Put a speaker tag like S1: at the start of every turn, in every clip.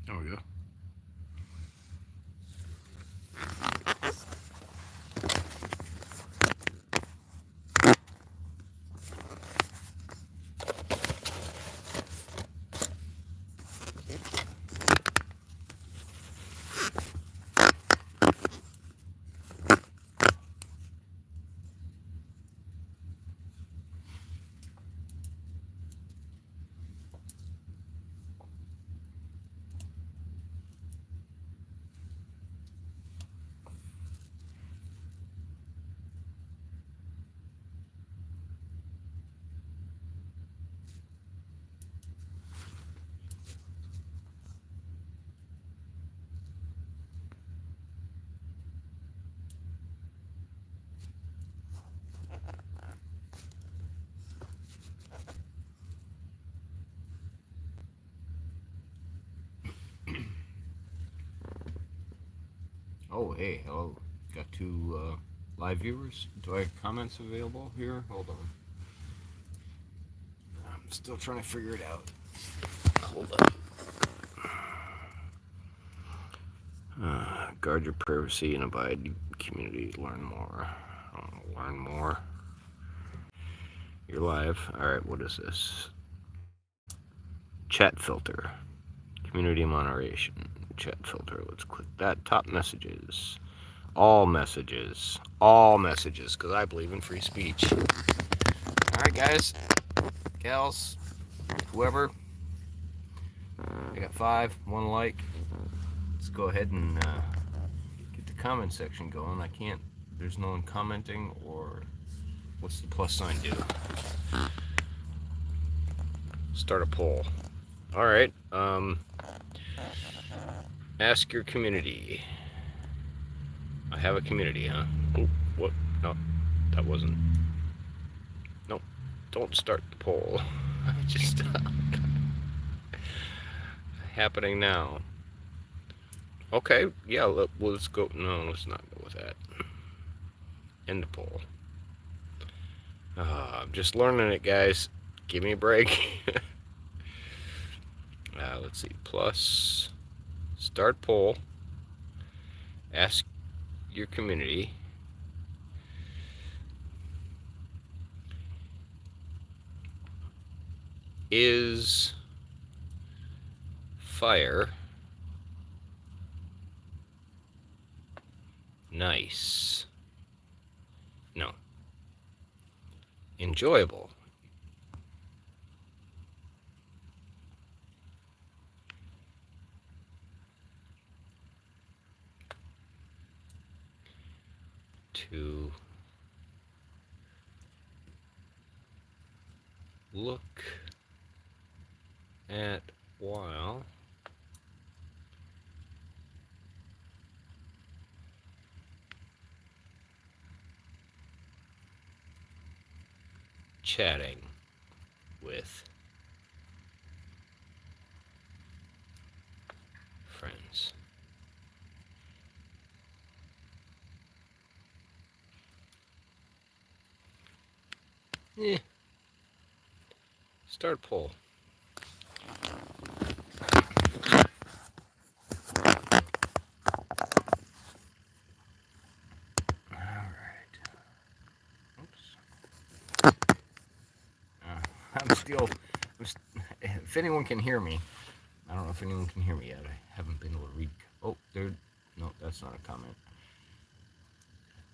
S1: There we go. Oh, hey, hello. Got two live viewers. Do I have comments available here? Hold on. I'm still trying to figure it out. Hold on. Guard your privacy and abide community. Learn more. Learn more. You're live. Alright, what is this? Chat filter. Community moderation. Chat filter. Let's click that. Top messages. All messages. All messages. Because I believe in free speech. Alright, guys. Gals. Whoever. I got 5. 1 like. Let's go ahead and get the comment section going. I can't. There's no one commenting, or what's the plus sign do? Start a poll. Alright. Ask your community. I have a community, huh? Oh, what? No, that wasn't. No, don't start the poll. Just happening now. Okay, yeah, let's go. No, let's not go with that. End the poll. I'm just learning it, guys. Give me a break. Let's see. Plus, start poll. Ask your community. Is fire nice? No. Enjoyable? To look at while chatting with friends. Start poll. If anyone can hear me, I don't know if anyone can hear me yet. I haven't been able to read. Oh, there. No, that's not a comment.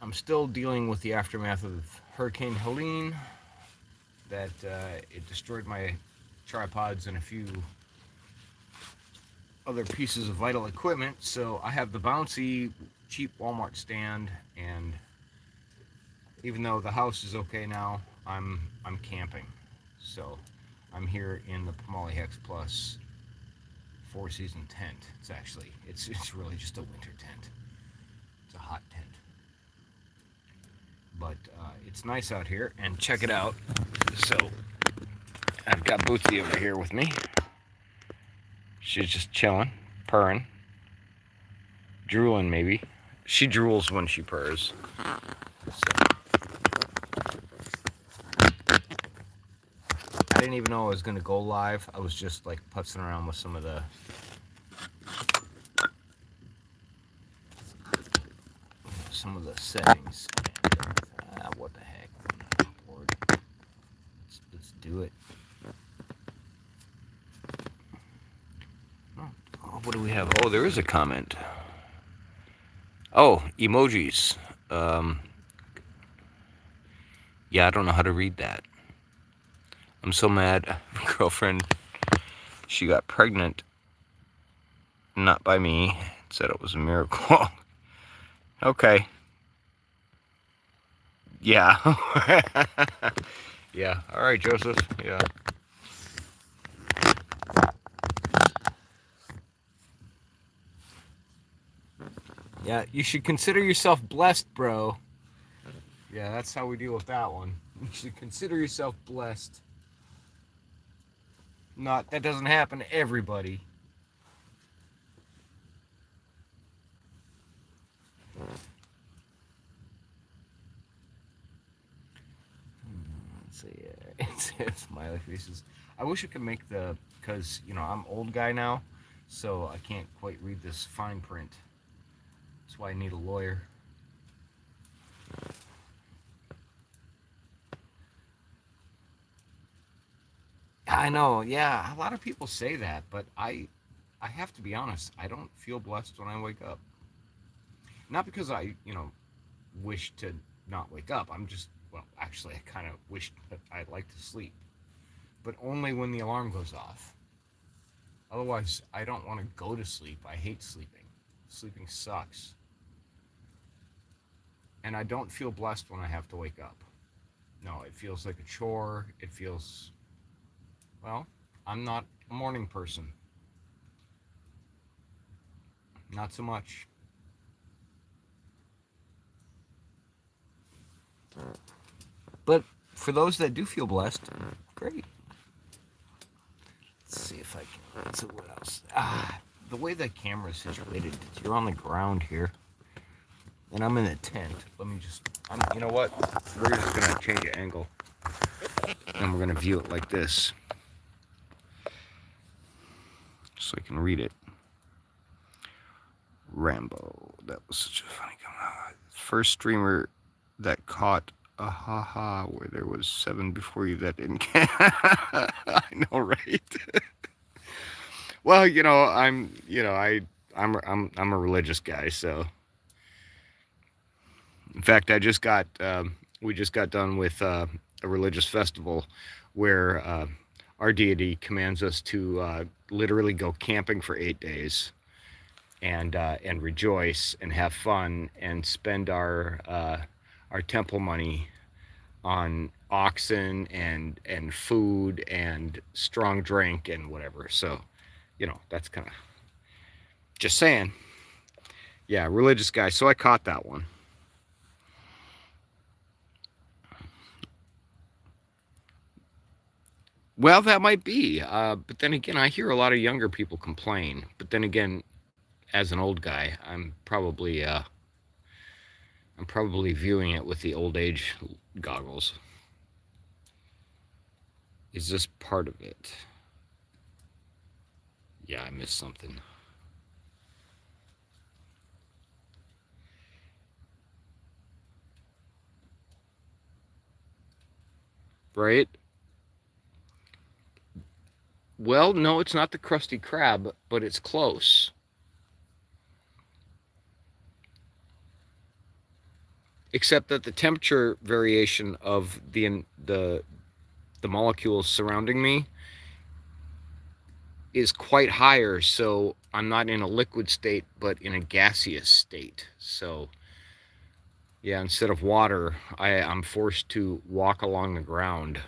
S1: I'm still dealing with the aftermath of Hurricane Helene. That it destroyed my tripods and a few other pieces of vital equipment. So I have the bouncy, cheap Walmart stand, and even though the house is okay now, I'm camping. So I'm here in the Pomali Hex Plus 4-season tent. It's really just a winter tent. It's a hot tent. But it's nice out here, and check it out. So I've got Bootsy over here with me. She's just chilling, purring, drooling maybe. She drools when she purrs. So I didn't even know I was going to go live. I was just like putzing around with some of the settings. And, what the heck? Board. Let's do it. Oh, what do we have? Oh, there is a comment. Oh, emojis. Yeah, I don't know how to read that. I'm so mad. My girlfriend, she got pregnant. Not by me. Said it was a miracle. Okay. Yeah. Yeah. All right, Joseph. Yeah. Yeah, you should consider yourself blessed, bro. Yeah, that's how we deal with that one. You should consider yourself blessed. That doesn't happen to everybody. Let's see. Smiley faces. I wish I could make because I'm old guy now, so I can't quite read this fine print. That's why I need a lawyer. I know, yeah, a lot of people say that, but I have to be honest, I don't feel blessed when I wake up. Not because I, wish to not wake up. Actually, I kind of wish that I'd like to sleep, but only when the alarm goes off. Otherwise, I don't want to go to sleep. I hate sleeping. Sleeping sucks. And I don't feel blessed when I have to wake up. No, it feels like a chore. It feels, well, I'm not a morning person. Not so much. But for those that do feel blessed, great. Let's see if I can. So what else? The way the camera is situated, you're on the ground here, and I'm in a tent. Let me just. You know what? We're just gonna change the angle, and we're gonna view it like this, so I can read it. Rambo. That was such a funny comment. First streamer that caught a haha where there was 7 before you that didn't count. I know, right? Well, I'm a religious guy, so. In fact, we just got done with a religious festival where our deity commands us to literally go camping for 8 days and rejoice and have fun and spend our temple money on oxen and food and strong drink and whatever. So, that's kind of just saying. Yeah, religious guy. So I caught that one. Well, that might be. But then again, I hear a lot of younger people complain. But then again, as an old guy, I'm probably viewing it with the old age goggles. Is this part of it? Yeah, I missed something. Right? Well, no, it's not the Krusty Krab, but it's close. Except that the temperature variation of the molecules surrounding me is quite higher, so I'm not in a liquid state, but in a gaseous state. So yeah, instead of water, I'm forced to walk along the ground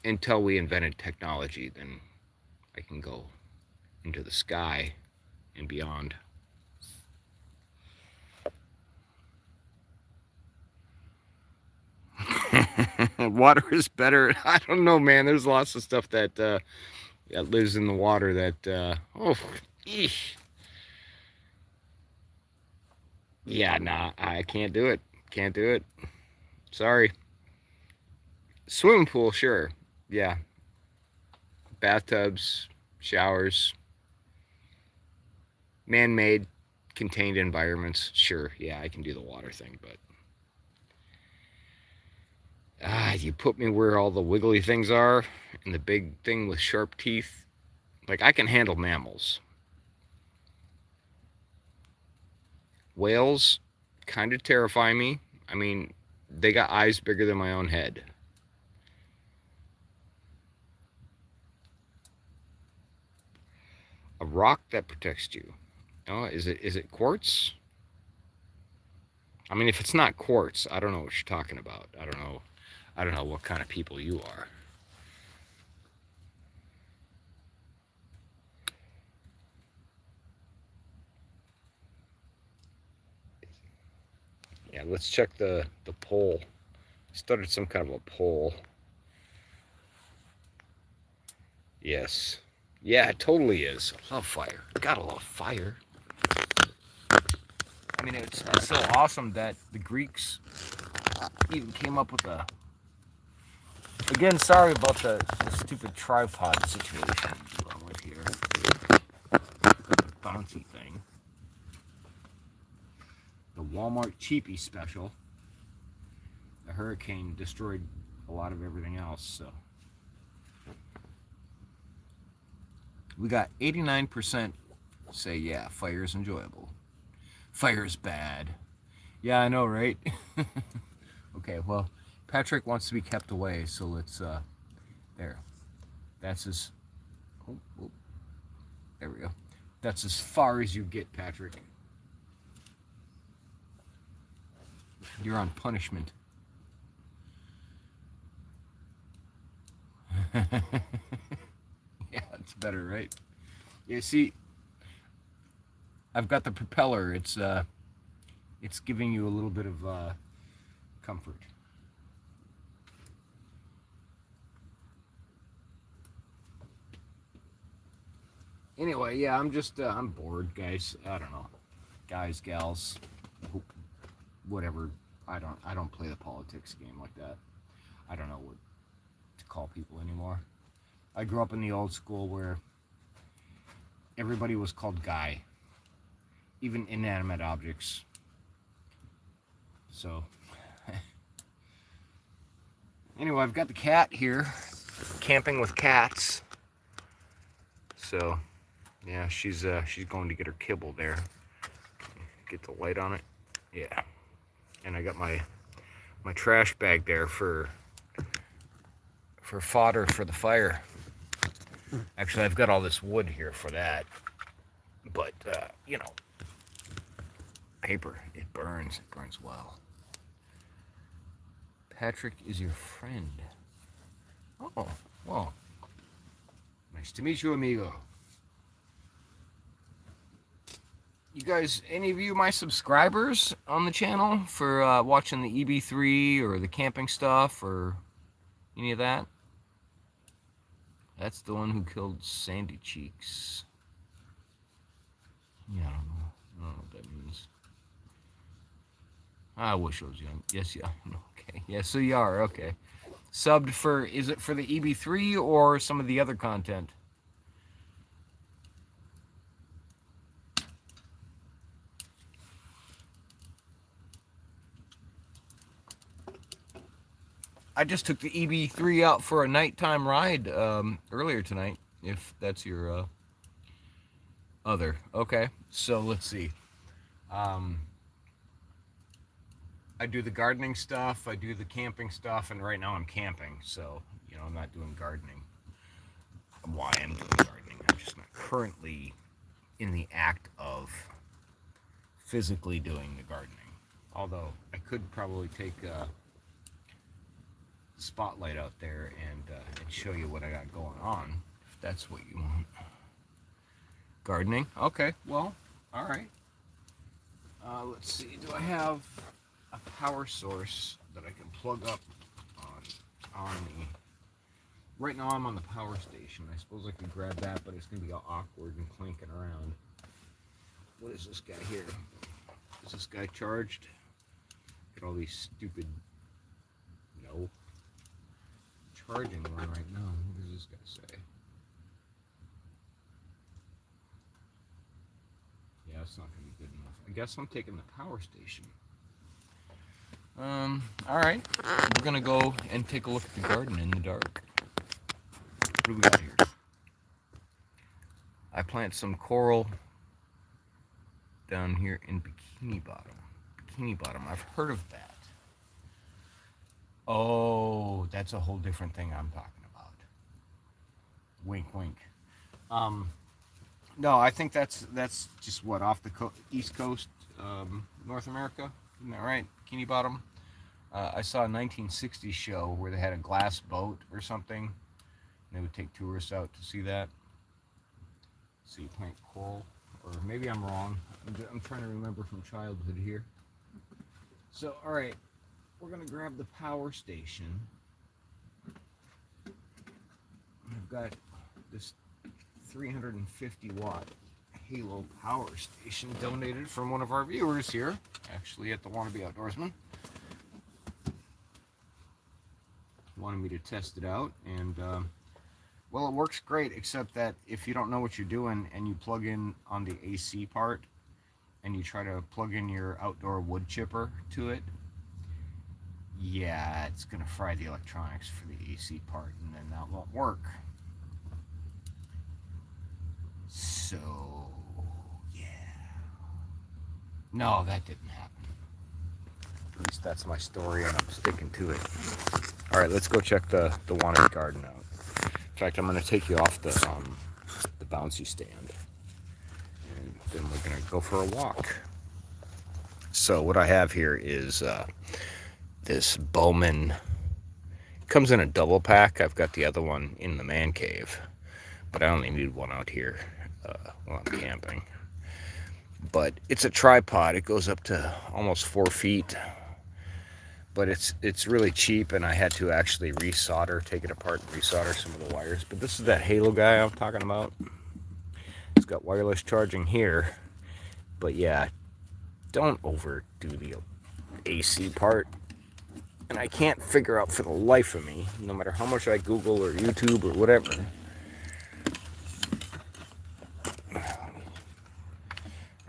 S1: until we invented technology. Then I can go into the sky and beyond. Water is better. I don't know, man. There's lots of stuff that that lives in the water that eesh. Yeah, nah, I can't do it. Can't do it. Sorry. Swimming pool, sure. Yeah. Bathtubs, showers, man-made, contained environments, sure. Yeah, I can do the water thing, but you put me where all the wiggly things are and the big thing with sharp teeth. Like, I can handle mammals. Whales kind of terrify me. I mean, they got eyes bigger than my own head. A rock that protects you. Oh, is it quartz? I mean, if it's not quartz, I don't know what you're talking about. I don't know what kind of people you are. Yeah, let's check the poll. Started some kind of a poll. Yes. Yeah, it totally is. I love fire. Gotta love fire. I mean, it's so awesome that the Greeks even came up with a... Again, sorry about the stupid tripod situation with here. The bouncy thing. The Walmart cheapie special. The hurricane destroyed a lot of everything else, so... We got 89% say, yeah, fire is enjoyable. Fire is bad. Yeah, I know, right? Okay, well, Patrick wants to be kept away, so let's, there. That's as, there we go. That's as far as you get, Patrick. You're on punishment. Yeah, it's better, right? You see, I've got the propeller. It's giving you a little bit of comfort. Anyway, yeah, I'm just I'm bored, guys. I don't know, guys, gals, whatever. I don't play the politics game like that. I don't know what to call people anymore. I grew up in the old school where everybody was called Guy, even inanimate objects. So, anyway, I've got the cat here, camping with cats. So, yeah, she's going to get her kibble there. Get the light on it. Yeah, and I got my trash bag there for fodder for the fire. Actually, I've got all this wood here for that. But, you know, paper, it burns well. Patrick is your friend. Oh, well. Nice to meet you, amigo. You guys, any of you my subscribers on the channel for watching the EB3 or the camping stuff or any of that? That's the one who killed Sandy Cheeks. Yeah, I don't know what that means. I wish I was young. Yes, yeah. Okay. Yeah, so you are. Okay. Subbed for, is it for the EB3 or some of the other content? I just took the EB3 out for a nighttime ride earlier tonight, if that's your other. Okay, so let's see. I do the gardening stuff, I do the camping stuff, and right now I'm camping, so I'm not doing gardening. Why I'm doing gardening? I'm just not currently in the act of physically doing the gardening. Although I could probably take a spotlight out there and show you what I got going on, if that's what you want. Gardening? Okay, well, all right. Let's see. Do I have a power source that I can plug up on the? Right now I'm on the power station. I suppose I could grab that, but it's gonna be all awkward and clanking around. What is this guy here? Is this guy charged? Get all these stupid. No. Charging one right now. What does this guy say? Yeah, it's not gonna be good enough. I guess I'm taking the power station. All right. We're gonna go and take a look at the garden in the dark. What do we got here? I plant some coral down here in Bikini Bottom. Bikini Bottom, I've heard of that. Oh, that's a whole different thing I'm talking about. Wink, wink. No, I think that's just what, off the East Coast, North America, isn't that right? Bikini Bottom. I saw a 1960s show where they had a glass boat or something. They would take tourists out to see that. So you plant coral, or maybe I'm wrong. I'm trying to remember from childhood here. So, all right, we're gonna grab the power station. I've got this 350 watt Halo power station donated from one of our viewers here, actually at the Wannabe Outdoorsman. Wanted me to test it out, and well, it works great, except that if you don't know what you're doing and you plug in on the AC part and you try to plug in your outdoor wood chipper to it, yeah, it's gonna fry the electronics for the AC part, and then that won't work. So, yeah. No, that didn't happen. At least that's my story, and I'm sticking to it. All right, let's go check the Wannabe garden out. In fact, I'm going to take you off the bouncy stand, and then we're going to go for a walk. So what I have here is this Bowman. It comes in a double pack. I've got the other one in the man cave, but I only need one out here while I'm camping. But it's a tripod. It goes up to almost 4 feet. But it's really cheap, and I had to actually resolder, take it apart and resolder some of the wires. But this is that Halo guy I'm talking about. It's got wireless charging here. But yeah, don't overdo the AC part. And I can't figure out for the life of me, no matter how much I Google or YouTube or whatever.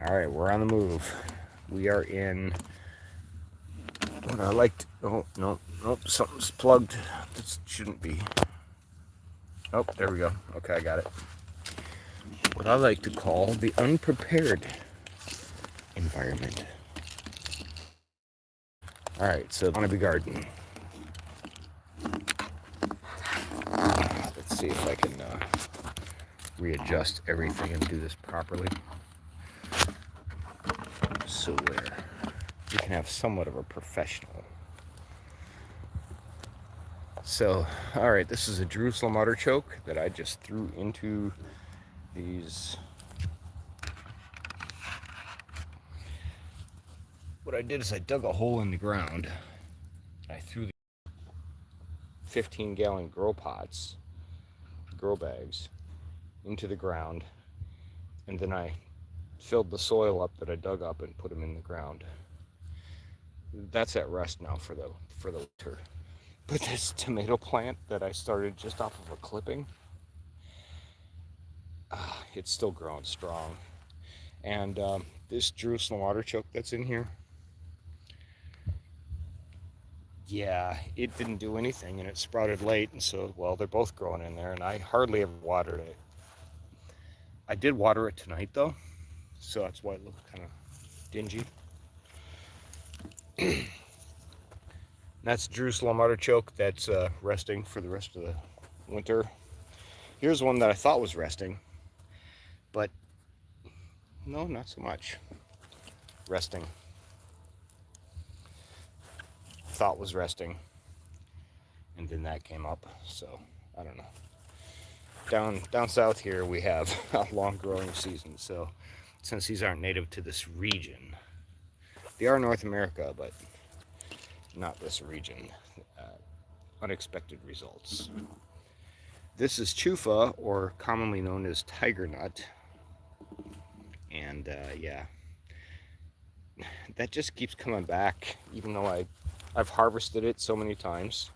S1: All right, we're on the move. We are in... What I like to, oh, no, nope, something's plugged. This shouldn't be. Oh, there we go. Okay, I got it. What I like to call the unprepared environment. All right, so Wannabe garden. Let's see if I can readjust everything and do this properly. So where we can have somewhat of a professional. So, all right, this is a Jerusalem artichoke that I just threw into these. What I did is I dug a hole in the ground. I threw the 15-gallon grow bags, into the ground, and then I filled the soil up that I dug up and put them in the ground. That's at rest now for the winter. But this tomato plant that I started just off of a clipping, it's still growing strong. And this Jerusalem artichoke that's in here, yeah, it didn't do anything, and it sprouted late, and so, well, they're both growing in there, and I hardly ever watered it. I did water it tonight, though, so that's why it looked kind of dingy. That's Jerusalem artichoke that's resting for the rest of the winter. Here's one that I thought was resting, but no, not so much. Resting. Thought was resting, and then that came up, so I don't know. Down south here we have a long growing season, so since these aren't native to this region, they are North America, but not this region. Unexpected results. This is chufa, or commonly known as tiger nut, and yeah, that just keeps coming back, even though I've harvested it so many times.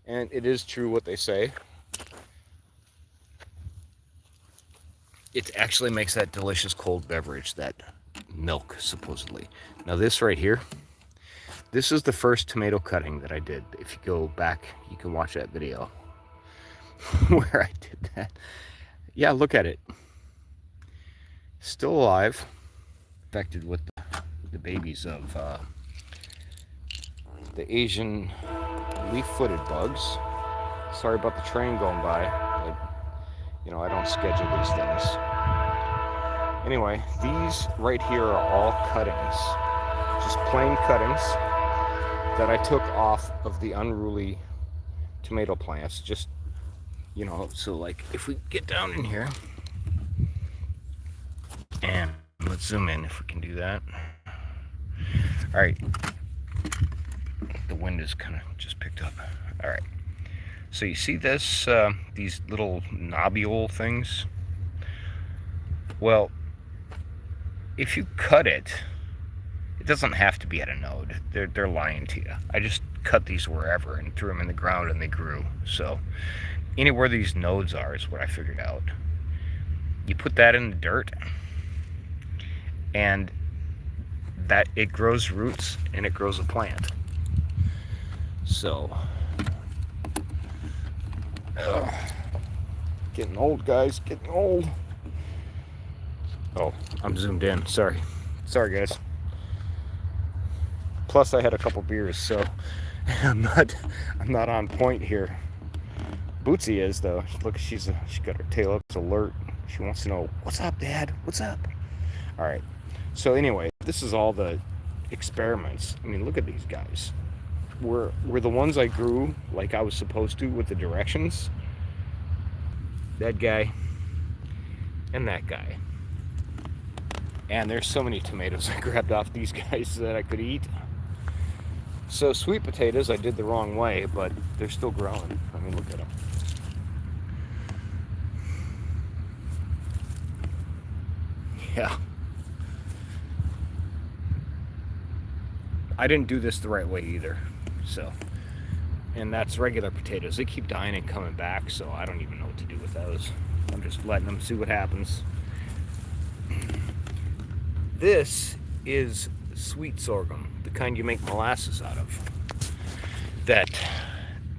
S1: And it is true what they say. It actually makes that delicious cold beverage, that milk, supposedly. Now this right here, this is the first tomato cutting that I did. If you go back, you can watch that video where I did that. Yeah, look at it. Still alive. Infected with the babies of the Asian leaf-footed bugs. Sorry about the train going by. You know, I don't schedule these things. Anyway, these right here are all cuttings. Just plain cuttings that I took off of the unruly tomato plants. Just, you know, so like if we get down in here, and let's zoom in if we can do that. All right. The wind is kind of just picked up. All right. So you see this, these little nobule things? Well, if you cut it, it doesn't have to be at a node. They're lying to you. I just cut these wherever and threw them in the ground and they grew. So anywhere these nodes are is what I figured out. You put that in the dirt and that it grows roots and it grows a plant. So getting old, guys, getting old. Oh, I'm zoomed in. Sorry guys. Plus I had a couple beers, so I'm not on point here. Bootsy is though. Look, she got her tail up, alert. She wants to know, what's up, Dad? What's up? All right. So anyway, this is all the experiments. I mean, look at these guys. Were the ones I grew like I was supposed to with the directions. That guy and that guy. And there's so many tomatoes I grabbed off these guys that I could eat. So sweet potatoes I did the wrong way, but they're still growing. I mean, look at them. Yeah. I didn't do this the right way either. So, and that's regular potatoes. They keep dying and coming back, so I don't even know what to do with those. I'm just letting them see what happens. This is sweet sorghum, the kind you make molasses out of. That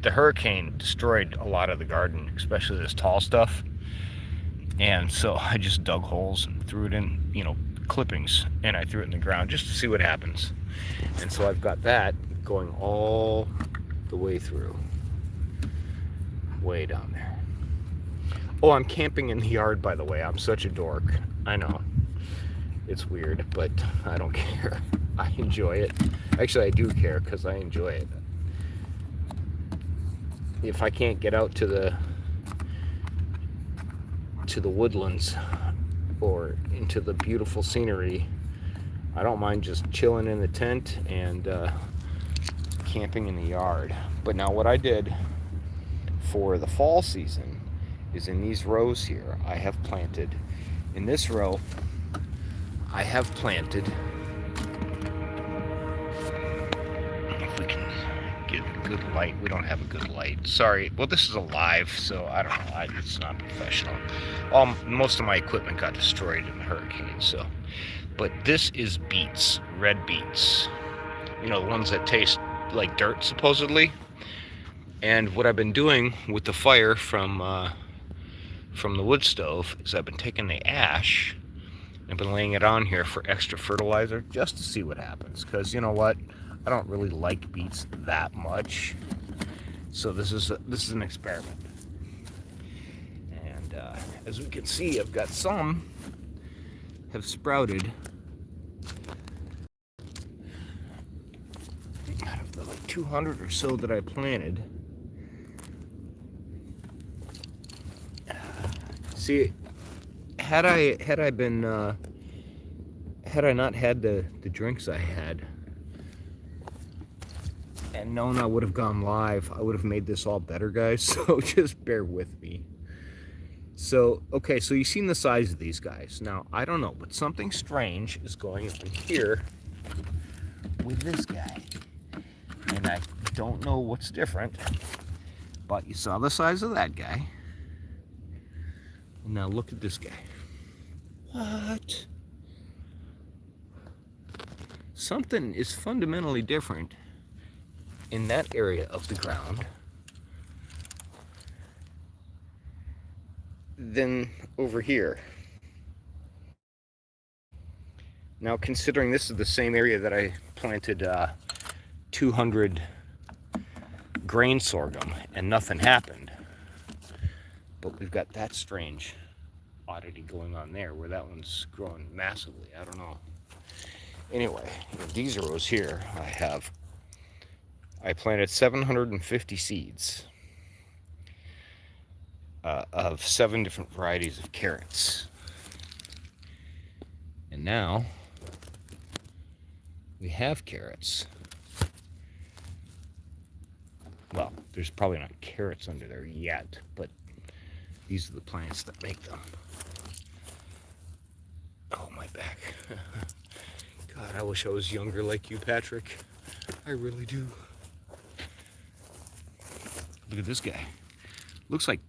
S1: the hurricane destroyed a lot of the garden, especially this tall stuff. And so I just dug holes and threw it in, you know, clippings, and I threw it in the ground just to see what happens. And so I've got that going all the way through, way down there. Oh, I'm camping in the yard, by the way. I'm such a dork. I know. It's weird, but I don't care. I enjoy it. Actually, I do care because I enjoy it. If I can't get out to the woodlands or into the beautiful scenery, I don't mind just chilling in the tent and camping in the yard. But now what I did for the fall season is in these rows here, I have planted, in this row, I have planted, if we can get a good light, we don't have a good light, sorry, well this is a live, so I don't know, it's not professional. Most of my equipment got destroyed in the hurricane, so, but this is beets, red beets, you know, the ones that taste like dirt supposedly. And what I've been doing with the fire from the wood stove is I've been taking the ash and I've been laying it on here for extra fertilizer just to see what happens, because you know what, I don't really like beets that much, so this is an experiment. And as we can see, I've got some have sprouted out of the like 200 or so that I planted. See, had I not had the drinks I had and known I would have gone live, I would have made this all better, guys. So just bear with me. So, okay, so you've seen the size of these guys. Now, I don't know, but something strange is going on here with this guy. And I don't know what's different, but you saw the size of that guy. And now look at this guy. What? Something is fundamentally different in that area of the ground than over here. Now, considering this is the same area that I planted 200 grain sorghum and nothing happened, but we've got that strange oddity going on there where that one's growing massively. I don't know. Anyway, these rows here, I planted 750 seeds of 7 different varieties of carrots. And now we have carrots. Well, there's probably not carrots under there yet, but these are the plants that make them. Oh, my back. God, I wish I was younger like you, Patrick. I really do. Look at this guy. Looks like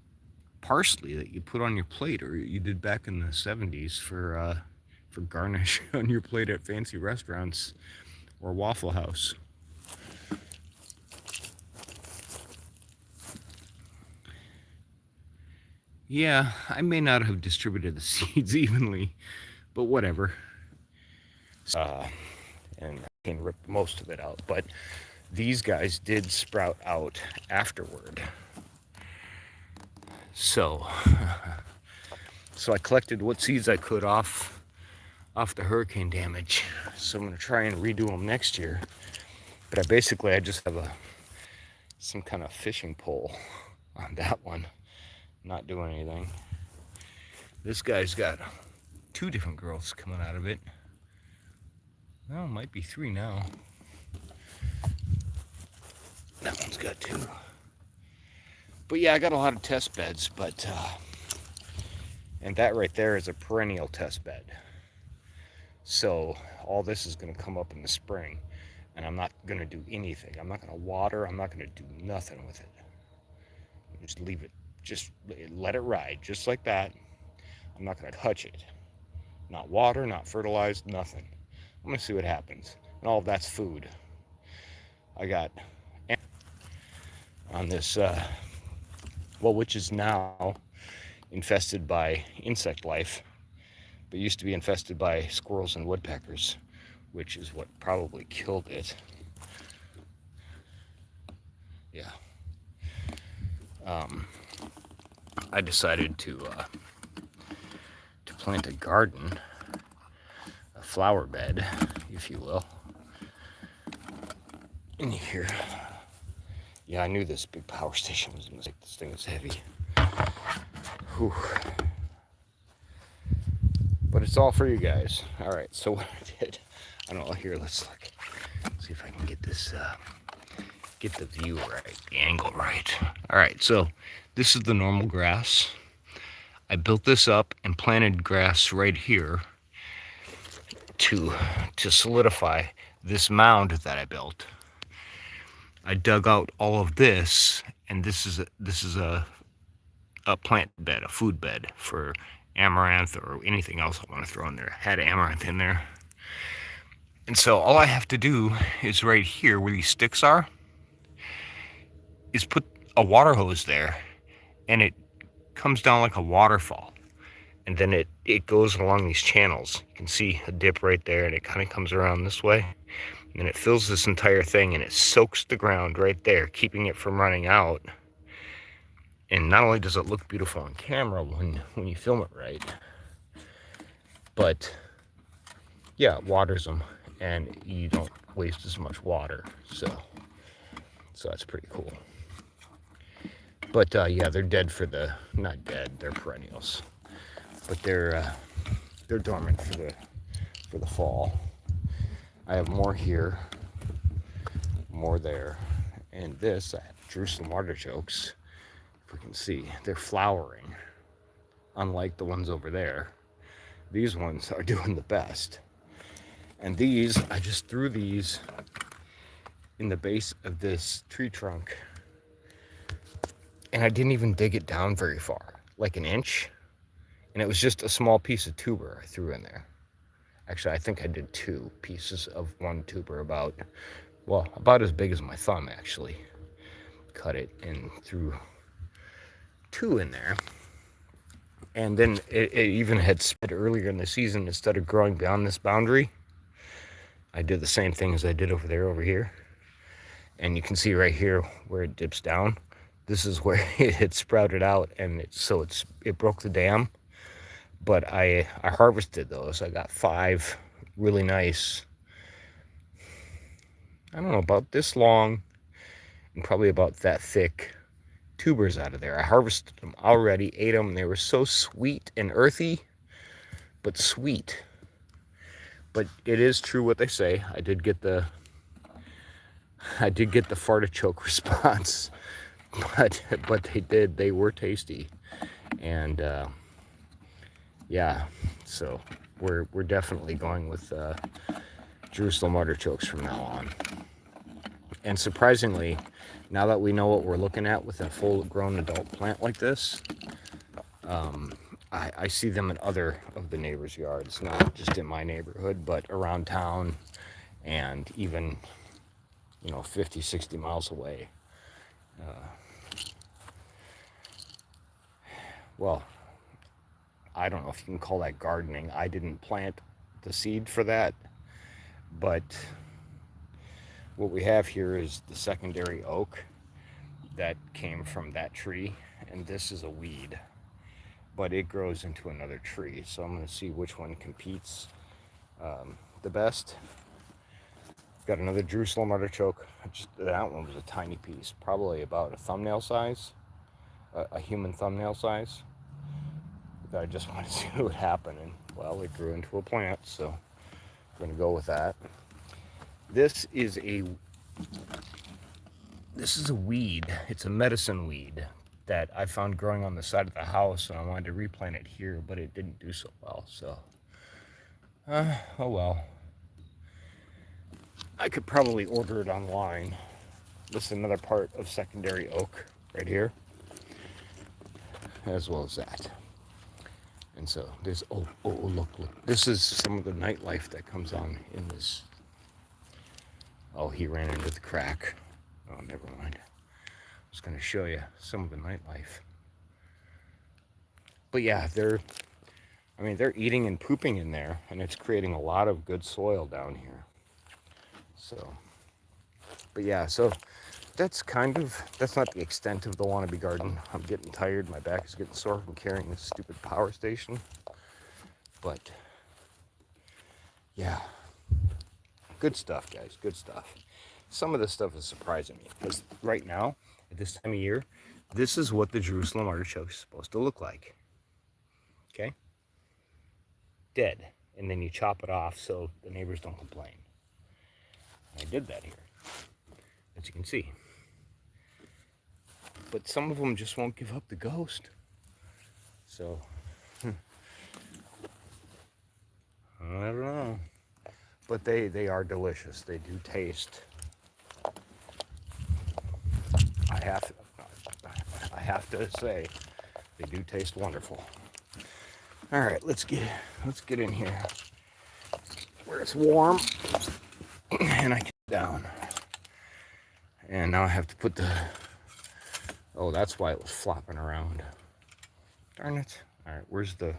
S1: parsley that you put on your plate, or you did back in the 70s for garnish on your plate at fancy restaurants or Waffle House. Yeah, I may not have distributed the seeds evenly, but whatever. And I can rip most of it out, but these guys did sprout out afterward. So I collected what seeds I could off the hurricane damage. So I'm gonna try and redo them next year. But I just have some kind of fishing pole on that one, not doing anything. This guy's got 2 different growths coming out of it. Well, it might be 3 now. That one's got 2. But yeah, I got a lot of test beds, but and that right there is a perennial test bed. So all this is going to come up in the spring, and I'm not going to do anything. I'm not going to water. I'm not going to do nothing with it. Just leave it. Just let it ride, just like that. I'm not going to touch it. Not water, not fertilize, nothing. I'm going to see what happens. And all of that's food. I got on this, which is now infested by insect life, but used to be infested by squirrels and woodpeckers, which is what probably killed it. Yeah. I decided to plant a garden, a flower bed, if you will, in here. Yeah, I knew this big power station was a mistake. This thing is heavy. Whew. But it's all for you guys. All right, so what I did, I don't know, here, let's look. See if I can get this, get the view right, the angle right. All right, so this is the normal grass. I built this up and planted grass right here to solidify this mound that I built. I dug out all of this, and this is a plant bed, a food bed for amaranth or anything else I want to throw in there. I had amaranth in there. And so all I have to do is right here where these sticks are, is put a water hose there, and it comes down like a waterfall. And then it goes along these channels. You can see a dip right there, and it kind of comes around this way. And it fills this entire thing, and it soaks the ground right there, keeping it from running out. And not only does it look beautiful on camera when you film it right, but yeah, it waters them, and you don't waste as much water. So that's pretty cool. But yeah, they're dead for the, not dead, they're perennials, but they're dormant for the fall. I have more here, more there, and this, I have Jerusalem artichokes. If we can see, they're flowering, unlike the ones over there. These ones are doing the best. And these, I just threw these in the base of this tree trunk, and I didn't even dig it down very far, like an inch. And it was just a small piece of tuber I threw in there. Actually, I think I did 2 pieces of one tuber, about as big as my thumb, actually. Cut it and threw 2 in there. And then it even had spread earlier in the season. Instead of growing beyond this boundary, I did the same thing as I did over here. And you can see right here where it dips down. This is where it had sprouted out, and it broke the dam. But I harvested those. I got 5 really nice, I don't know, about this long and probably about that thick tubers out of there. I harvested them already, ate them. They were so sweet and earthy, but sweet. But it is true what they say. I did get the fartichoke response, but they were tasty. And yeah, so we're definitely going with Jerusalem artichokes from now on. And surprisingly, now that we know what we're looking at with a full-grown adult plant like this, I see them in other of the neighbors' yards, not just in my neighborhood, but around town, and even 50, 60 miles away. Well, I don't know if you can call that gardening. I didn't plant the seed for that, but what we have here is the secondary oak that came from that tree, and this is a weed, but it grows into another tree. So I'm going to see which one competes the best. Got another Jerusalem artichoke. That one was a tiny piece, probably about a thumbnail size, a human thumbnail size. I just wanted to see what would happen, and well, it grew into a plant, so I'm going to go with that. This is a weed. It's a medicine weed that I found growing on the side of the house, and I wanted to replant it here, but it didn't do so well. So, oh well. I could probably order it online. This is another part of secondary oak right here, as well as that. And so there's, look. This is some of the nightlife that comes on in this. Oh, he ran into the crack. Oh, never mind. I was going to show you some of the nightlife. But yeah, they're eating and pooping in there, and it's creating a lot of good soil down here. So, but yeah, so that's not the extent of the wannabe garden. I'm getting tired. My back is getting sore from carrying this stupid power station. But yeah, good stuff, guys. Good stuff. Some of this stuff is surprising me, because right now, at this time of year, this is what the Jerusalem artichoke is supposed to look like. Okay? Dead. And then you chop it off so the neighbors don't complain. I did that here, as you can see. But some of them just won't give up the ghost. So, I don't know. But they are delicious. They do taste. I have to say, they do taste wonderful. All right, let's get in here where it's warm, and I get down. And now I have to put the. Oh, that's why it was flopping around. Darn it! All right, where's the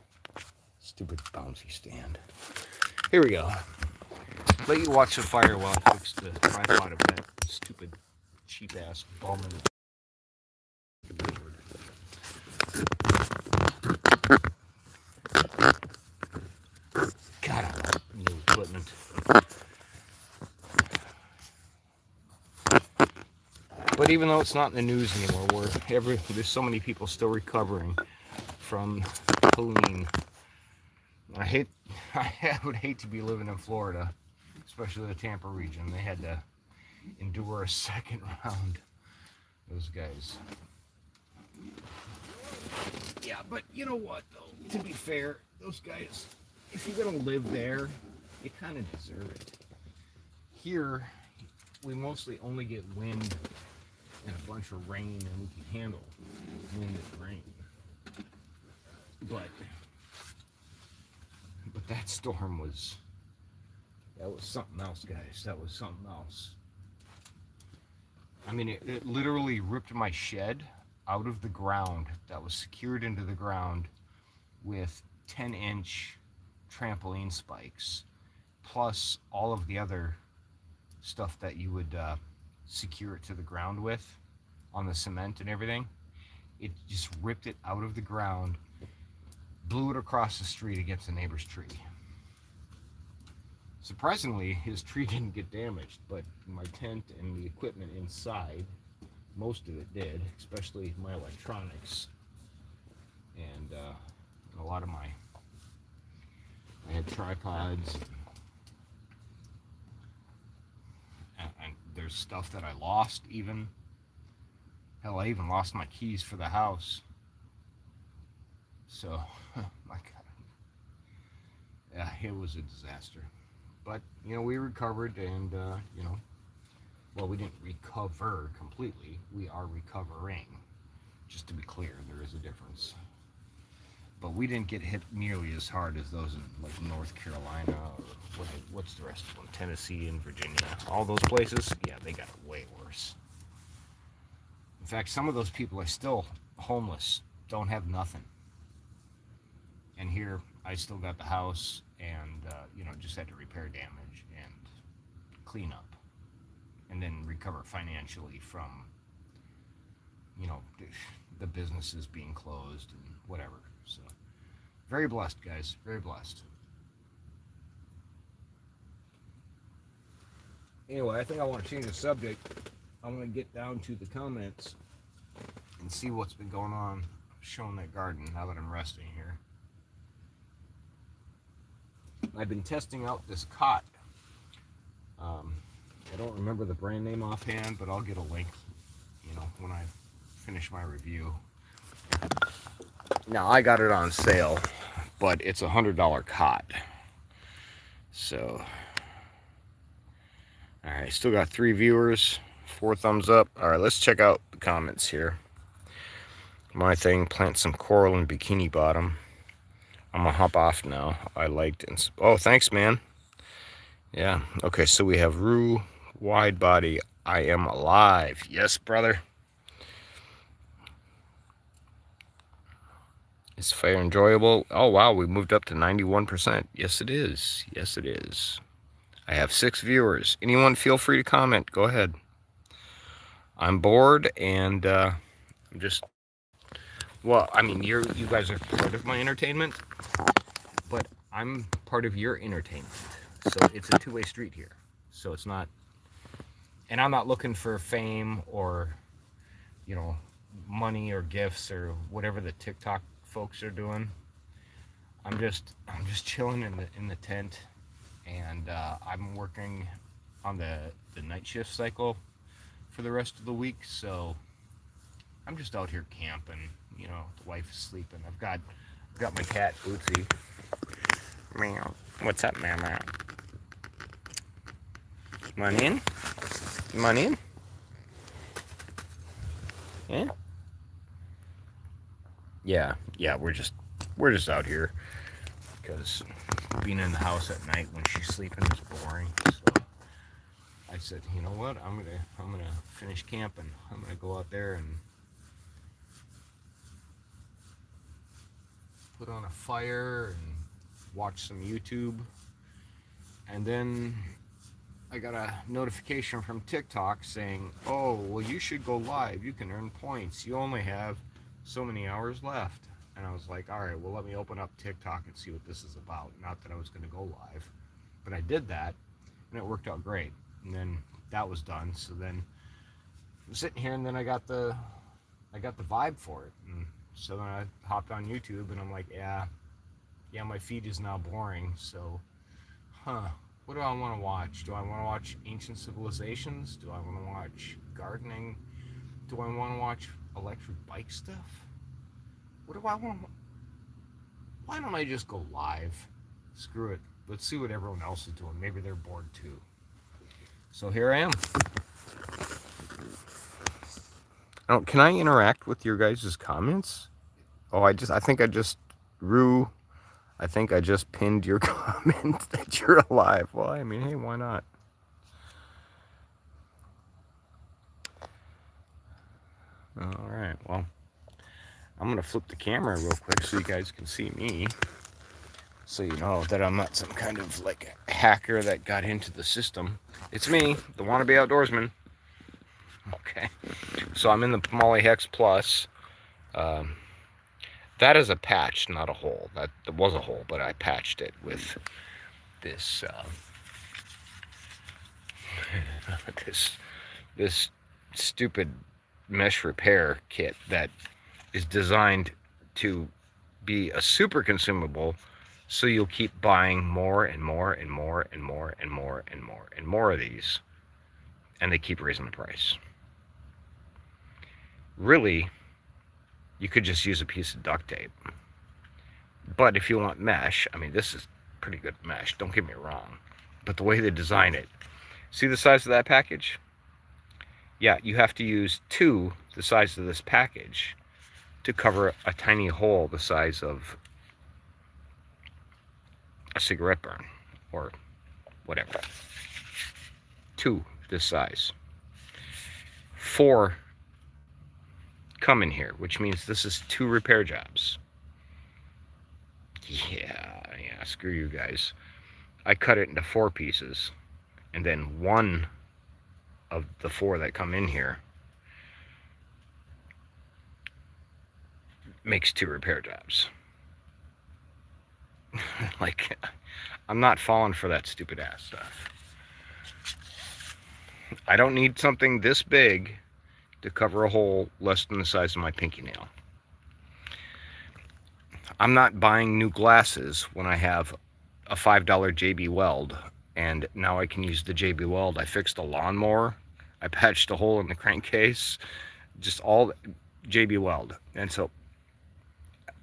S1: stupid bouncy stand? Here we go. let you watch the fire while I fix the tripod of that stupid, cheap-ass Ballman board. God, I love new equipment. But even though it's not in the news anymore, there's so many people still recovering from Helene. I would hate to be living in Florida, especially the Tampa region. They had to endure a second round. Those guys. Yeah, but you know what, though? To be fair, those guys, if you're going to live there, you kind of deserve it. Here, we mostly only get wind and a bunch of rain, and we can handle wind and rain. But that storm was something else, guys. That was something else. I mean, it literally ripped my shed out of the ground that was secured into the ground with 10-inch trampoline spikes, plus all of the other stuff that you would secure it to the ground with on the cement and everything. It just ripped it out of the ground, blew it across the street against the neighbor's tree. Surprisingly, his tree didn't get damaged, but my tent and the equipment inside, most of it did, especially my electronics. And a lot of I had tripods, and there's stuff that I lost even. Hell, I even lost my keys for the house. So, my God. Yeah, it was a disaster. But, you know, we recovered and, you know, well, we didn't recover completely. We are recovering. Just to be clear, there is a difference. But we didn't get hit nearly as hard as those in, like, North Carolina or what's the rest of them? Tennessee and Virginia. All those places, yeah, they got it way worse. In fact, some of those people are still homeless, don't have nothing. And here, I still got the house and, you know, just had to repair damage and clean up. And then recover financially from, you know, the businesses being closed and whatever. So, very blessed, guys. Very blessed. Anyway, I think I want to change the subject. I'm going to get down to the comments and see what's been going on showing that garden now that I'm resting here. I've been testing out this cot. I don't remember the brand name offhand, but I'll get a link, you know, when I finish my review. Now, I got it on sale, but it's $100 cot. So, all right, still got 3 viewers, 4 thumbs up. All right, let's check out the comments here. My thing, plant some coral in Bikini Bottom. I'm gonna hop off now. I liked and oh, thanks, man. Yeah. Okay, so we have Rue, Wide Body, I Am Alive. Yes, brother. Is fire enjoyable? Oh, wow, we moved up to 91%. Yes, it is. Yes, it is. I have 6 viewers. Anyone feel free to comment. Go ahead. I'm bored, and I'm just... Well, I mean, you guys are part of my entertainment, but I'm part of your entertainment. So it's a two-way street here. So it's not... And I'm not looking for fame or, you know, money or gifts or whatever the TikTok folks are doing. I'm just chilling in the tent, and I'm working on the night shift cycle for the rest of the week. So I'm just out here camping. You know, the wife is sleeping. I've got my cat Bootsy. Meow. What's up, Mama? Come on in. Come on in. Yeah. We're just out here because being in the house at night when she's sleeping is boring. So I said, you know what? I'm gonna finish camping. I'm gonna go out there and put on a fire and watch some YouTube, and then I got a notification from TikTok saying, oh, well, you should go live. You can earn points. You only have so many hours left. And I was like, all right, well, let me open up TikTok and see what this is about. Not that I was going to go live, but I did that, and it worked out great. And then that was done. So then I'm sitting here, and then I got the vibe for it. And so then I hopped on YouTube, and I'm like, yeah, my feed is now boring. So, what do I want to watch? Do I want to watch ancient civilizations? Do I want to watch gardening? Do I want to watch electric bike stuff? What do I want to... Why don't I just go live? Screw it. Let's see what everyone else is doing. Maybe they're bored too. So here I am. Oh, can I interact with your guys' comments? Oh, I think I just pinned your comment that you're alive. Well, I mean, hey, why not? All right, well, I'm going to flip the camera real quick so you guys can see me. So you know that I'm not some kind of like hacker that got into the system. It's me, the Wannabe Outdoorsman. Okay, so I'm in the Poly Hex Plus. That is a patch, not a hole. That was a hole, but I patched it with this this stupid mesh repair kit that is designed to be a super consumable, so you'll keep buying more and more and more and more and more and more and more of these, and they keep raising the price. Really, you could just use a piece of duct tape. But if you want mesh, I mean, this is pretty good mesh, don't get me wrong, but the way they design it, see the size of that package? Yeah, you have to use the size of this package to cover a tiny hole the size of a cigarette burn or whatever. 2 this size. 4 come in here, which means this is 2 repair jobs. Yeah, screw you guys. I cut it into 4 pieces, and then 1 of the 4 that come in here makes 2 repair jobs. Like, I'm not falling for that stupid ass stuff. I don't need something this big to cover a hole less than the size of my pinky nail. I'm not buying new glasses when I have a $5 JB Weld, and now I can use the JB Weld. I fixed a lawnmower. I patched a hole in the crankcase. Just all JB Weld. And so,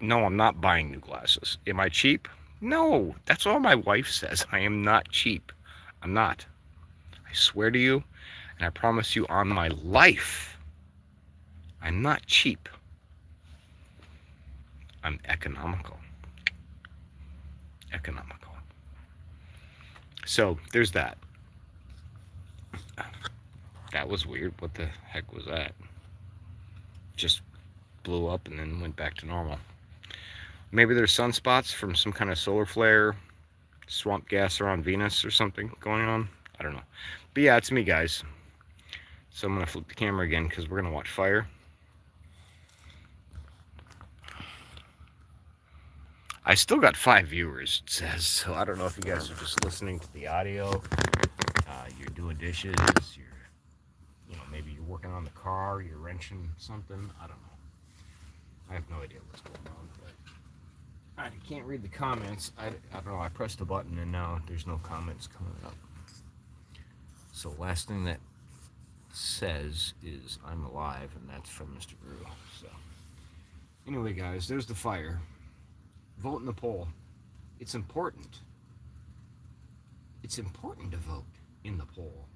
S1: no, I'm not buying new glasses. Am I cheap? No, that's all my wife says. I am not cheap. I'm not. I swear to you, and I promise you on my life, I'm not cheap. I'm economical. Economical. So, there's that. That was weird. What the heck was that? Just blew up and then went back to normal. Maybe there's sunspots from some kind of solar flare, swamp gas around Venus or something going on. I don't know. But yeah, it's me, guys. So I'm going to flip the camera again because we're going to watch fire. I still got 5 viewers, it says. So I don't know if you guys are just listening to the audio. You're doing dishes. Maybe you're working on the car. You're wrenching something. I don't know. I have no idea what's going on. But I can't read the comments. I don't know. I pressed a button and now there's no comments coming up. So last thing that says is I'm alive, and that's from Mr. Brew. So anyway, guys, there's the fire. Vote in the poll. It's important. It's important to vote in the poll.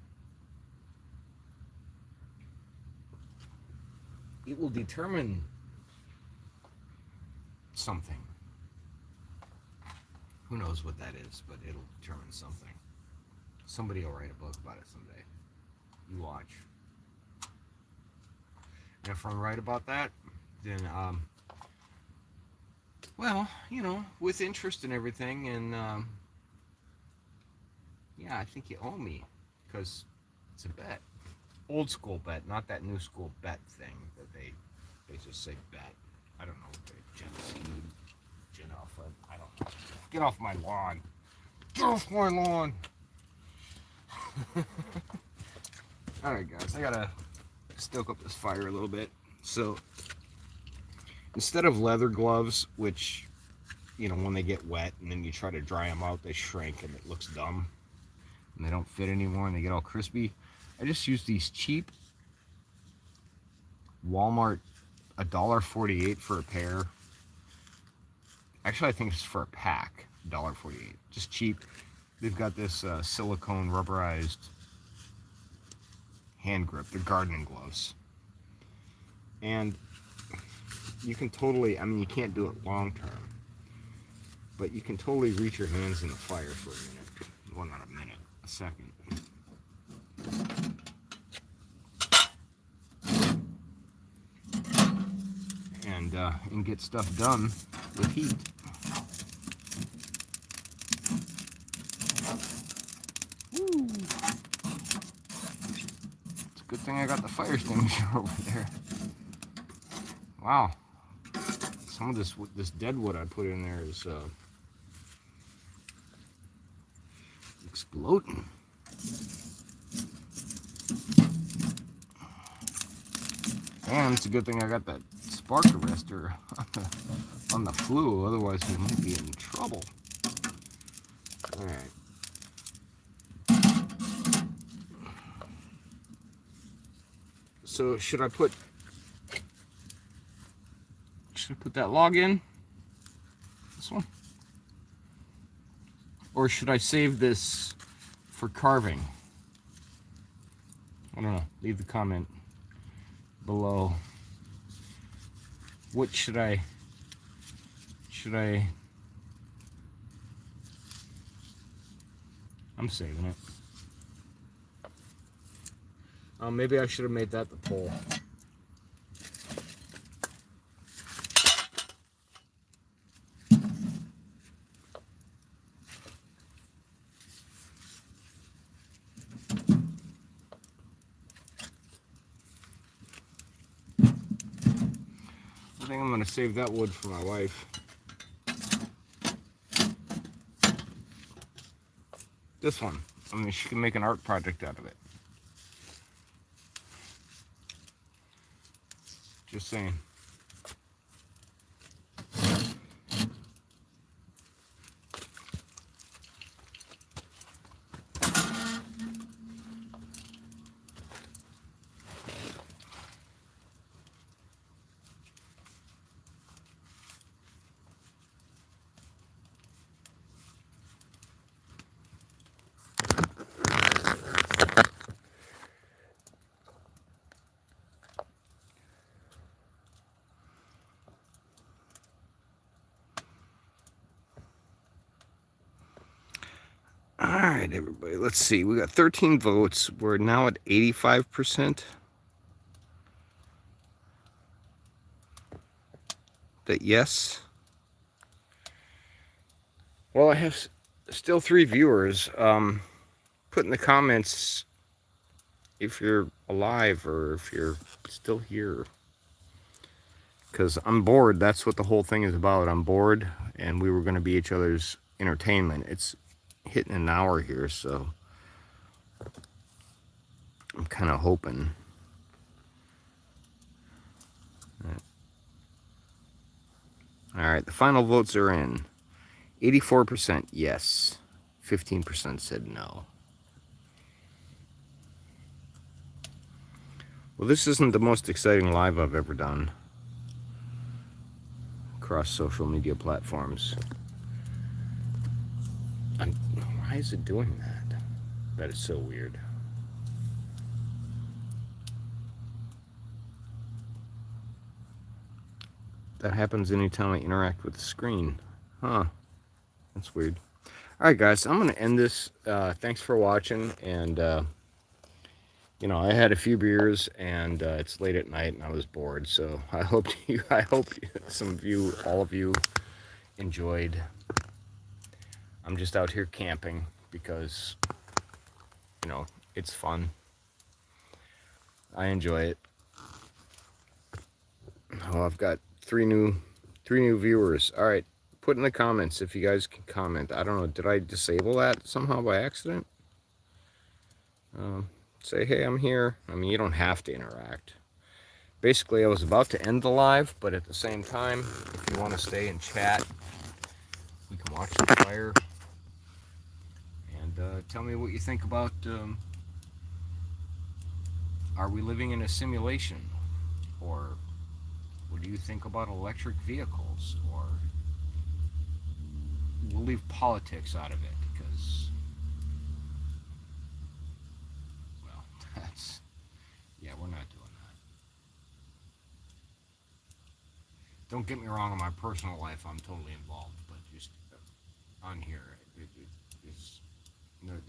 S1: It will determine something. Who knows what that is, but it'll determine something. Somebody will write a book about it someday. You watch. And if I'm right about that, then, well, with interest and everything, and, yeah, I think you owe me because it's a bet. Old school bet, not that new school bet thing that they just say bet. I don't know what they Gen Alpha. I don't know. Get off my lawn. Get off my lawn. Alright guys, I gotta stoke up this fire a little bit. So instead of leather gloves, which, you know, when they get wet and then you try to dry them out, they shrink and it looks dumb and they don't fit anymore and they get all crispy, I just use these cheap Walmart $1.48 for a pair. Actually, I think it's for a pack, $1.48. Just cheap. They've got this silicone rubberized hand grip. They're gardening gloves. And you can totally, I mean, you can't do it long term, but you can totally reach your hands in the fire for a minute. Well, not a minute, a second. And get stuff done with heat. Woo. It's a good thing I got the fire extinguisher over there. Wow. Some of this dead wood I put in there is exploding. And it's a good thing I got that spark arrestor on the flue, otherwise we might be in trouble. Alright. So should I put that log in? This one? Or should I save this for carving? I don't know. Leave the comment below. What should I I'm saving it. Maybe I should have made that the pole. I think I'm going to save that wood for my wife. This one. I mean, she can make an art project out of it. Just saying. Alright, everybody, let's see. We got 13 votes. We're now at 85%. That yes. Well, I have still 3 viewers. Put in the comments if you're alive or if you're still here. Because I'm bored. That's what the whole thing is about. I'm bored, and we were going to be each other's entertainment. It's hitting an hour here, so I'm kind of hoping. All right, the final votes are in. 84% yes, 15% said no. Well, this isn't the most exciting live I've ever done across social media platforms. Why is it doing that? That is so weird. That happens anytime I interact with the screen. Huh. That's weird. Alright guys, I'm going to end this. Thanks for watching. And, you know, I had a few beers and it's late at night and I was bored. So I hope some of you, all of you, enjoyed. I'm just out here camping because, you know, It's fun. I enjoy it. Oh, I've got three new viewers. All right, put in the comments if you guys can comment. I don't know, did I disable that somehow by accident? Say, hey, I'm here. I mean, you don't have to interact. Basically, I was about to end the live, but at the same time, if you want to stay and chat, we can watch the fire. And tell me what you think about, are we living in a simulation? Or what do you think about electric vehicles? Or we'll leave politics out of it because, well, yeah, we're not doing that. Don't get me wrong, in my personal life, I'm totally involved, but just on here,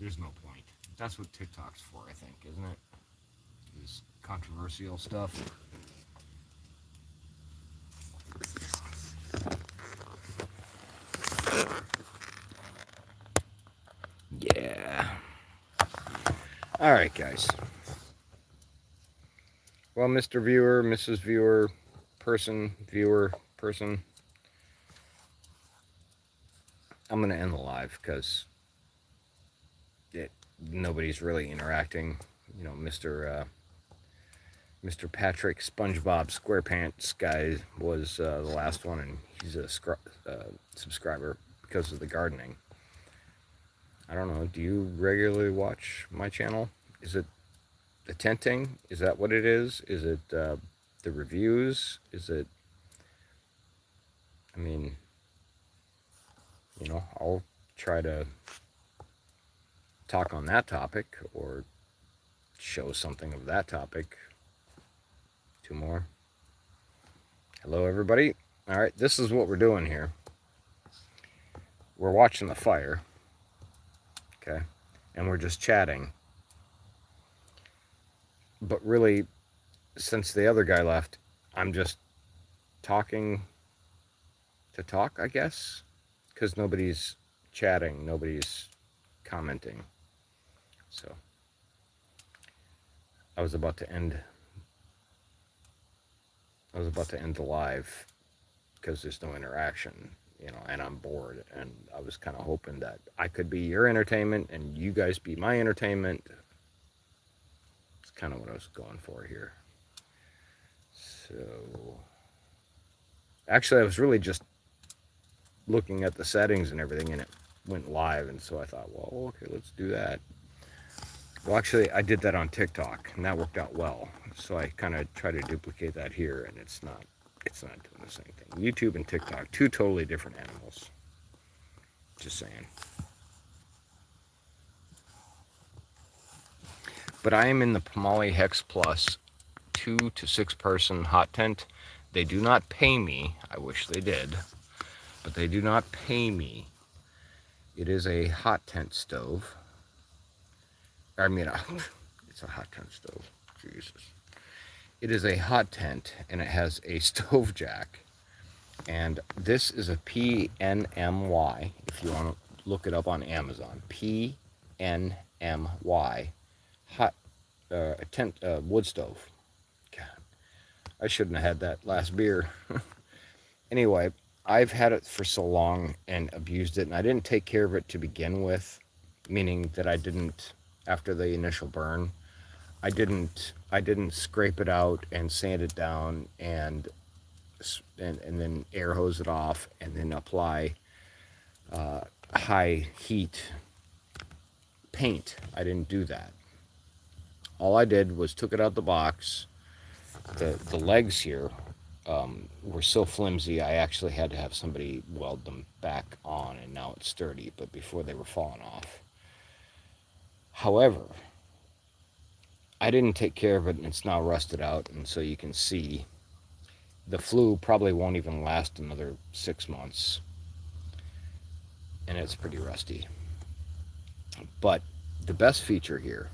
S1: there's no point. That's what TikTok's for, I think, isn't it? Is controversial stuff. Yeah. All right, guys. Well, Mr. Viewer, Mrs. Viewer, viewer, person, I'm going to end the live because nobody's really interacting. You know, Mr. Patrick SpongeBob SquarePants guy was the last one, and he's a subscriber because of the gardening. I don't know, do you regularly watch my channel? Is it the tenting? Is that what it is? Is it the reviews? Is it, I mean, you know, I'll try to talk on that topic or show something of that topic. Two more. Hello, everybody. All right, this is what we're doing here. We're watching the fire, okay, and we're just chatting. But really, since the other guy left, I'm just talking to talk, I guess, because nobody's chatting, nobody's commenting. So I was about to end the live because there's no interaction, you know, and I'm bored, and I was kind of hoping that I could be your entertainment and you guys be my entertainment. It's kind of what I was going for here. So actually, I was really just looking at the settings and everything, and it went live, and so I thought, well, okay, let's do that. Well, actually, I did that on TikTok, and that worked out well. So I kind of try to duplicate that here, and it's not doing the same thing. YouTube and TikTok, two totally different animals. Just saying. But I am in the Pomali Hex Plus 2 to 6 person hot tent. They do not pay me. I wish they did, but they do not pay me. It is a hot tent stove. I mean, it's a hot tent stove. Jesus. It is a hot tent, and it has a stove jack. And this is a PNMY, if you want to look it up on Amazon. PNMY hot tent wood stove. God, I shouldn't have had that last beer. Anyway, I've had it for so long and abused it, and I didn't take care of it to begin with, meaning that I didn't, after the initial burn, I didn't scrape it out and sand it down and then air hose it off and then apply high heat paint. I didn't do that. All I did was took it out the box. The legs here were so flimsy, I actually had to have somebody weld them back on, and now it's sturdy, but before they were falling off. However, I didn't take care of it, and it's now rusted out, and so you can see the flue probably won't even last another 6 months, and it's pretty rusty. But the best feature here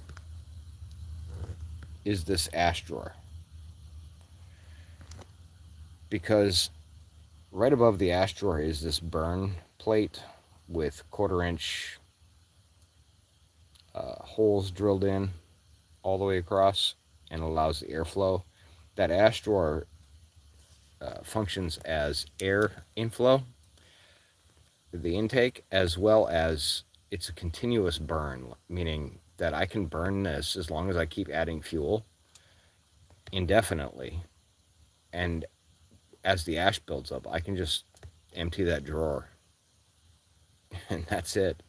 S1: is this ash drawer, because right above the ash drawer is this burn plate with 1/4 inch holes drilled in, all the way across and allows the airflow. That ash drawer functions as air inflow, the intake, as well as it's a continuous burn, meaning that I can burn this as long as I keep adding fuel indefinitely. And as the ash builds up, I can just empty that drawer and that's it.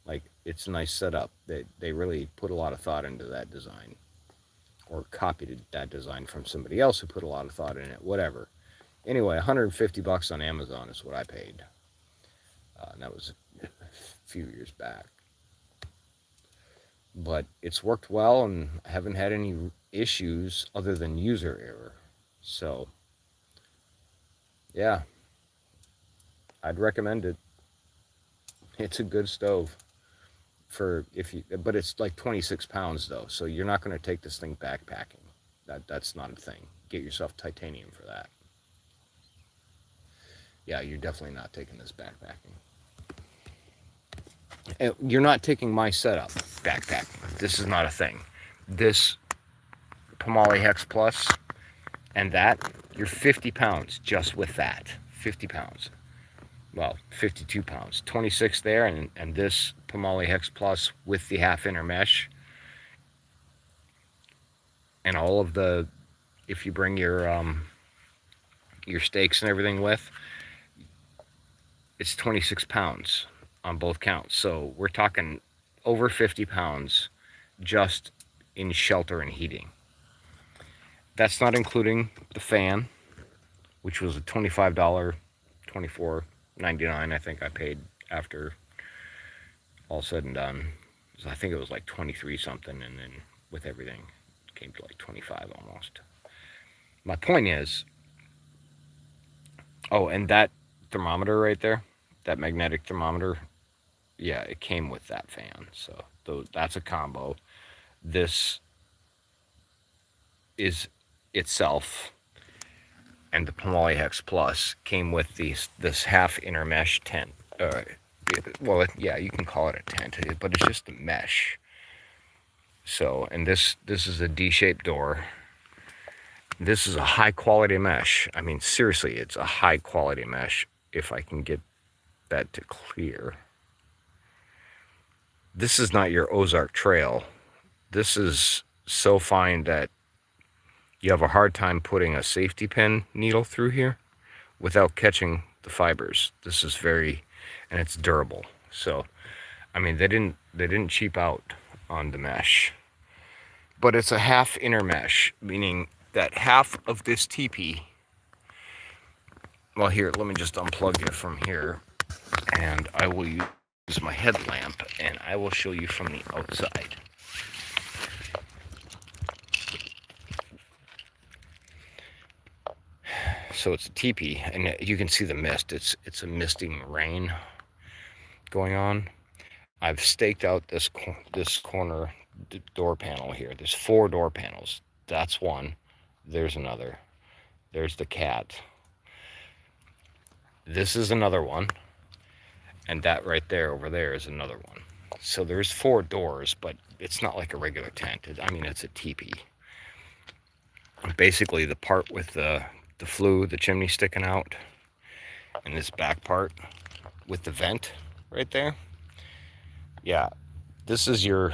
S1: Like, it's a nice setup. They really put a lot of thought into that design, or copied that design from somebody else who put a lot of thought in it, whatever. Anyway, 150 bucks on Amazon is what I paid. And that was a few years back. But it's worked well, and I haven't had any issues other than user error. So, yeah, I'd recommend it. It's a good stove. But it's like 26 pounds though, so you're not going to take this thing backpacking. That's not a thing. Get yourself titanium for that. Yeah, you're definitely not taking this backpacking. And you're not taking my setup backpacking. This is not a thing. This Pomali Hex Plus and that, you're 50 pounds just with that. 50 pounds. Well, 52 pounds. 26 there, and this Pomali Hex Plus with the half inner mesh. And all of the, if you bring your stakes and everything with, it's 26 pounds on both counts. So we're talking over 50 pounds just in shelter and heating. That's not including the fan, which was a $25, $24.99 I think I paid after all said and done. So I think it was like 23 something, and then with everything it came to like 25 almost. My point is, oh, and that thermometer right there, that magnetic thermometer, yeah, it came with that fan. So that's a combo. This is itself, and the Pomali Hex Plus came with this half inner mesh tent. Well, yeah, you can call it a tent, but it's just a mesh. So, and this is a D-shaped door. This is a high quality mesh. I mean, seriously, it's a high quality mesh. If I can get that to clear. This is not your Ozark Trail. This is so fine that you have a hard time putting a safety pin needle through here without catching the fibers. This is very, and it's durable. So, I mean, they didn't cheap out on the mesh. But it's a half inner mesh, meaning that half of this teepee, well, here, let me just unplug you from here, and I will use my headlamp, and I will show you from the outside. So it's a teepee, and you can see the mist. It's a misting rain going on. I've staked out this corner door panel here. There's 4 door panels. That's one. There's another. There's the cat. This is another one. And that right there over there is another one. So there's 4 doors, but it's not like a regular tent. I mean, it's a teepee. Basically, the part with the flue, the chimney sticking out, and this back part with the vent right there. Yeah, this is your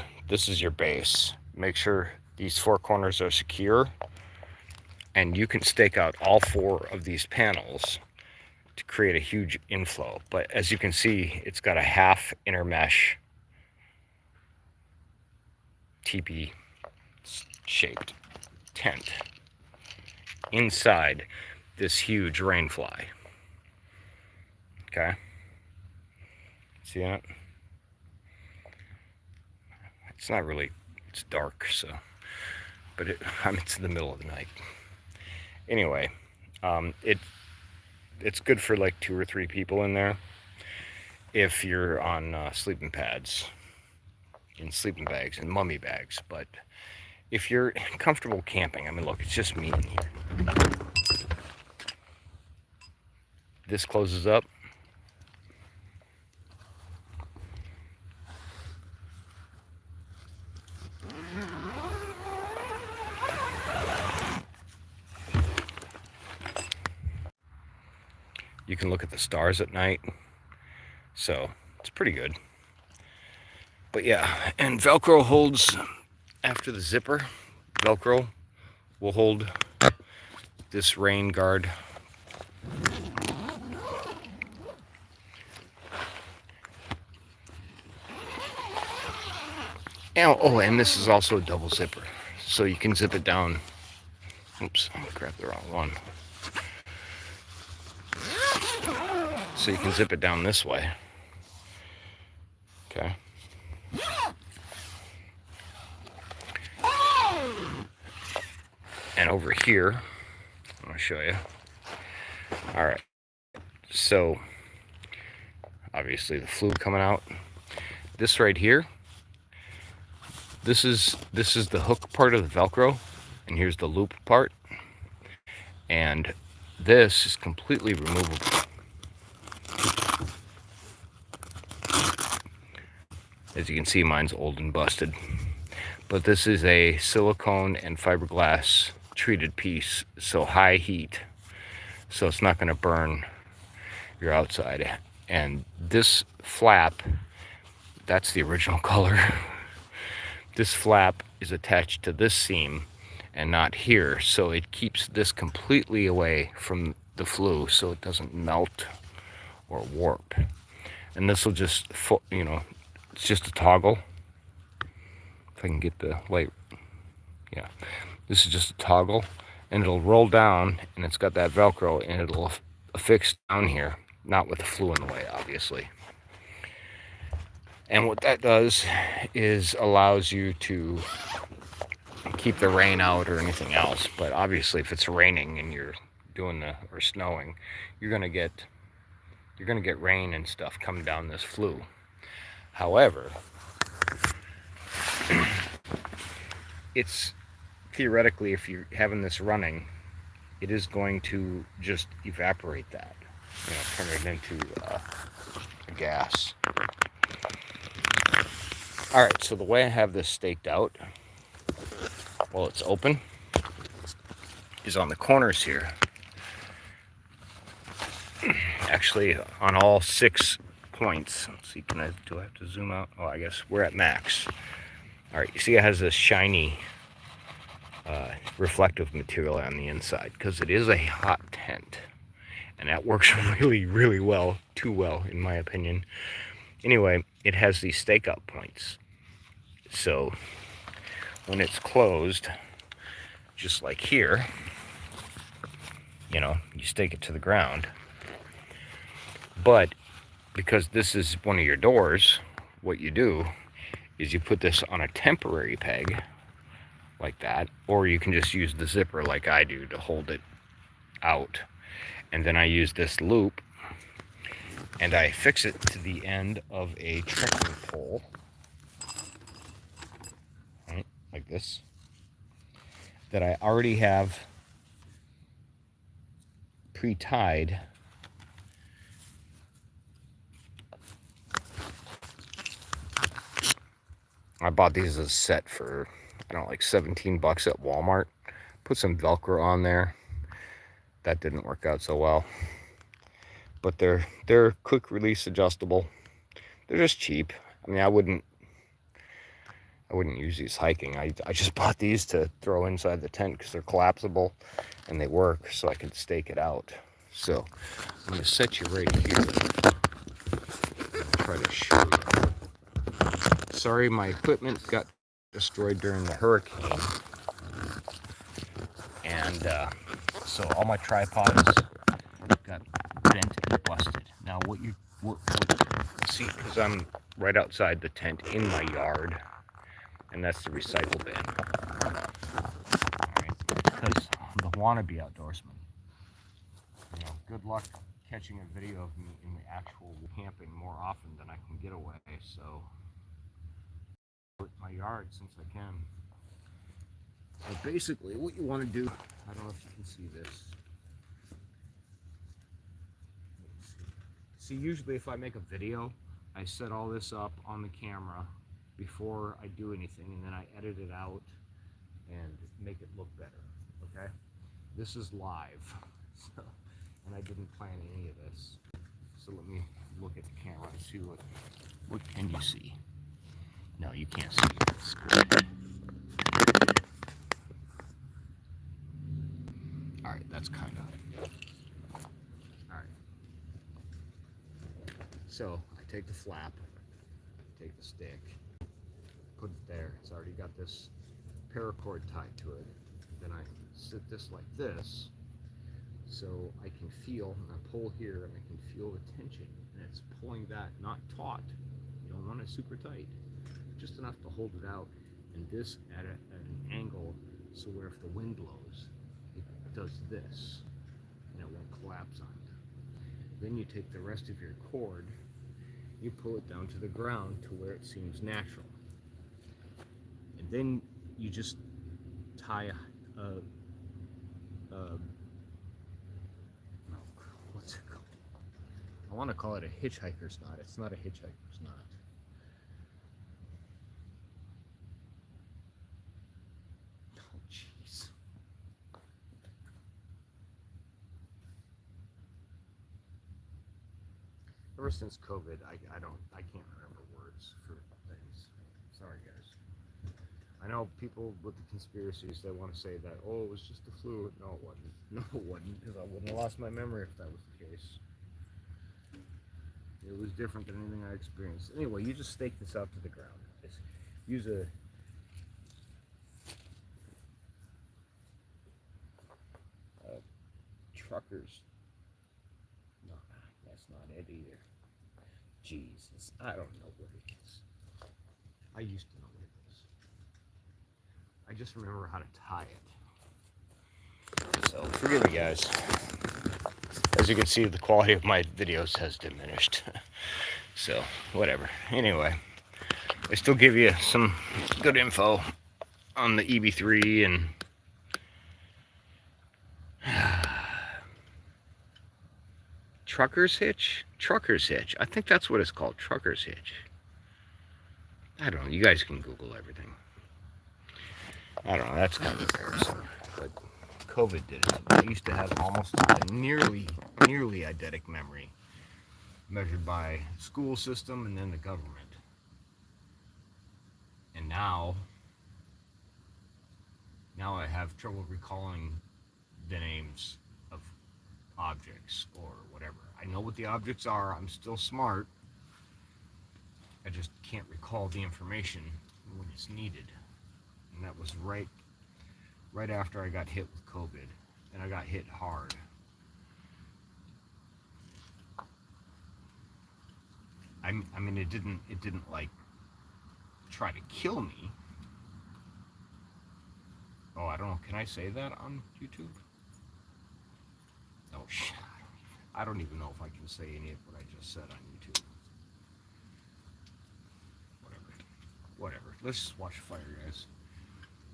S1: base. Make sure these 4 corners are secure, and you can stake out all 4 of these panels to create a huge inflow. But as you can see, it's got a half inner mesh teepee shaped tent inside this huge rain fly. Okay, see that? It's not really, it's dark, so, but I mean, it's in the middle of the night. Anyway, it's good for like 2 or 3 people in there if you're on sleeping pads, in sleeping bags and mummy bags. But if you're comfortable camping, I mean, look, it's just me in here. This closes up. You can look at the stars at night. So it's pretty good. But yeah, and Velcro holds, after the zipper, Velcro will hold this rain guard. And this is also a double zipper, so you can zip it down. Oops, I grabbed the wrong one. So you can zip it down this way. Okay. And over here, I'm going to show you. All right. So, obviously the fluid coming out. This right here, this is the hook part of the Velcro, and here's the loop part. And this is completely removable. As you can see, mine's old and busted. But this is a silicone and fiberglass treated piece, so high heat, so it's not going to burn your outside. And this flap, that's the original color. This flap is attached to this seam and not here, so it keeps this completely away from the flue so it doesn't melt or warp. And this will just, you know, it's just a toggle. If I can get the light, yeah, this is just a toggle, and it'll roll down, and it's got that Velcro, and it'll affix down here, not with the flue in the way, obviously. And what that does is allows you to keep the rain out or anything else. But obviously, if it's raining and you're doing or snowing, you're gonna get rain and stuff coming down this flue. However, it's theoretically, if you're having this running, it is going to just evaporate that, you know, turn it into a gas. All right, so the way I have this staked out while it's open is on the corners here. Actually, on all 6 points. Let's see, do I have to zoom out? Oh, I guess we're at max. All right, you see it has this shiny reflective material on the inside because it is a hot tent, and that works really, really well, too well in my opinion. Anyway, it has these stake out points, so when it's closed, just like here, you know, you stake it to the ground. But because this is one of your doors, what you do is you put this on a temporary peg like that, or you can just use the zipper like I do to hold it out. And then I use this loop and I fix it to the end of a trekking pole, right, like this, that I already have pre-tied. I bought these as a set for, I don't know, like 17 bucks at Walmart. Put some Velcro on there. That didn't work out so well. But they're quick release adjustable. They're just cheap. I mean, I wouldn't use these hiking. I just bought these to throw inside the tent because they're collapsible and they work, so I can stake it out. So I'm going to set you right here. Try to show you. Sorry, my equipment got destroyed during the hurricane, and so all my tripods got bent and busted. Now what see, because I'm right outside the tent in my yard, and that's the recycle bin. Alright, because I'm the wannabe outdoorsman. You know, good luck catching a video of me in the actual camping more often than I can get away, so my yard since I can. So basically what you want to do, I don't know if you can see this. See, usually if I make a video, I set all this up on the camera before I do anything, and then I edit it out and make it look better, okay? This is live. So, and I didn't plan any of this. So let me look at the camera and see what can you see? No, you can't see this. All right, that's kind of. All right. So I take the flap, take the stick, put it there. It's already got this paracord tied to it. Then I sit this like this, so I can feel, and I pull here, and I can feel the tension, and it's pulling that, not taut. You don't want it super tight, just enough to hold it out, and this at an angle, so where if the wind blows, it does this, and it won't collapse on you. Then you take the rest of your cord, you pull it down to the ground to where it seems natural, and then you just tie what's it called? I want to call it a hitchhiker's knot. It's not a hitchhiker's knot. Oh, jeez. Ever since COVID, I can't remember words for things. Sorry, guys. I know people with the conspiracies, they want to say that, oh, it was just the flu. No, it wasn't. No, it wasn't, because I wouldn't have lost my memory if that was the case. It was different than anything I experienced. Anyway, you just stake this out to the ground. Just use a trucker's. No, that's not it either. Jesus, I don't know what it is. I used to know what it is. I just remember how to tie it. So forgive me, guys. As you can see, the quality of my videos has diminished. So whatever. Anyway, I still give you some good info on the EB3 and trucker's hitch? Trucker's hitch. I think that's what it's called, trucker's hitch. I don't know. You guys can Google everything. I don't know. That's kind of embarrassing. But COVID did it. I used to have almost a nearly eidetic memory, measured by school system and then the government. And now I have trouble recalling the names of objects or whatever. I know what the objects are. I'm still smart. I just can't recall the information when it's needed. And that was right after I got hit with COVID, and I got hit hard. I mean, it didn't like try to kill me. Oh, I don't know. Can I say that on YouTube? Oh shit. I don't even know if I can say any of what I just said on YouTube. Whatever. Let's just watch the fire, guys.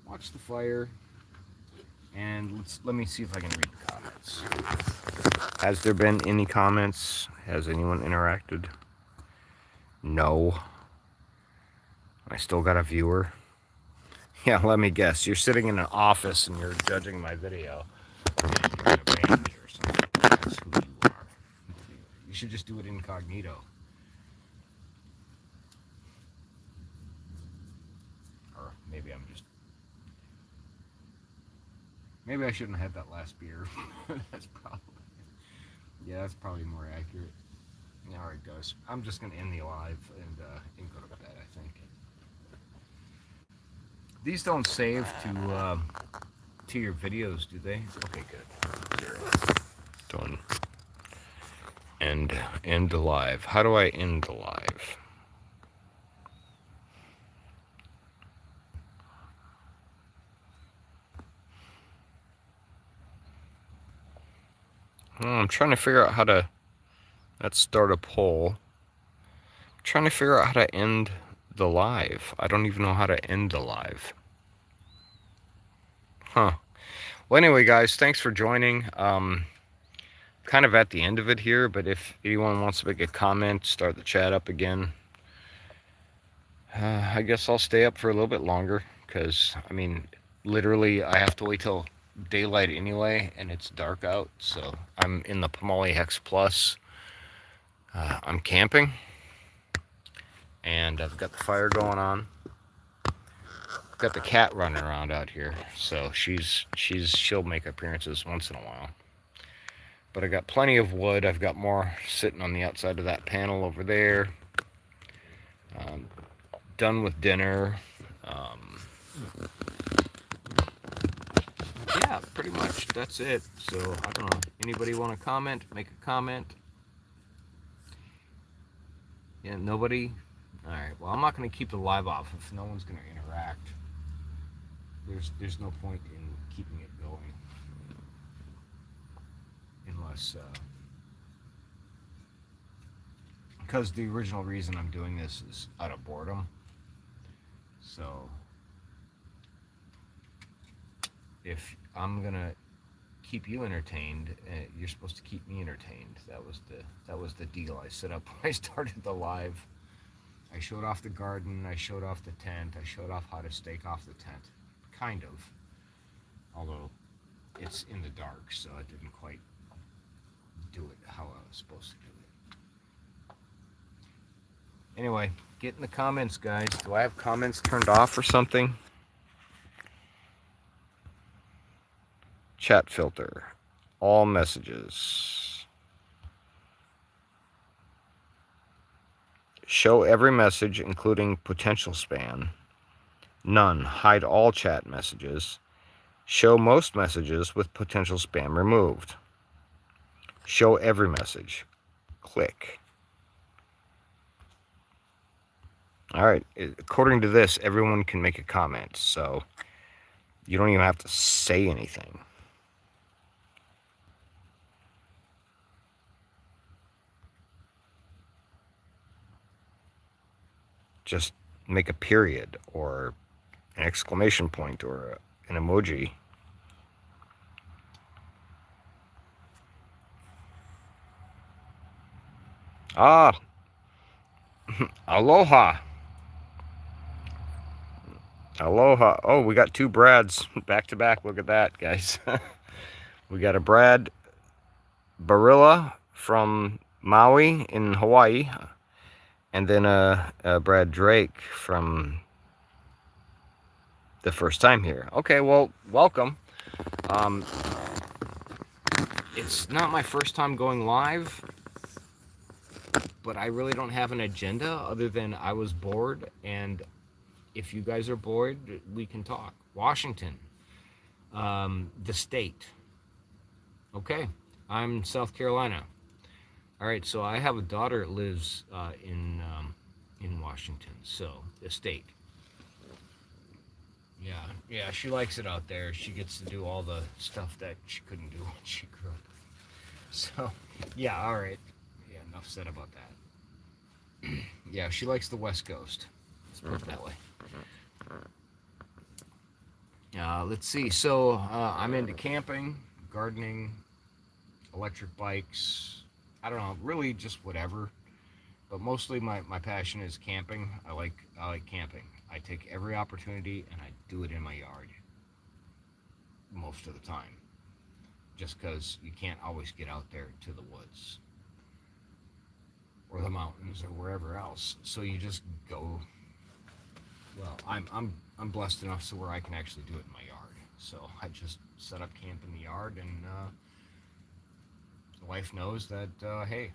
S1: Watch the fire, and let me see if I can read the comments. Has there been any comments? Has anyone interacted? No. I still got a viewer. Yeah, let me guess. You're sitting in an office and you're judging my video. You're in a band or something. That's who you are. You should just do it incognito. Or maybe maybe I shouldn't have had that last beer. That's probably more accurate. All right, guys. I'm just gonna end the live and go to bed, I think. These don't save to your videos, do they? Okay, good. 0. Done. End the live. How do I end the live? Oh, I'm trying to figure out how to. Let's start a poll. I'm trying to figure out how to end the live. I don't even know how to end the live. Huh. Well, anyway, guys, thanks for joining. Kind of at the end of it here, but if anyone wants to make a comment, start the chat up again. I guess I'll stay up for a little bit longer because, I mean, literally, I have to wait till daylight anyway, and it's dark out, so I'm in the Pomali Hex Plus. I'm camping, and I've got the fire going on. I've got the cat running around out here, so she'll make appearances once in a while. But I got plenty of wood. I've got more sitting on the outside of that panel over there. Done with dinner. Yeah, pretty much that's it. So I don't know. Anybody want to comment? Make a comment. Yeah, nobody. All right. Well, I'm not going to keep the live off if no one's going to interact. There's no point in keeping it going unless because the original reason I'm doing this is out of boredom. So if I'm gonna keep you entertained, you're supposed to keep me entertained. That was the deal I set up when I started the live. I showed off the garden, I showed off the tent, I showed off how to stake off the tent, kind of. Although it's in the dark, so I didn't quite do it how I was supposed to do it. Anyway, get in the comments, guys. Do I have comments turned off or something? Chat filter. All messages. Show every message, including potential spam. None. Hide all chat messages. Show most messages with potential spam removed. Show every message. Click. All right. According to this, everyone can make a comment, so you don't even have to say anything. Just make a period or an exclamation point or an emoji. Ah, aloha. Aloha. Oh, we got two Brads back to back. Look at that, guys. We got a Brad Barilla from Maui in Hawaii, and then a Brad Drake from the first time here. Okay, well, welcome. It's not my first time going live, but I really don't have an agenda other than I was bored, and if you guys are bored, we can talk. Washington, the state. Okay, I'm South Carolina. All right, so I have a daughter that lives in Washington, so the state. Yeah, she likes it out there. She gets to do all the stuff that she couldn't do when she grew up. So, yeah, all right. Yeah, enough said about that. Yeah, she likes the West Coast. Let's put it that way. Let's see. So, I'm into camping, gardening, electric bikes. I don't know, really just whatever. But mostly my passion is camping. I like camping. I take every opportunity and I do it in my yard most of the time. Just because you can't always get out there to the woods or the mountains or wherever else. So you just go. Well, I'm blessed enough so where I can actually do it in my yard. So I just set up camp in the yard, and the wife knows that hey,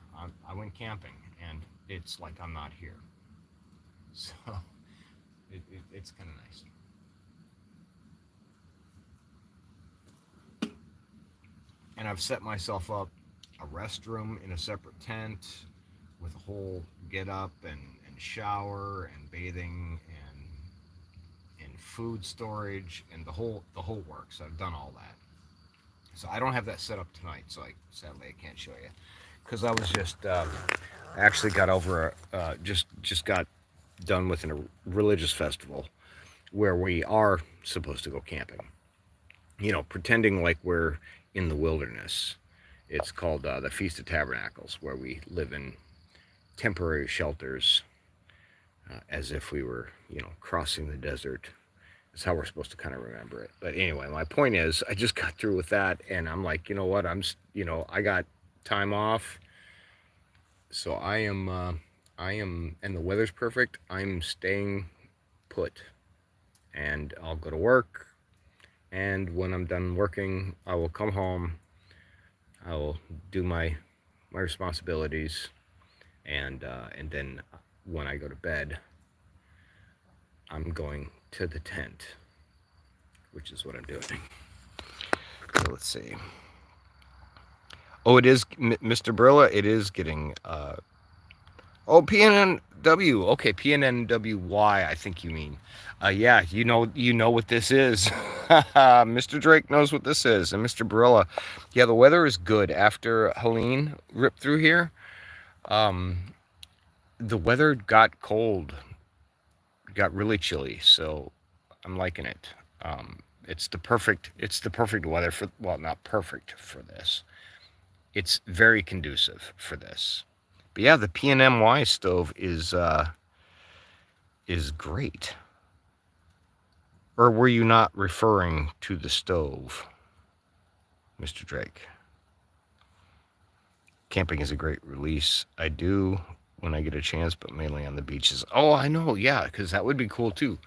S1: I went camping, and it's like I'm not here. So it's kind of nice. And I've set myself up a restroom in a separate tent with a whole get up and shower and bathing and food storage and the whole works. I've done all that. So I don't have that set up tonight, so sadly I can't show you because I was just I actually got over just got done with a religious festival where we are supposed to go camping. You know, pretending like we're in the wilderness. It's called the Feast of Tabernacles, where we live in temporary shelters as if we were, you know, crossing the desert It's how we're supposed to kind of remember it. But anyway, my point is, I just got through with that, and I'm like, you know what? I got time off, so and the weather's perfect. I'm staying put, and I'll go to work. And when I'm done working, I will come home. I will do my responsibilities, and then when I go to bed, I'm going to the tent, which is what I'm doing. So let's see. Oh, it is, Mr. Brilla. It is getting. Oh, PNNW. Okay, PNNWY. I think you mean. Yeah, you know what this is. Mr. Drake knows what this is, and Mr. Barilla. Yeah, the weather is good after Helene ripped through here. Um, the weather got cold, got really chilly, so I'm liking it. It's the perfect weather for, well, not perfect for this. It's very conducive for this. But yeah, the PNMY stove is great. Or were you not referring to the stove, Mr. Drake? Camping is a great release. I do when I get a chance, but mainly on the beaches. Oh, I know, yeah, because that would be cool too.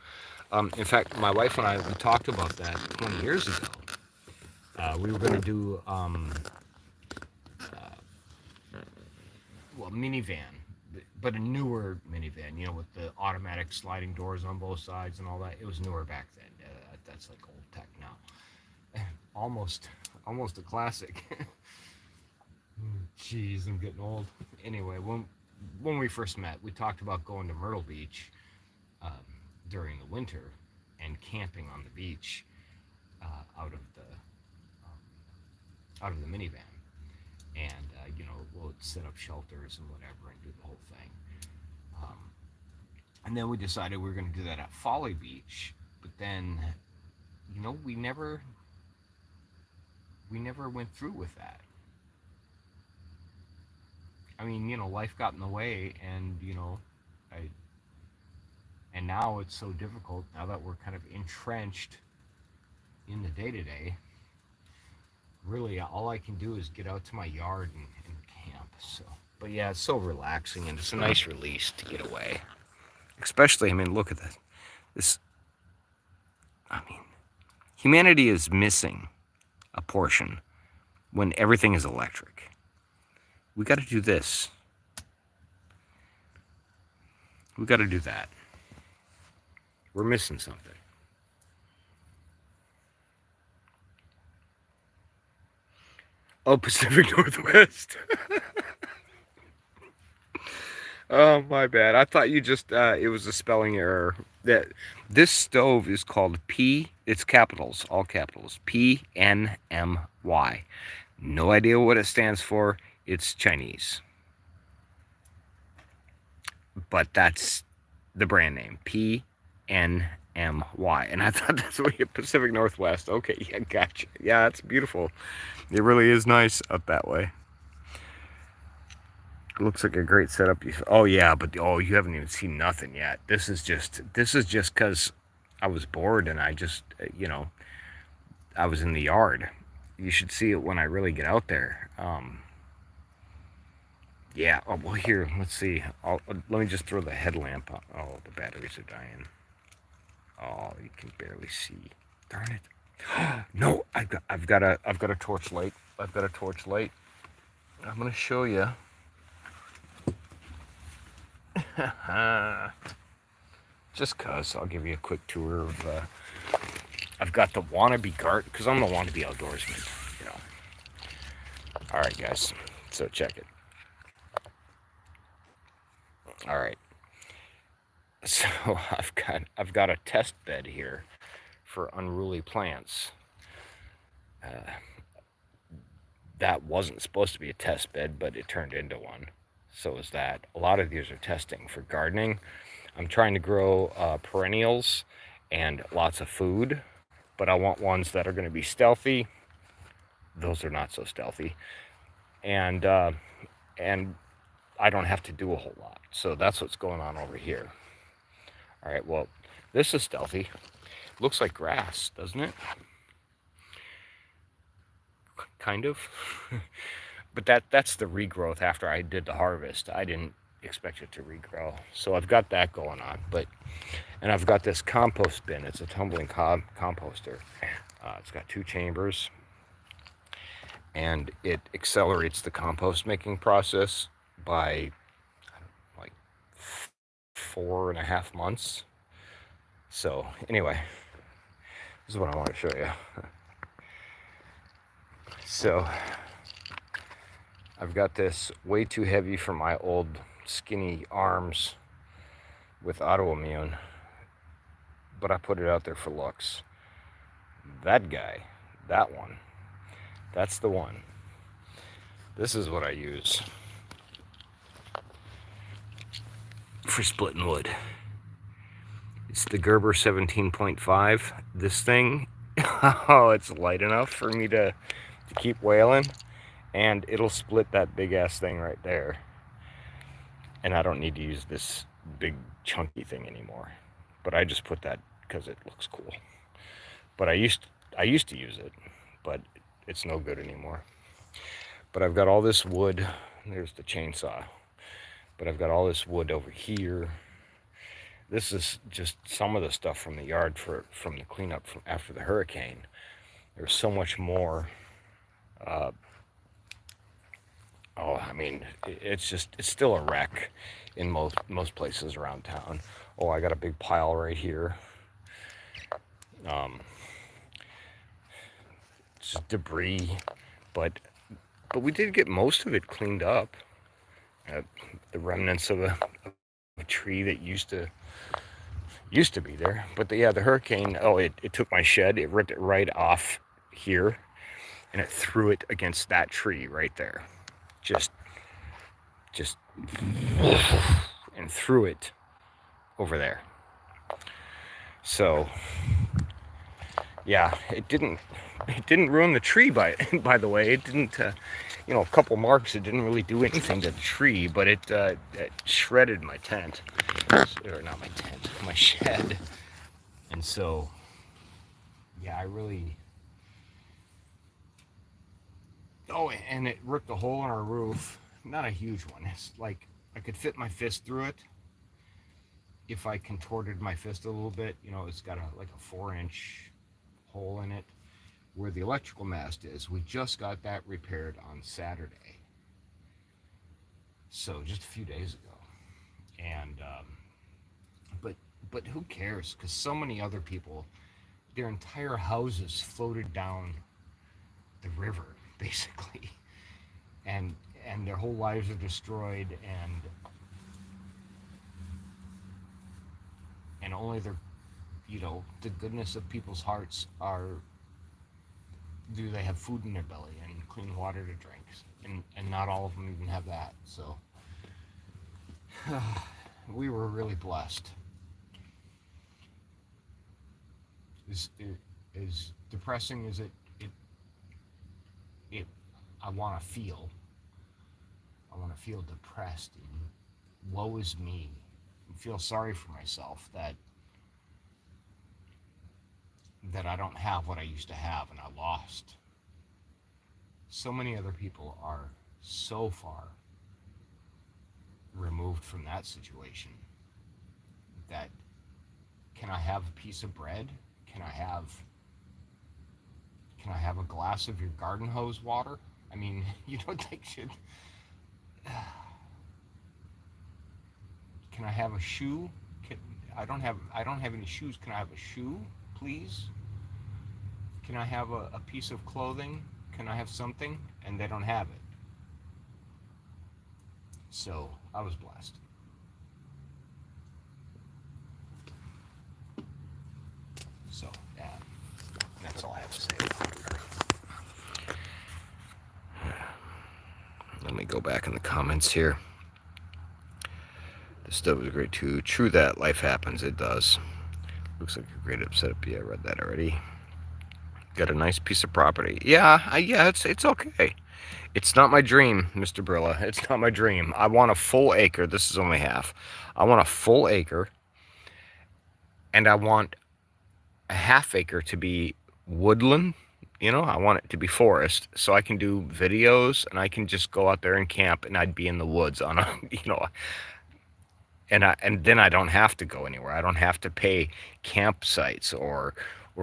S1: In fact, my wife and I, we talked about that 20 years ago. We were going to do well, minivan, but a newer minivan, with the automatic sliding doors on both sides and all that. It was newer back then. That's like old tech now. almost a classic. Jeez, I'm getting old. Anyway, when we first met, we talked about going to Myrtle Beach um, during the winter and camping on the beach out of the minivan, and we'll set up shelters and whatever and do the whole thing. Um, and then we decided we were going to do that at Folly Beach, but then we never went through with that. I mean, life got in the way, and I and now it's so difficult now that we're kind of entrenched in the day to day. Really, all I can do is get out to my yard and camp. So, but yeah, it's so relaxing, and it's a nice release to get away. Especially, I mean, look at this. I mean, humanity is missing a portion when everything is electric. We got to do this. We got to do that. We're missing something. Oh, Pacific Northwest. Oh, my bad. I thought you just, it was a spelling error. This stove is called it's capitals, all capitals, PNMY. No idea what it stands for. It's Chinese. But that's the brand name, PNMY. And I thought that's what Pacific Northwest. Okay, yeah, gotcha. Yeah, it's beautiful. It really is nice up that way. Looks like a great setup. Oh yeah, but you haven't even seen nothing yet. This is just because I was bored and I just I was in the yard. You should see it when I really get out there. Yeah. Oh well, here. Let's see. Let me just throw the headlamp on. Oh, the batteries are dying. Oh, you can barely see. Darn it. No, I've got a torch light. I've got a torch light. I'm gonna show you. Just cause I'll give you a quick tour of. I've got the wannabe cart because I'm the wannabe outdoorsman. All right, guys. So check it. All right. So I've got a test bed here for unruly plants. That wasn't supposed to be a test bed, but it turned into one. So is that. A lot of these are testing for gardening. I'm trying to grow perennials and lots of food, but I want ones that are going to be stealthy. Those are not so stealthy, and I don't have to do a whole lot. So that's what's going on over here. All right. Well, this is stealthy. Looks like grass, doesn't it? Kind of. But that's the regrowth after I did the harvest. I didn't expect it to regrow. So I've got that going on. And I've got this compost bin. It's a tumbling composter. It's got 2 chambers, and it accelerates the compost making process by like 4.5 months. So anyway, this is what I want to show you. So I've got this way too heavy for my old skinny arms with autoimmune, but I put it out there for looks. That guy, that one, that's the one. This is what I use for splitting wood. It's the Gerber 17.5. This thing, oh, it's light enough for me to keep whaling, and it'll split that big ass thing right there. And I don't need to use this big chunky thing anymore. But I just put that because it looks cool. But I used to use it, but it's no good anymore. But I've got all this wood. There's the chainsaw. But I've got all this wood over here. This is just some of the stuff from the yard from the cleanup from after the hurricane. There's so much more. I mean, it's still a wreck in most places around town. Oh, I got a big pile right here. It's just debris, but we did get most of it cleaned up. The remnants of a tree that used to be there. But the hurricane, it took my shed, it ripped it right off here, and it threw it against that tree right there. Just and threw it over there. So yeah, it didn't ruin the tree by the way. It didn't a couple marks. It didn't really do anything to the tree, but it shredded my tent, or not my tent, my shed. And so yeah, I really, and it ripped a hole in our roof. Not a huge one. It's like I could fit my fist through it if I contorted my fist a little bit. It's got like a 4-inch hole in it where the electrical mast is. We just got that repaired on Saturday, so just a few days ago. And but who cares? Because so many other people, their entire houses floated down the river basically, and their whole lives are destroyed, and only their, the goodness of people's hearts do they have food in their belly and clean water to drink, and not all of them even have that. So we were really blessed. As depressing as it I want to feel depressed and woe is me, and feel sorry for myself that I don't have what I used to have and I lost. So many other people are so far removed from that situation that, can I have a piece of bread? Can I have a glass of your garden hose water? I mean, you don't think should. Can I have a shoe? I don't have any shoes. Can I have a shoe, please? Can I have a piece of clothing? Can I have something? And they don't have it. So I was blessed. So yeah, that's all I have to say about it. Let me go back in the comments here. The stove is great too. True that, life happens. It does. Looks like a great setup. Yeah, I read that already. Got a nice piece of property. Yeah, it's okay. It's not my dream, Mr. Brilla. It's not my dream. I want a full acre. This is only half. I want a full acre, and I want a half acre to be woodland. I want it to be forest, so I can do videos and I can just go out there and camp, and I'd be in the woods on a, and then I don't have to go anywhere. I don't have to pay campsites or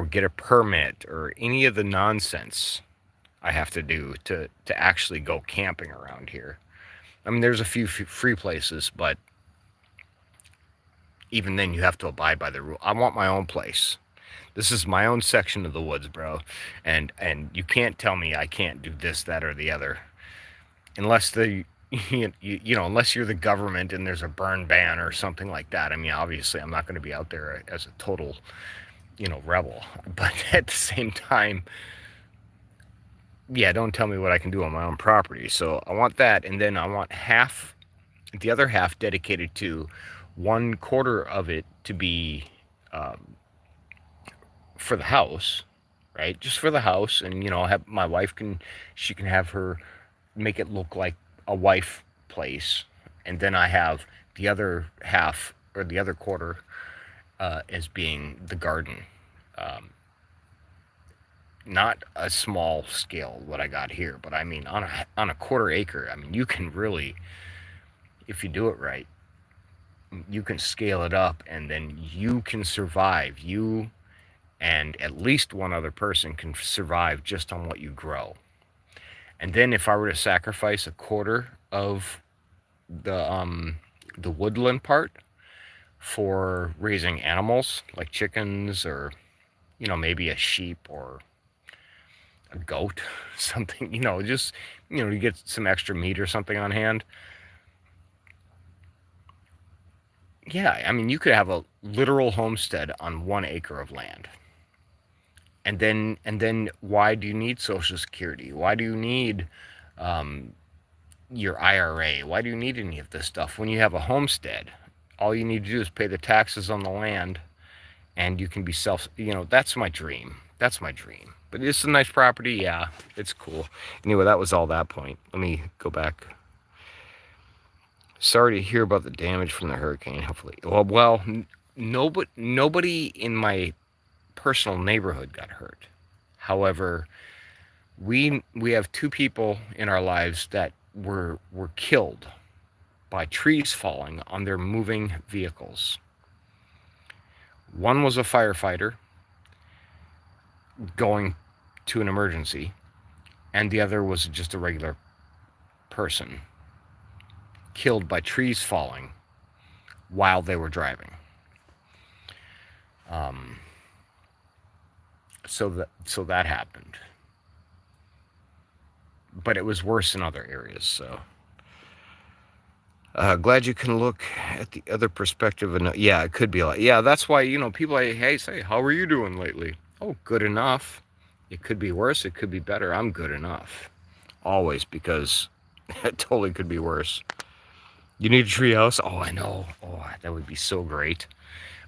S1: get a permit or any of the nonsense I have to do to actually go camping around here. I mean, there's a few free places, but even then you have to abide by the rule. I want my own place. This is my own section of the woods, bro. And you can't tell me I can't do this, that, or the other. Unless unless you're the government and there's a burn ban or something like that. I mean, obviously I'm not going to be out there as a total, rebel. But at the same time, yeah, don't tell me what I can do on my own property. So I want that, and then I want the other half dedicated to 1/4 of it to be for the house, right? Just for the house, and have my wife she can have her make it look like a wife place, and then I have the other half or the other quarter as being the garden. Not a small scale what I got here, but I mean on a 1/4 acre. I mean, you can really, if you do it right, you can scale it up, and then you can survive. You and at least one other person can survive just on what you grow. And then if I were to sacrifice 1/4 of the woodland part for raising animals like chickens, or maybe a sheep or a goat, something, just you get some extra meat or something on hand. Yeah, I mean, you could have a literal homestead on 1 acre of land. And then why do you need Social Security? Why do you need your IRA? Why do you need any of this stuff when you have a homestead? All you need to do is pay the taxes on the land, and you can be that's my dream. That's my dream. But it's a nice property. Yeah, it's cool. Anyway, that was all that point. Let me go back. Sorry to hear about the damage from the hurricane. Hopefully, well, nobody in my personal neighborhood got hurt. However, we have 2 people in our lives that were killed by trees falling on their moving vehicles. One was a firefighter going to an emergency, and the other was just a regular person killed by trees falling while they were driving. So that happened, but it was worse in other areas. So glad you can look at the other perspective. And yeah, it could be like, yeah, that's why people say, how are you doing lately? Oh, good enough. It could be worse, it could be better. I'm good enough always, because it totally could be worse. You need a tree house? Oh, I know. Oh, that would be so great.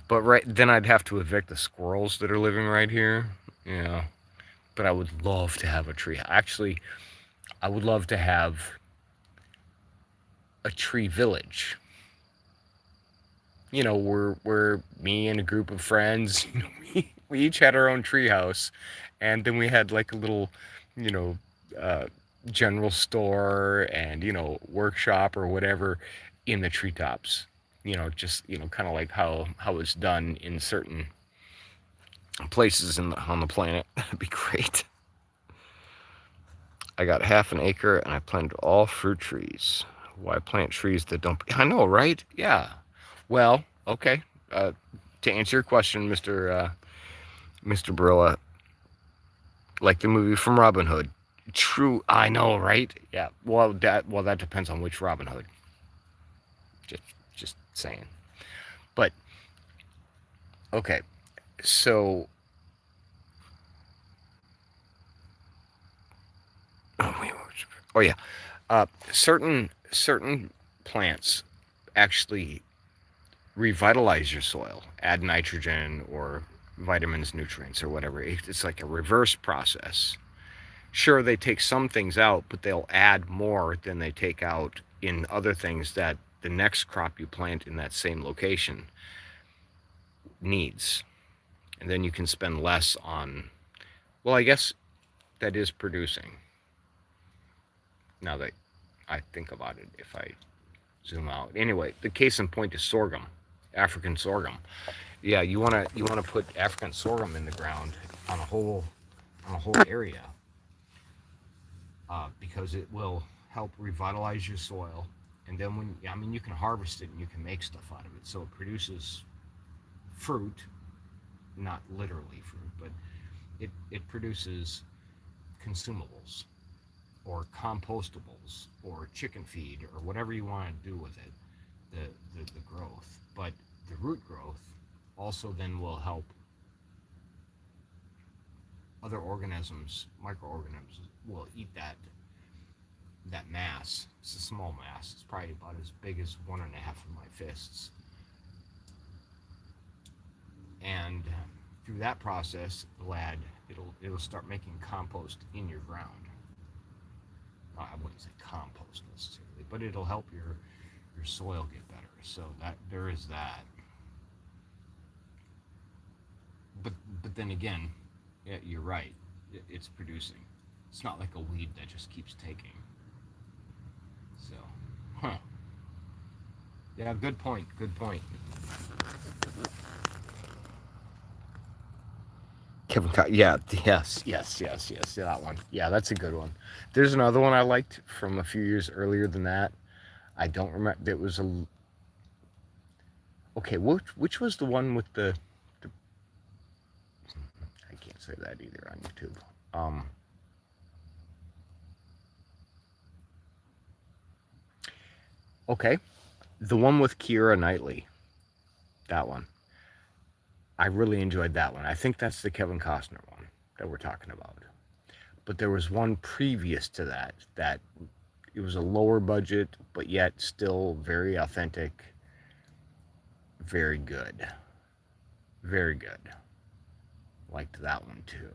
S1: But then I'd have to evict the squirrels that are living right here. Yeah. But I would love to have a tree. Actually, I would love to have a tree village. Where me and a group of friends, we each had our own tree house, and then we had like a little, general store and workshop or whatever in the treetops. Just kind of like how it's done in certain places on the planet. That'd be great. I got 1/2 acre and I planted all fruit trees. Why plant trees that don't? I know, right? Yeah. Well, okay. To answer your question, Mr. Barilla, like the movie from Robin Hood. True, I know, right? Yeah. Well, that depends on which Robin Hood. Just saying. But okay, so oh yeah, certain plants actually revitalize your soil, add nitrogen or vitamins, nutrients, or whatever. It's like a reverse process. Sure, they take some things out, but they'll add more than they take out in other things that the next crop you plant in that same location needs. And then you can spend less on, well, I guess that is producing. Now that I think about it, if I zoom out. Anyway, the case in point is sorghum, African sorghum. Yeah, you wanna put African sorghum in the ground on a whole area, because it will help revitalize your soil. And then you can harvest it and you can make stuff out of it. So it produces fruit, not literally fruit, but it produces consumables or compostables or chicken feed or whatever you want to do with it, the growth. But the root growth also then will help other organisms, microorganisms, will eat that mass. It's a small mass. It's probably about as big as 1.5 of my fists. And through that process, it'll start making compost in your ground. I wouldn't say compost necessarily, but it'll help your soil get better. So that there is that. But then again, yeah, you're right. It's producing. It's not like a weed that just keeps taking. So, yeah, good point. Good point. Kevin, yeah, yes, that one. Yeah, that's a good one. There's another one I liked from a few years earlier than that. I don't remember. It was okay. Which was the one with the I can't say that either on YouTube. Okay, the one with Keira Knightley. That one. I really enjoyed that one. I think that's the Kevin Costner one that we're talking about. But there was one previous to that it was a lower budget, but yet still very authentic, very good. Very good. Liked that one too.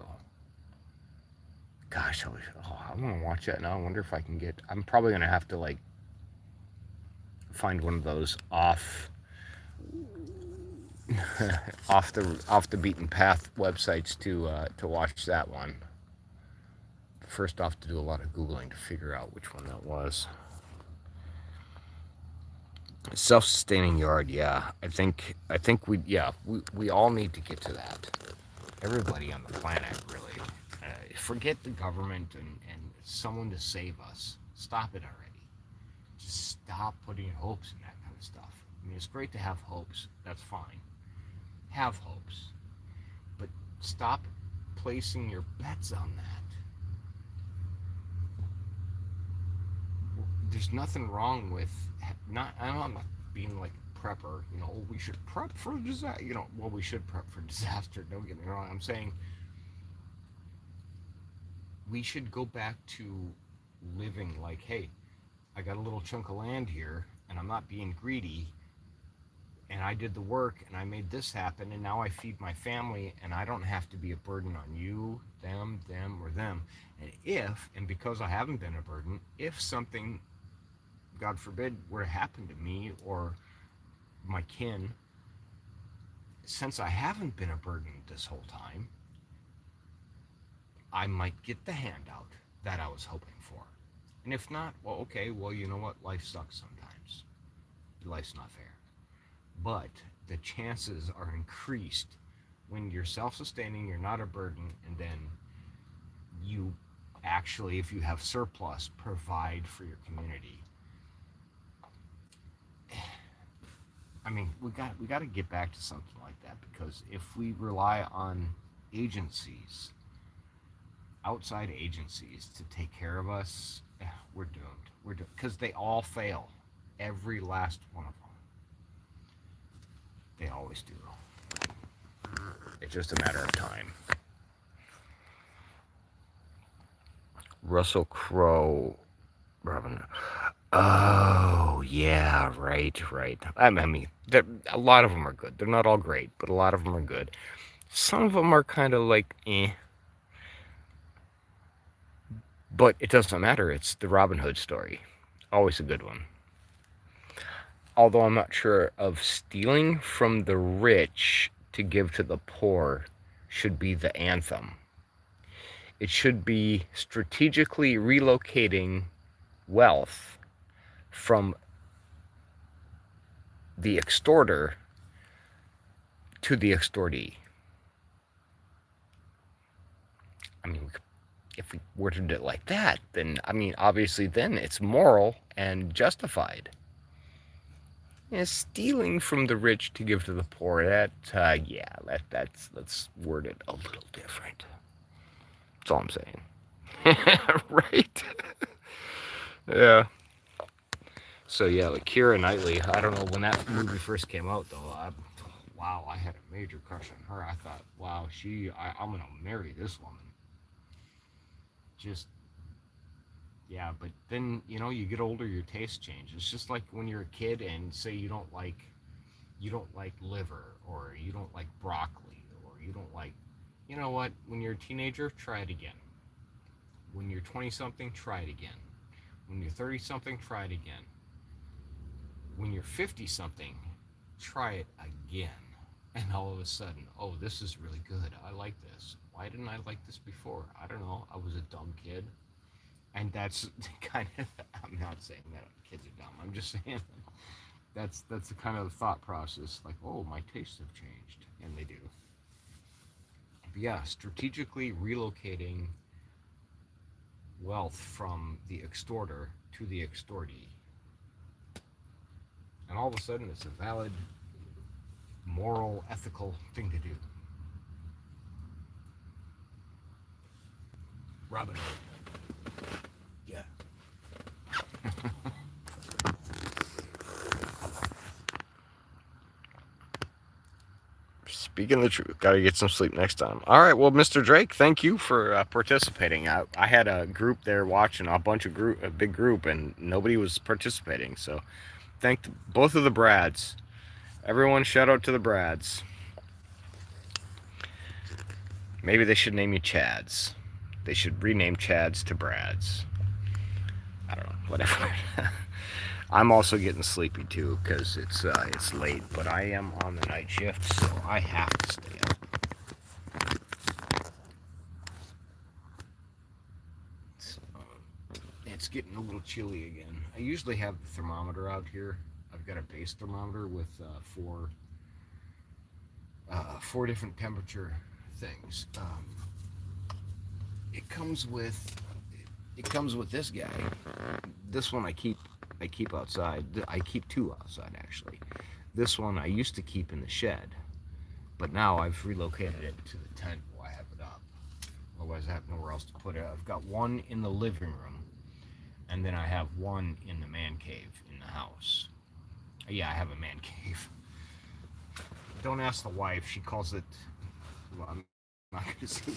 S1: Gosh, I want to watch that now. I wonder if I can get. I'm probably gonna have to like find one of those off the beaten path websites to watch that one. First off, to do a lot of googling to figure out which one that was. Self-sustaining yard, yeah. I think we all need to get to that. Everybody on the planet, really. Forget the government and someone to save us. Stop it already. Just stop putting your hopes in that kind of stuff. I mean, it's great to have hopes. That's fine. Have hopes. But stop placing your bets on that. There's nothing wrong with I'm not being like prepper, we should prep for disaster, well, we should prep for disaster, don't get me wrong. I'm saying we should go back to living like, hey, I got a little chunk of land here and I'm not being greedy and I did the work and I made this happen and now I feed my family and I don't have to be a burden on you, them, or them. And because I haven't been a burden, if something, God forbid, were to happen to me or my kin, since I haven't been a burden this whole time, I might get the handout that I was hoping for. And if not, well, okay, well, you know what? Life sucks sometimes. Life's not fair. But the chances are increased when you're self-sustaining, you're not a burden, and then you actually, if you have surplus, provide for your community. I mean, we got to get back to something like that, because if we rely on agencies, outside agencies, to take care of us, we're doomed. Because they all fail, every last one of them. They always do. It's just a matter of time. Russell Crowe, Robin. Oh, yeah, right. I mean, a lot of them are good. They're not all great, but a lot of them are good. Some of them are kind of like, eh. But it doesn't matter. It's the Robin Hood story. Always a good one. Although I'm not sure of stealing from the rich to give to the poor. should be the anthem. It should be strategically relocating wealth from the extorter to the extortee. I mean, if we worded it like that, then, I mean, obviously then it's moral and justified. Stealing from the rich to give to the poor, let's word it a little different. That's all I'm saying. Right? Yeah. So yeah, like Keira Knightley, I don't know when that movie first came out though. Wow, I had a major crush on her. I thought, wow, I'm gonna marry this woman. Just yeah, but then you get older, your taste changes. It's just like when you're a kid and say you don't like liver, or you don't like broccoli, or you don't like, you know what? When you're a teenager, try it again. When you're 20 something, try it again. When you're 30 something, try it again. When you're 50 something, try it again. And all of a sudden, oh, this is really good. I like this. Why didn't I like this before? I don't know. I was a dumb kid. And that's kind of, I'm not saying that kids are dumb. I'm just saying that's the kind of thought process. Like, oh, my tastes have changed. And they do. But yeah, strategically relocating wealth from the extorter to the extortee. And all of a sudden, it's a valid, moral, ethical thing to do. Robin Hood. Yeah. Speaking the truth, gotta get some sleep next time. All right, well, Mr. Drake, thank you for participating. I had a group there watching, a big group, and nobody was participating. So, thank both of the Brads. Everyone, shout out to the Brads. Maybe they should name you Chads. They should rename Chads to Brads. I don't know, whatever. I'm also getting sleepy too because it's late, but I am on the night shift, so I have to stay up. It's getting a little chilly again. I usually have the thermometer out here. I've got a base thermometer with four different temperature things. It comes with this guy. This one I keep outside. I keep two outside actually. This one I used to keep in the shed, but now I've relocated it to the tent where I have it up. Otherwise I have nowhere else to put it. I've got one in the living room, and then I have one in the man cave in the house. Yeah, I have a man cave. Don't ask the wife. She calls it, well, I'm not going to say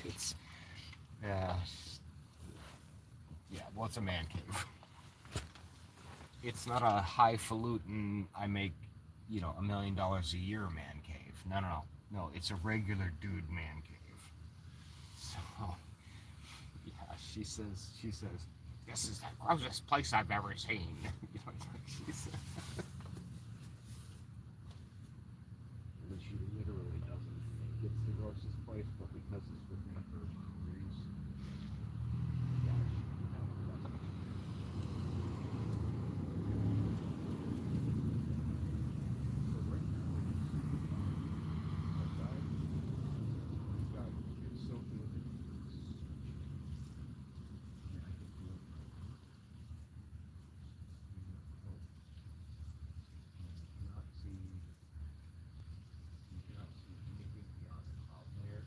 S1: it's, yeah, well, it's a man cave. It's not a highfalutin, I make, $1 million a year man cave. No, it's a regular dude man cave. So, yeah, she says, this is the grossest place I've ever seen. She said. She literally doesn't think it's the grossest place, but because it's within her boundaries, yeah, she doesn't. So right now, outside, it's so good. Yeah, I can feel it. You cannot see anything beyond the cloud layer.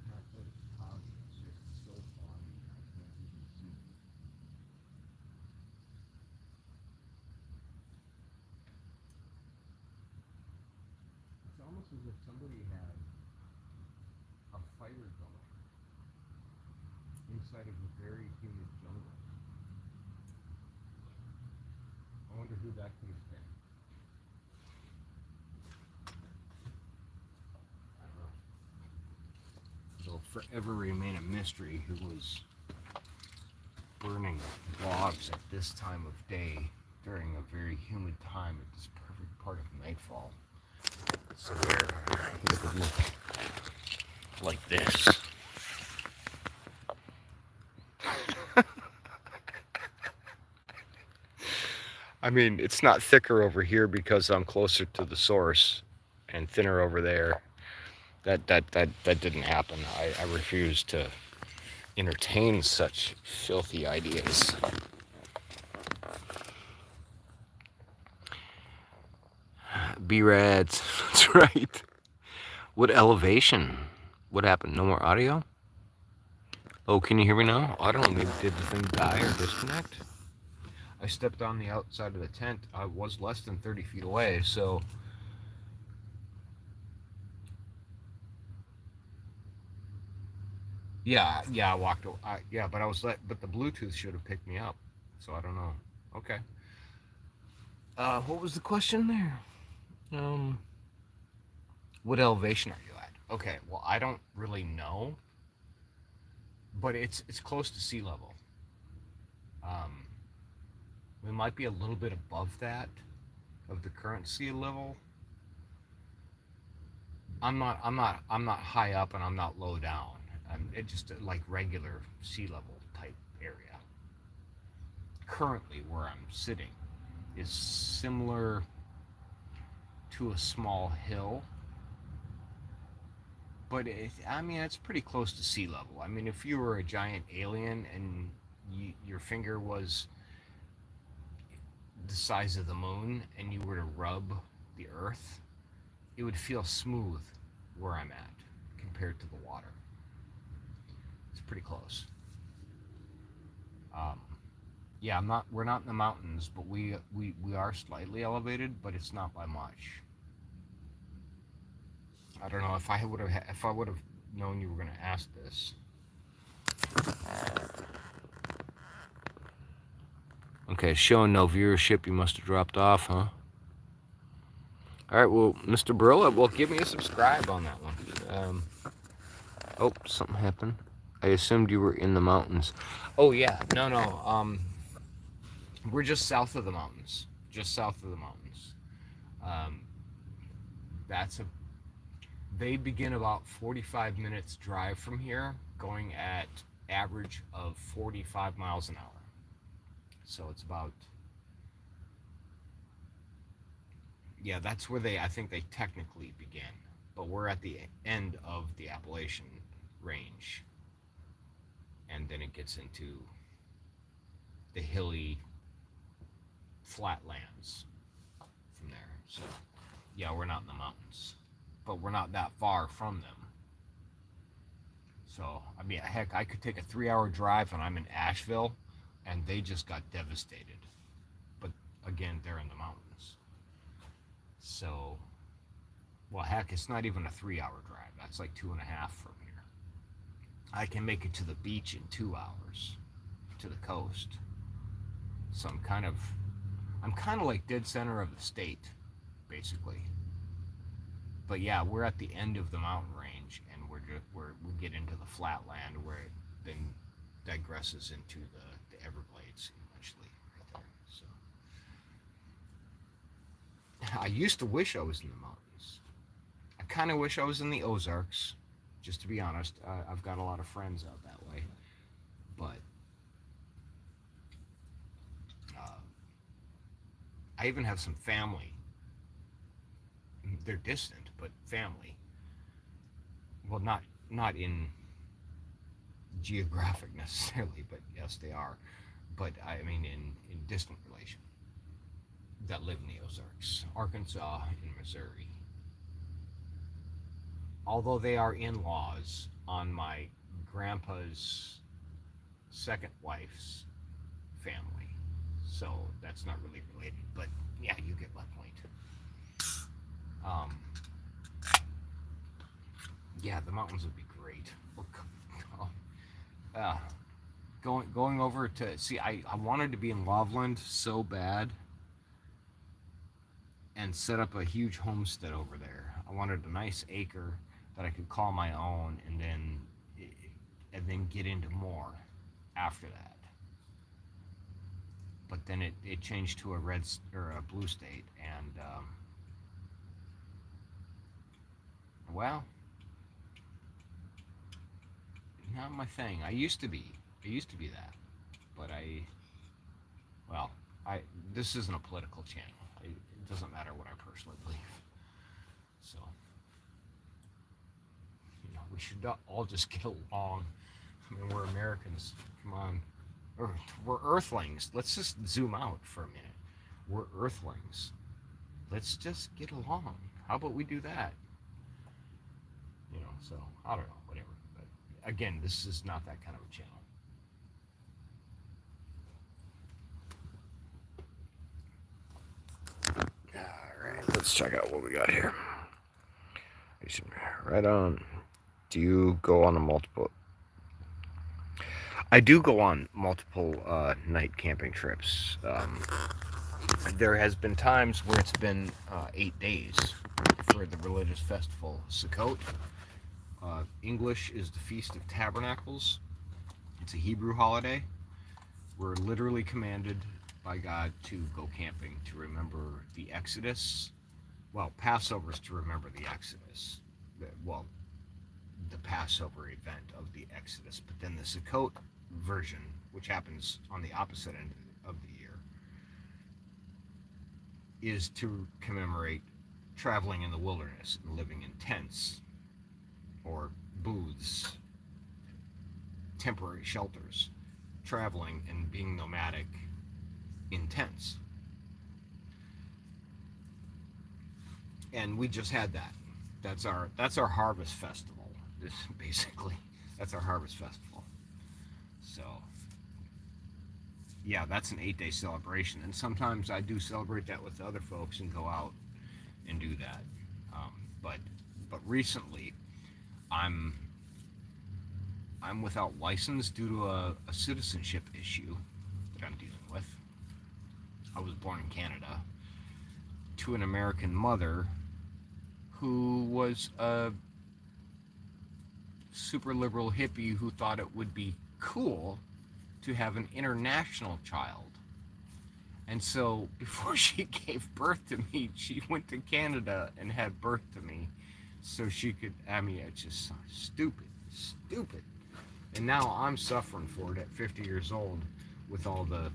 S1: Not that it's cloudy, it's just so foggy I can't even see. It's almost as if somebody had a fire going inside of a very humid jungle. I wonder who that could have been. I don't know. It'll forever remain a mystery who was burning logs at this time of day during a very humid time at this perfect part of nightfall. So here, look at me, like this. I mean, it's not thicker over here because I'm closer to the source, and thinner over there. That didn't happen. I refuse to entertain such filthy ideas. B-Rads, that's right. What elevation? What happened? No more audio? Oh, can you hear me now? I don't know, maybe did the thing die or disconnect? I stepped on the outside of the tent. I was less than 30 feet away, so... Yeah, I walked. Yeah, but but the Bluetooth should have picked me up, so I don't know. Okay. What was the question there? Um, what elevation are you at? Okay, well, I don't really know, but it's close to sea level. Um, we might be a little bit above that of the current sea level. I'm not high up and I'm not low down. It's just like regular sea level type area. Currently, where I'm sitting is similar to a small hill, but I mean, it's pretty close to sea level. I mean, if you were a giant alien and your finger was the size of the moon and you were to rub the earth, it would feel smooth where I'm at compared to the water. It's pretty close. Um, yeah, I'm not. We're not in the mountains, but we are slightly elevated, but it's not by much. I don't know if I would have known you were going to ask this. Okay, showing no viewership. You must have dropped off, huh? All right, well, Mr. Barilla, well, give me a subscribe on that one. Oh, something happened. I assumed you were in the mountains. Oh yeah, no. We're just south of the mountains. Just south of the mountains. Um, that's a. They begin about 45 minutes drive from here, going at average of 45 miles an hour. So it's about. Yeah, that's where I think they technically begin, but we're at the end of the Appalachian range, and then it gets into the hilly flatlands from there. So, yeah, we're not in the mountains, but we're not that far from them. So, I mean, heck, I could take a 3-hour drive and I'm in Asheville, and they just got devastated. But again, they're in the mountains. So, well, heck, it's not even a 3-hour drive. That's like 2.5 from here. I can make it to the beach in 2 hours, to the coast. So I'm kind of like dead center of the state, basically. But yeah, we're at the end of the mountain range, and we get into the flatland where it then digresses into the Everglades eventually, right there. So I used to wish I was in the mountains. I kind of wish I was in the Ozarks, just to be honest. I've got a lot of friends out that way, but uh, I even have some family. They're distant, but family. Well, not in geographic necessarily, but yes, they are. But I mean, in distant relation that live in the Ozarks, Arkansas, and Missouri. Although they are in-laws on my grandpa's second wife's family, so that's not really related. But yeah, you get my point. Um, yeah, the mountains would be great. Uh, going over to see, I wanted to be in Loveland so bad and set up a huge homestead over there. I wanted a nice acre that I could call my own, and then get into more after that. But then it changed to a red or a blue state, and Well, not my thing. I used to be. I used to be that. But well, I. This isn't a political channel. It doesn't matter what I personally believe. So, we should all just get along. I mean, we're Americans. Come on. We're Earthlings. Let's just zoom out for a minute. We're Earthlings. Let's just get along. How about we do that? So I don't know, whatever. But again, this is not that kind of a channel. All right, let's check out what we got here. Right on. Do you go on a multiple? I do go on multiple night camping trips. There has been times where it's been 8 days for the religious festival Sukkot. English is the Feast of Tabernacles. It's a Hebrew holiday. We're literally commanded by God to go camping to remember the Exodus. Well, Passover is to remember the Exodus. The Passover event of the Exodus. But then the Sukkot version, which happens on the opposite end of the year, is to commemorate traveling in the wilderness and living in tents or booths, temporary shelters, traveling and being nomadic in tents. And we just had that. That's our harvest festival. Basically, that's our harvest festival. So, yeah, that's an 8-day celebration, and sometimes I do celebrate that with other folks and go out and do that. But recently, I'm without license due to a citizenship issue that I'm dealing with. I was born in Canada to an American mother who was a super liberal hippie who thought it would be cool to have an international child. And so before she gave birth to me, she went to Canada and had birth to me so she could, it's just stupid. And now I'm suffering for it at 50 years old with all the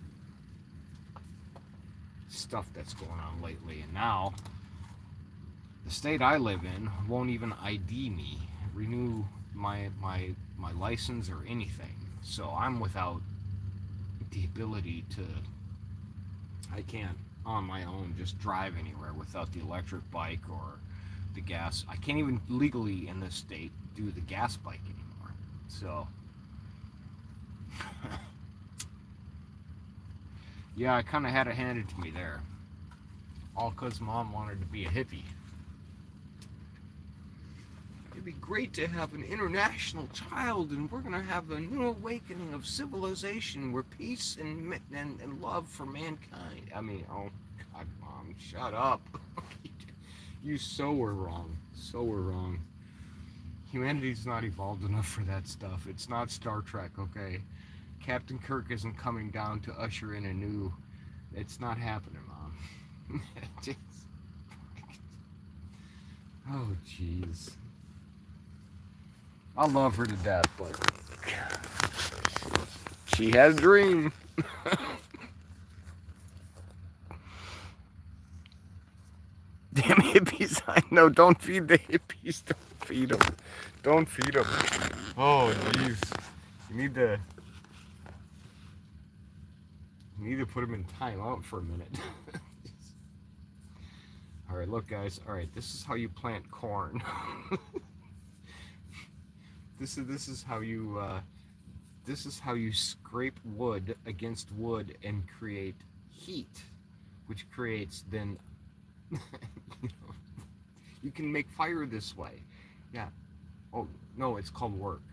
S1: stuff that's going on lately. And now the state I live in won't even ID me, renew my license or anything. So I'm without the ability to, I can't on my own just drive anywhere without the electric bike or the gas. I can't even legally in this state do the gas bike anymore. So yeah, I kind of had it handed to me there. All because Mom wanted to be a hippie. It'd be great to have an international child, and we're going to have a new awakening of civilization where peace and love for mankind. Oh, God, Mom, shut up. You so were wrong. So were wrong. Humanity's not evolved enough for that stuff. It's not Star Trek, okay? Captain Kirk isn't coming down to usher in a new... It's not happening, Mom. Oh, jeez. I love her to death, but... she has a dream. Damn hippies, I know. Don't feed the hippies. Don't feed them. Don't feed them. Oh, jeez. You need to put them in timeout for a minute. All right, look, guys. All right, this is how you plant corn. This is how you scrape wood against wood and create heat, which creates then. You can make fire this way. Yeah. Oh no, it's called work.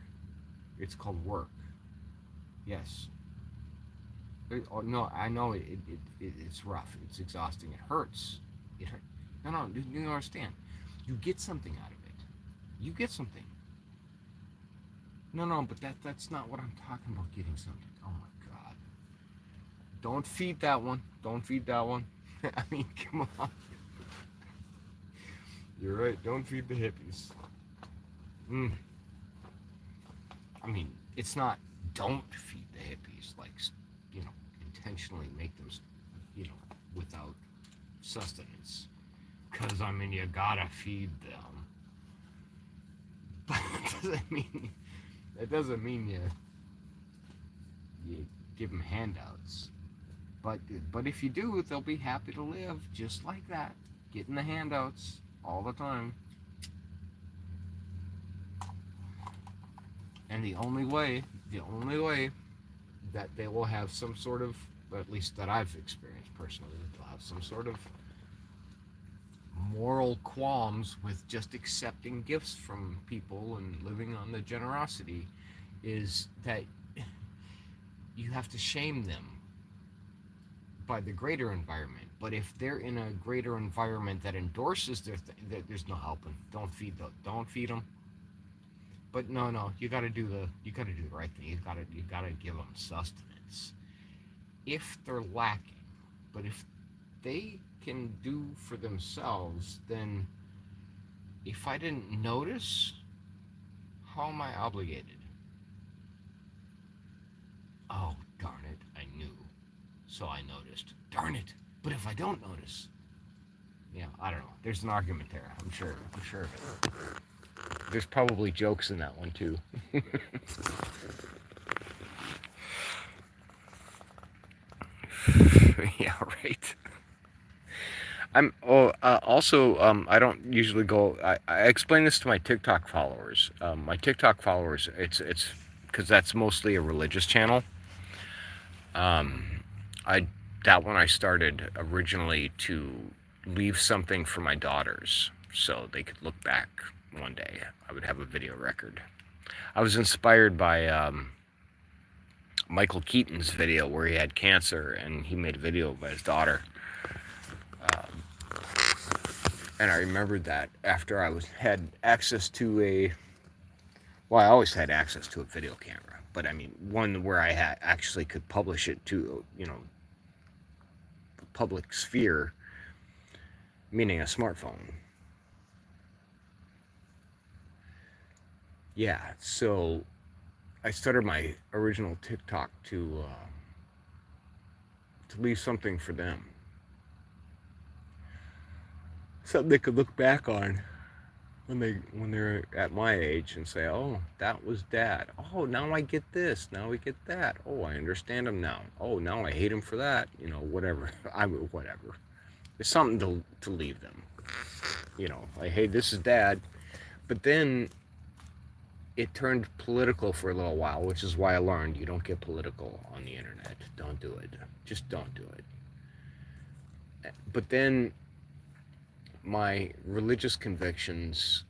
S1: It's called work. Yes. Oh no, I know it's rough. It's exhausting. It hurts. It hurts. No, you don't understand. You get something out of it. You get something. No, but that's not what I'm talking about, getting something. Oh my God. Don't feed that one. Don't feed that one. Come on. You're right. Don't feed the hippies. mm, I mean, it's not don't feed the hippies, like, you know, intentionally make them, you know, without sustenance. Because, I mean, you gotta feed them. But that doesn't mean you give them handouts. But if you do, they'll be happy to live just like that, getting the handouts all the time. And the only way that they will have some sort of, at least that I've experienced personally, they'll have some sort of moral qualms with just accepting gifts from people and living on the generosity, is that you have to shame them by the greater environment. But if they're in a greater environment that endorses there's no helping. Don't feed them. But no, you got to do the right thing. You got to give them sustenance if they're lacking. But if they can do for themselves, then if I didn't notice, how am I obligated? Oh, darn it, I knew. So I noticed. Darn it. But if I don't notice, yeah, I don't know. There's an argument there. I'm sure of it. There's probably jokes in that one too. Yeah, right. I don't usually go. I explain this to my TikTok followers. My TikTok followers, it's because that's mostly a religious channel. I that one I started originally to leave something for my daughters so they could look back one day. I would have a video record. I was inspired by Michael Keaton's video where he had cancer and he made a video of his daughter. And I remembered that after I had access to I always had access to a video camera, but I mean one where I actually could publish it to, you know, the public sphere, meaning a smartphone. Yeah, so I started my original TikTok to leave something for them, something they could look back on when they're at my age and say, "Oh, that was Dad. Oh, now I get this. Now we get that. Oh, I understand him now. Oh, now I hate him for that. You know, whatever. Whatever. It's something to leave them. You know, like, hey, this is Dad." But then it turned political for a little while, which is why I learned you don't get political on the internet. Don't do it. Just don't do it. But then my religious convictions,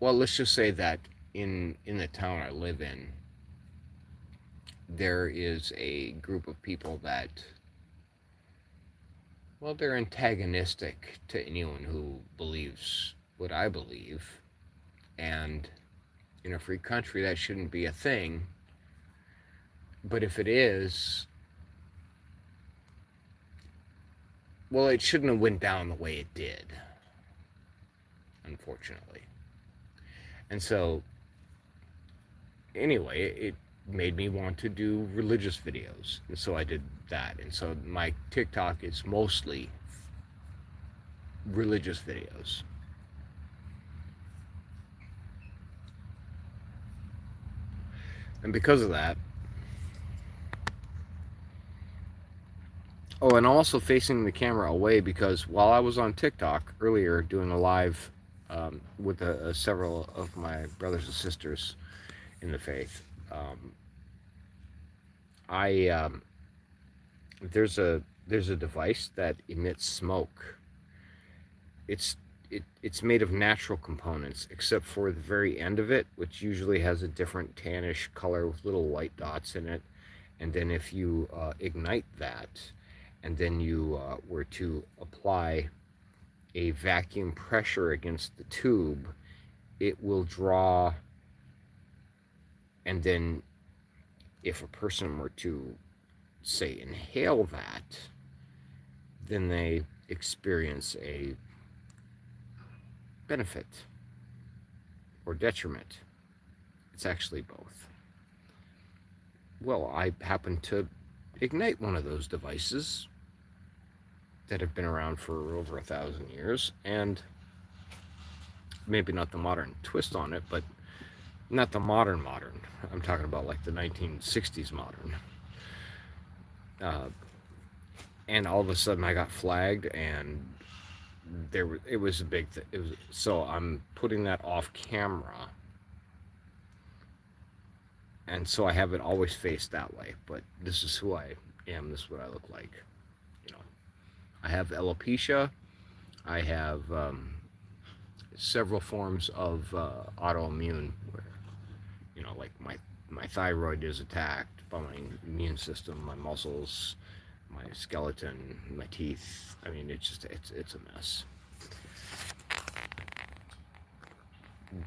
S1: well, let's just say that in the town I live in, there is a group of people that, well, they're antagonistic to anyone who believes what I believe. And in a free country, that shouldn't be a thing. But if it is, well, it shouldn't have went down the way it did, unfortunately. And so, anyway, it made me want to do religious videos. And so I did that. And so my TikTok is mostly religious videos. And because of that, oh, and also facing the camera away, because while I was on TikTok earlier doing a live with several of my brothers and sisters in the faith, there's a device that emits smoke. It's made of natural components, except for the very end of it, which usually has a different tannish color with little white dots in it. And then if you ignite that, and then you were to apply a vacuum pressure against the tube, it will draw. And then if a person were to, say, inhale that, then they experience a benefit or detriment. It's actually both. Well, I happen to ignite one of those devices that have been around for over 1,000 years, and maybe not the modern twist on it, but not the modern. I'm talking about like the 1960s modern. Uh, and all of a sudden, I got flagged, and it was a big thing. So I'm putting that off camera, and so I have it always faced that way. But this is who I am. This is what I look like. You know, I have alopecia. I have several forms of autoimmune, where, you know, like my thyroid is attacked by my immune system, my muscles, my skeleton, my teeth. I mean, it's a mess.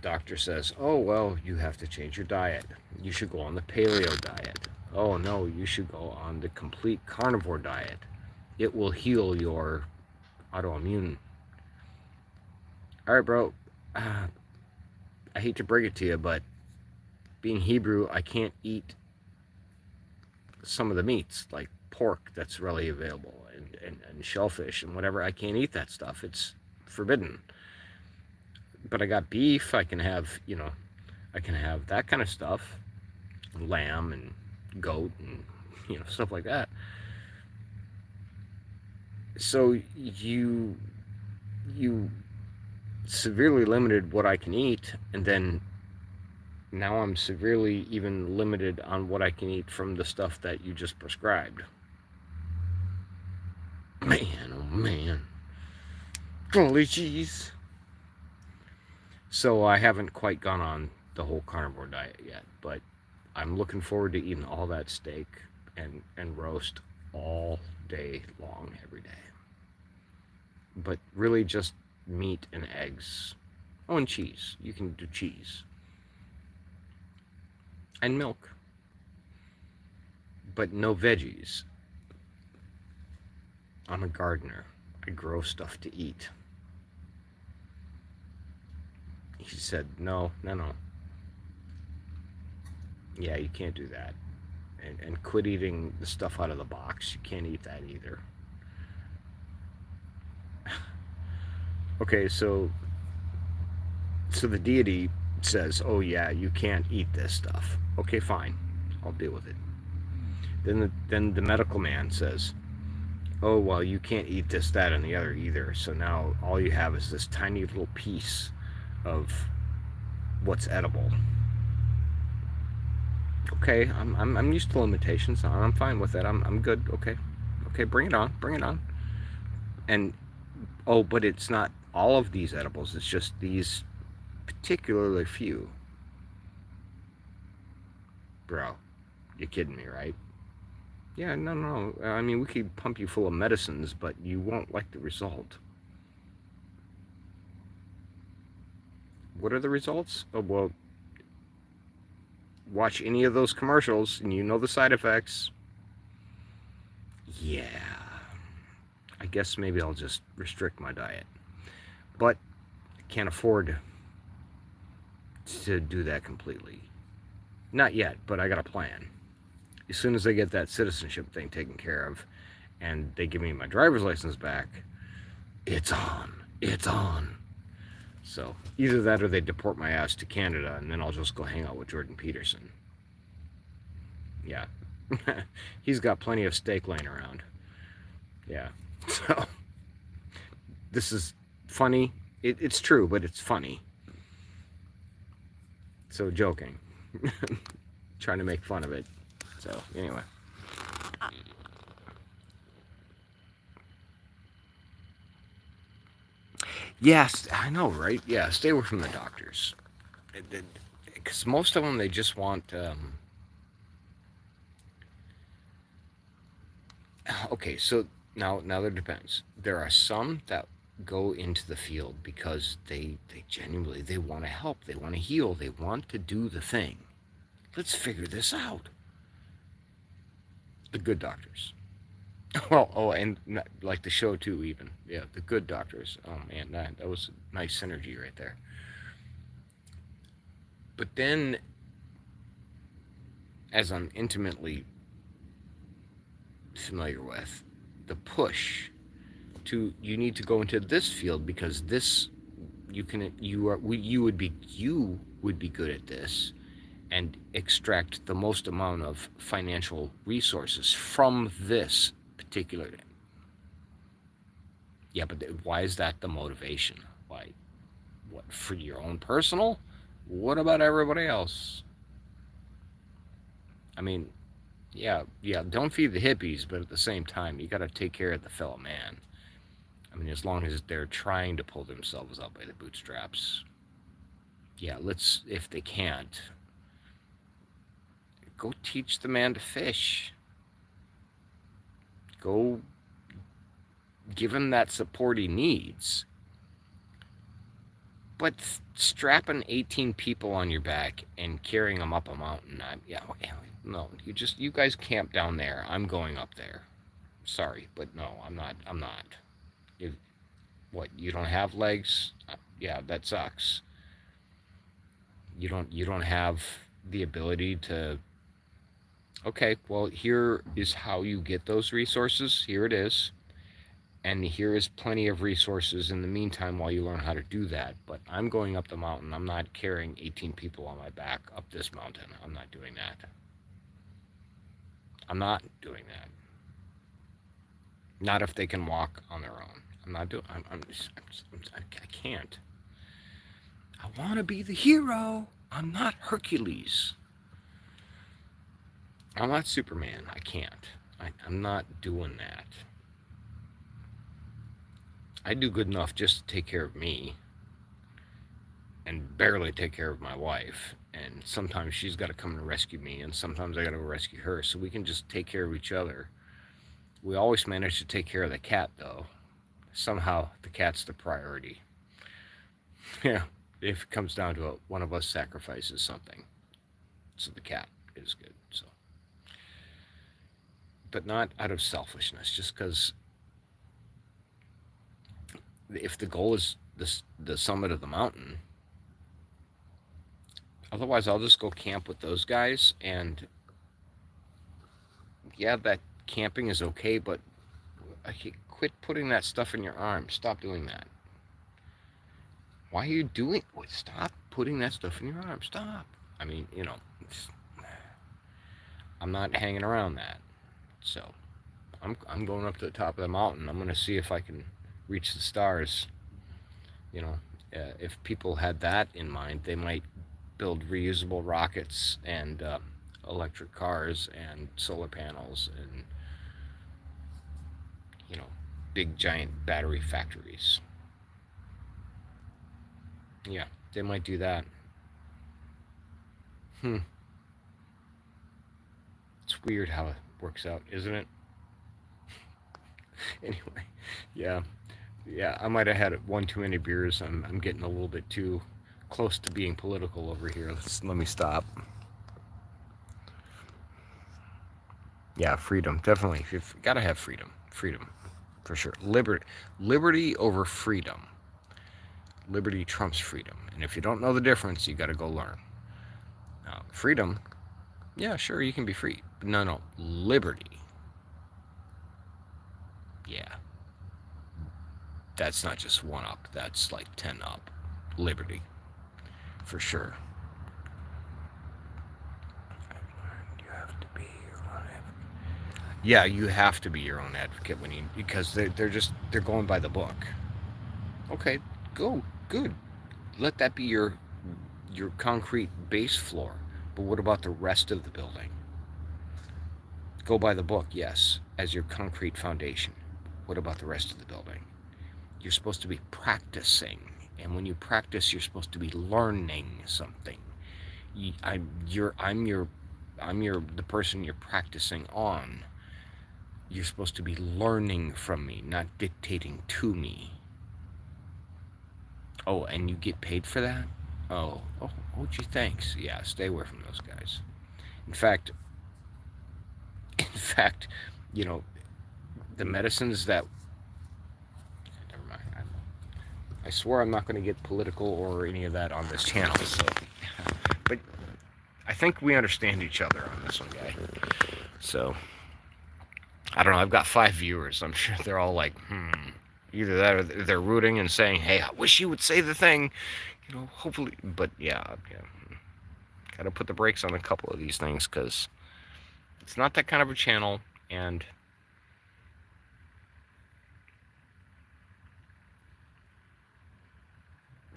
S1: Doctor says, oh, well, you have to change your diet. You should go on the paleo diet. Oh, no, you should go on the complete carnivore diet. It will heal your autoimmune. All right, bro. I hate to break it to you, but being Hebrew, I can't eat some of the meats, like pork that's readily available, and shellfish and whatever. I can't eat that stuff. It's forbidden. But I got beef. I can have, I can have that kind of stuff, lamb and goat and, stuff like that. So you severely limited what I can eat, and then now I'm severely even limited on what I can eat from the stuff that you just prescribed. Man, oh man. Holy jeez. So I haven't quite gone on the whole carnivore diet yet, but I'm looking forward to eating all that steak and roast all day long, every day. But really just meat and eggs. Oh, and cheese. You can do cheese. And milk. But no veggies. I'm a gardener. I grow stuff to eat. He said, no. Yeah, you can't do that. And quit eating the stuff out of the box. You can't eat that either. Okay, so the deity says, oh yeah, you can't eat this stuff. Okay, fine. I'll deal with it. Then the medical man says, oh, well, you can't eat this, that, and the other either. So now all you have is this tiny little piece of what's edible. Okay, I'm used to limitations. I'm fine with that. I'm good. Okay, bring it on. And oh, but it's not all of these edibles. It's just these particularly few. Bro, you're kidding me, right? Yeah, no. I mean, we could pump you full of medicines, but you won't like the result. What are the results? Oh, well, watch any of those commercials and you know the side effects. Yeah. I guess maybe I'll just restrict my diet. But I can't afford to do that completely. Not yet, but I got a plan. As soon as I get that citizenship thing taken care of and they give me my driver's license back, it's on. So either that or they deport my ass to Canada, and then I'll just go hang out with Jordan Peterson. Yeah. He's got plenty of steak laying around. Yeah. So this is funny. It's true, but it's funny. So joking. Trying to make fun of it. So anyway. Yes, I know, right? Yeah, stay away from the doctors. Because most of them, they just want... Okay, so now there depends. There are some that go into the field because they genuinely, they want to help. They want to heal. They want to do the thing. Let's figure this out. The good doctors. Well, oh, and like the show too, even. Yeah, the good doctors. Oh man, that was nice synergy right there. But then, as I'm intimately familiar with, the push to you need to go into this field because this you would be good at this and extract the most amount of financial resources from this particular. Yeah, but why is that the motivation? Why? What, for your own personal? What about everybody else? I mean, yeah, don't feed the hippies, but at the same time, you got to take care of the fellow man. I mean, as long as they're trying to pull themselves up by the bootstraps, yeah, let's, if they can't, go teach the man to fish. Go give him that support he needs. But strapping 18 people on your back and carrying them up a mountain, no, you guys camp down there. I'm going up there. Sorry, but no, I'm not. I'm not. If, what, you don't have legs? Yeah, that sucks. You don't have the ability to. Okay, well, here is how you get those resources. Here it is. And here is plenty of resources in the meantime while you learn how to do that. But I'm going up the mountain. I'm not carrying 18 people on my back up this mountain. I'm not doing that. I'm not doing that. Not if they can walk on their own. I'm not doing. I can't. I want to be the hero. I'm not Hercules. I'm not Superman. I can't. I'm not doing that. I do good enough just to take care of me and barely take care of my wife. And sometimes she's got to come and rescue me, and sometimes I got to rescue her. So we can just take care of each other. We always manage to take care of the cat, though. Somehow the cat's the priority. Yeah, if it comes down to it, one of us sacrifices something, so the cat is good. So, but not out of selfishness, just because if the goal is the summit of the mountain, otherwise I'll just go camp with those guys. And yeah, that camping is okay, but quit putting that stuff in your arm. Stop doing that. Why are you doing? Stop putting that stuff in your arm. Stop. I mean, I'm not hanging around that. So I'm going up to the top of the mountain. I'm going to see if I can reach the stars. You know, if people had that in mind, they might build reusable rockets and electric cars and solar panels and big giant battery factories. Yeah, they might do that. Hmm. It's weird how it works out, isn't it? Anyway, yeah, yeah. I might have had one too many beers. I'm getting a little bit too close to being political over here. Let me stop. Yeah, freedom, definitely. You've got to have freedom. Freedom, for sure. Liberty over freedom. Liberty trumps freedom. And if you don't know the difference, you got to go learn. Now, freedom, yeah, sure, you can be free. But no, liberty. Yeah, that's not just one up. That's like 10 up. Liberty, for sure. You have to be your own advocate. Yeah, you have to be your own advocate because they're going by the book. Okay, go, good. Let that be your concrete base floor. But what about the rest of the building? Go by the book, yes, as your concrete foundation. What about the rest of the building? You're supposed to be practicing, and when you practice, you're supposed to be learning something. I'm the person you're practicing on. You're supposed to be learning from me, not dictating to me. Oh, and you get paid for that? Oh, gee, thanks. Yeah, stay away from those guys. In fact, you know, the medicines that, never mind. I swore I'm not going to get political or any of that on this channel. So, but I think we understand each other on this one, guy. So, I don't know. I've got 5 viewers. I'm sure they're all like, either that or they're rooting and saying, hey, I wish you would say the thing. You know, hopefully. But yeah. Got to put the brakes on a couple of these things because it's not that kind of a channel. And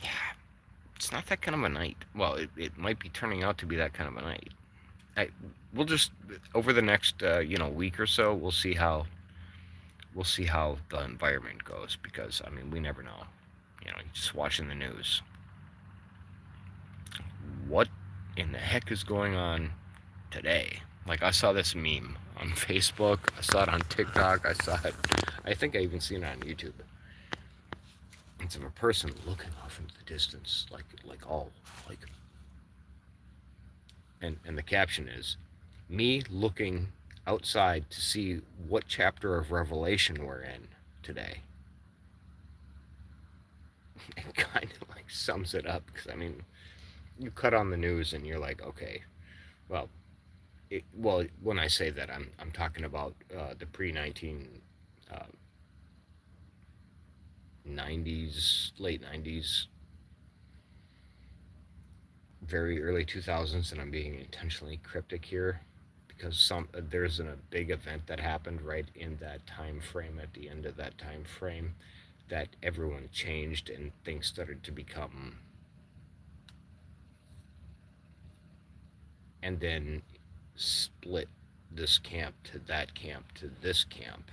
S1: yeah, it's not that kind of a night. Well, it might be turning out to be that kind of a night. We'll just, over the next week or so, we'll see how the environment goes, because I mean, we never know. Just watching the news, what in the heck is going on today? Like, I saw this meme on Facebook, I saw it on TikTok, I think I even seen it on YouTube. It's of a person looking off into the distance, and the caption is, me looking outside to see what chapter of Revelation we're in today. It kind of like sums it up, because I mean, you cut on the news and you're like, okay, well, when I say that, I'm talking about the pre-1990s, late 90s, very early 2000s, and I'm being intentionally cryptic here because there's a big event that happened right in that time frame, at the end of that time frame, that everyone changed and things started to become, and then split this camp to that camp to this camp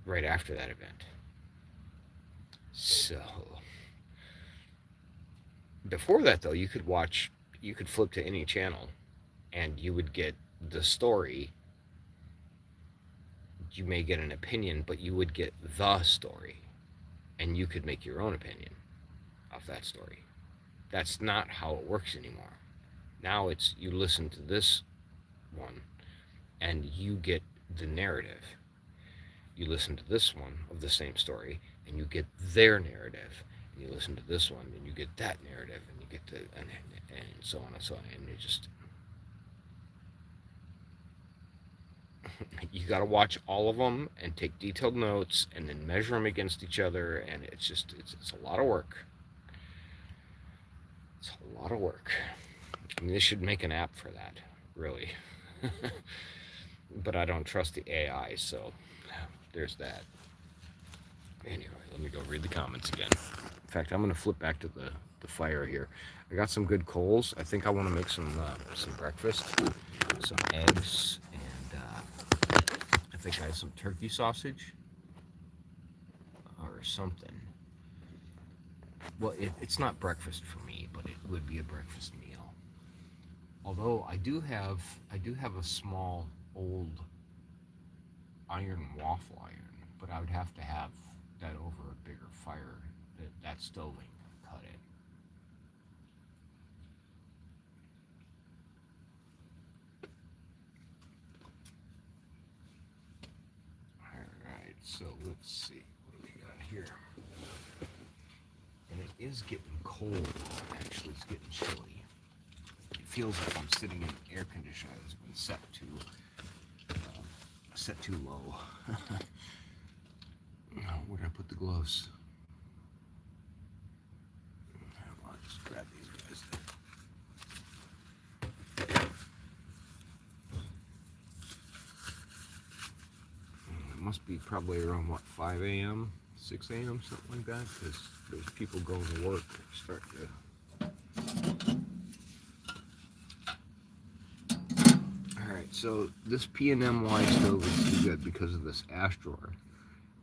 S1: right after that event. So before that, though, you could flip to any channel and you would get the story. You may get an opinion, but you would get the story, and you could make your own opinion of that story. That's not how it works anymore. Now it's, you listen to this one and you get the narrative. You listen to this one of the same story and you get their narrative. And you listen to this one and you get that narrative, and you get and so on and so on. And you just, you got to watch all of them and take detailed notes and then measure them against each other. And it's a lot of work. It's a lot of work. I mean, they should make an app for that, really. But I don't trust the AI, so there's that. Anyway, let me go read the comments again. In fact, I'm going to flip back to the fire here. I got some good coals. I think I want to make some breakfast, some eggs, and I think I have some turkey sausage or something. Well, it's not breakfast for me, but it would be a breakfast meal. Although I do have a small old iron waffle iron, but I would have to have that over a bigger fire. That stove ain't gonna cut it. Alright, so let's see what we got here. And it is getting cold. Actually, it's getting chilly. It feels like I'm sitting in an air conditioner that's been set too low. Where did I put the gloves? I'll just grab these guys. It must be probably around, what, 5 a.m., 6 a.m., something like that, because there's people going to work start to... Alright, so this P&M-Y stove is too good because of this ash drawer.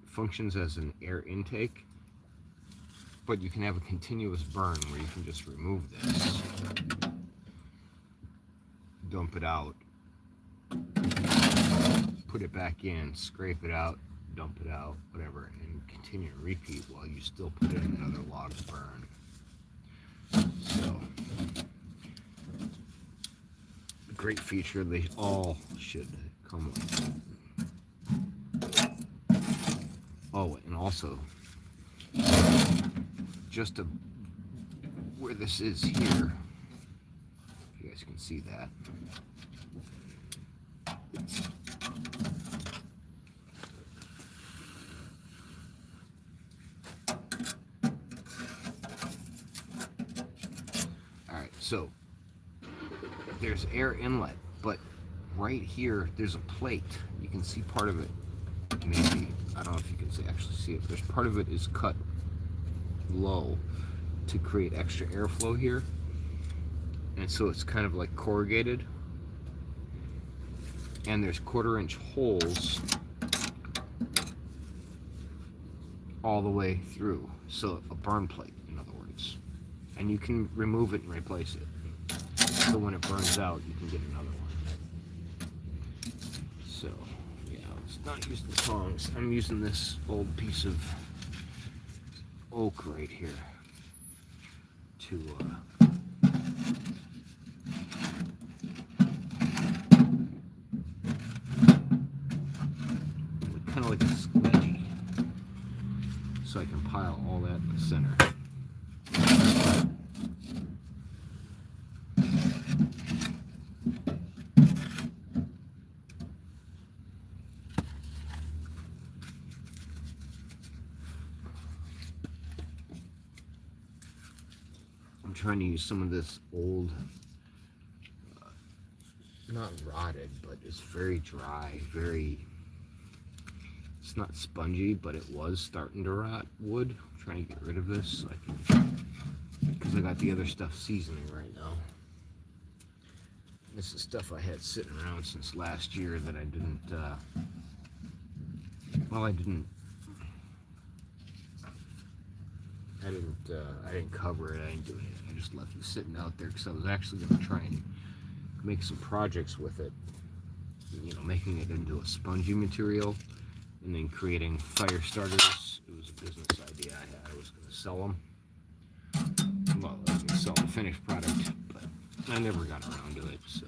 S1: It functions as an air intake, but you can have a continuous burn where you can just remove this, dump it out, put it back in, scrape it out, dump it out, whatever, and continue to repeat while you still put in another log to burn. So, great feature. They all should come with. Oh, and also, just where this is here, if you guys can see that. Alright, so there's air inlet, but right here there's a plate. You can see part of it, maybe. I don't know if you can actually see it. There's part of it is cut low to create extra airflow here. And so it's kind of like corrugated. And there's 1/4-inch holes all the way through. So a burn plate, in other words. And you can remove it and replace it. So when it burns out, you can get another one. So, yeah, let's not use the tongs. I'm using this old piece of oak right here to kind of like a squidgy, so I can pile all that in the center. I'm trying to use some of this old, not rotted, but it's very dry, it's not spongy, but it was starting to rot wood. I'm trying to get rid of this so I can, because I got the other stuff seasoning right now. This is stuff I had sitting around since last year that I didn't, I didn't cover it, I didn't do anything. I just left it sitting out there because I was actually going to try and make some projects with it, you know, making it into a spongy material and then creating fire starters. It was a business idea I had. I was going to sell them. Well, I was going to sell the finished product, but I never got around to it, so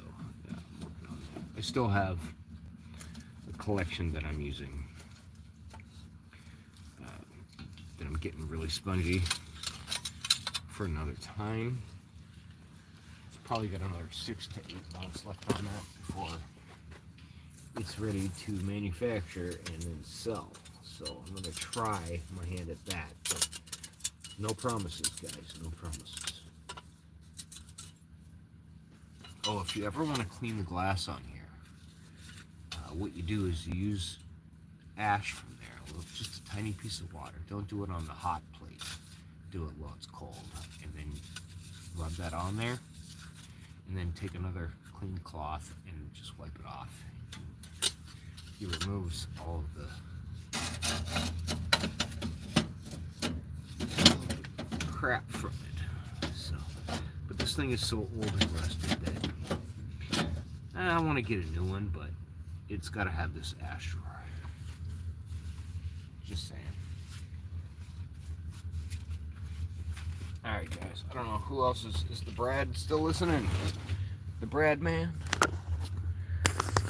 S1: yeah, I'm working on that. I still have a collection that I'm using that I'm getting really spongy for another time. It's probably got another 6 to 8 months left on that before it's ready to manufacture and then sell. So I'm going to try my hand at that, but no promises, guys, no promises. Oh, if you ever want to clean the glass on here, what you do is you use ash from there, just a tiny piece of water. Don't do it on the hot plate. Do it while it's cold, and then rub that on there, and then take another clean cloth and just wipe it off. It removes all of the crap from it. So, but this thing is so old and rusted that I want to get a new one, but it's got to have this ash drawer. Just saying. Alright, guys. I don't know who else is the Brad still listening? The Brad man?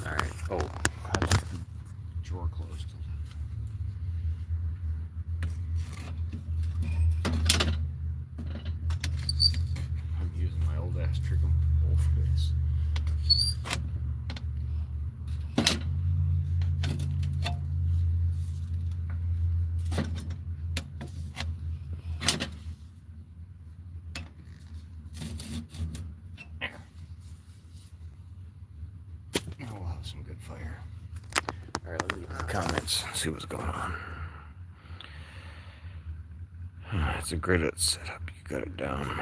S1: Alright. Oh, I left the drawer closed. I'm using my old ass trick and pull for this. Some good fire. Alright, let me leave the comments, see what's going on. It's a great setup. You got it down.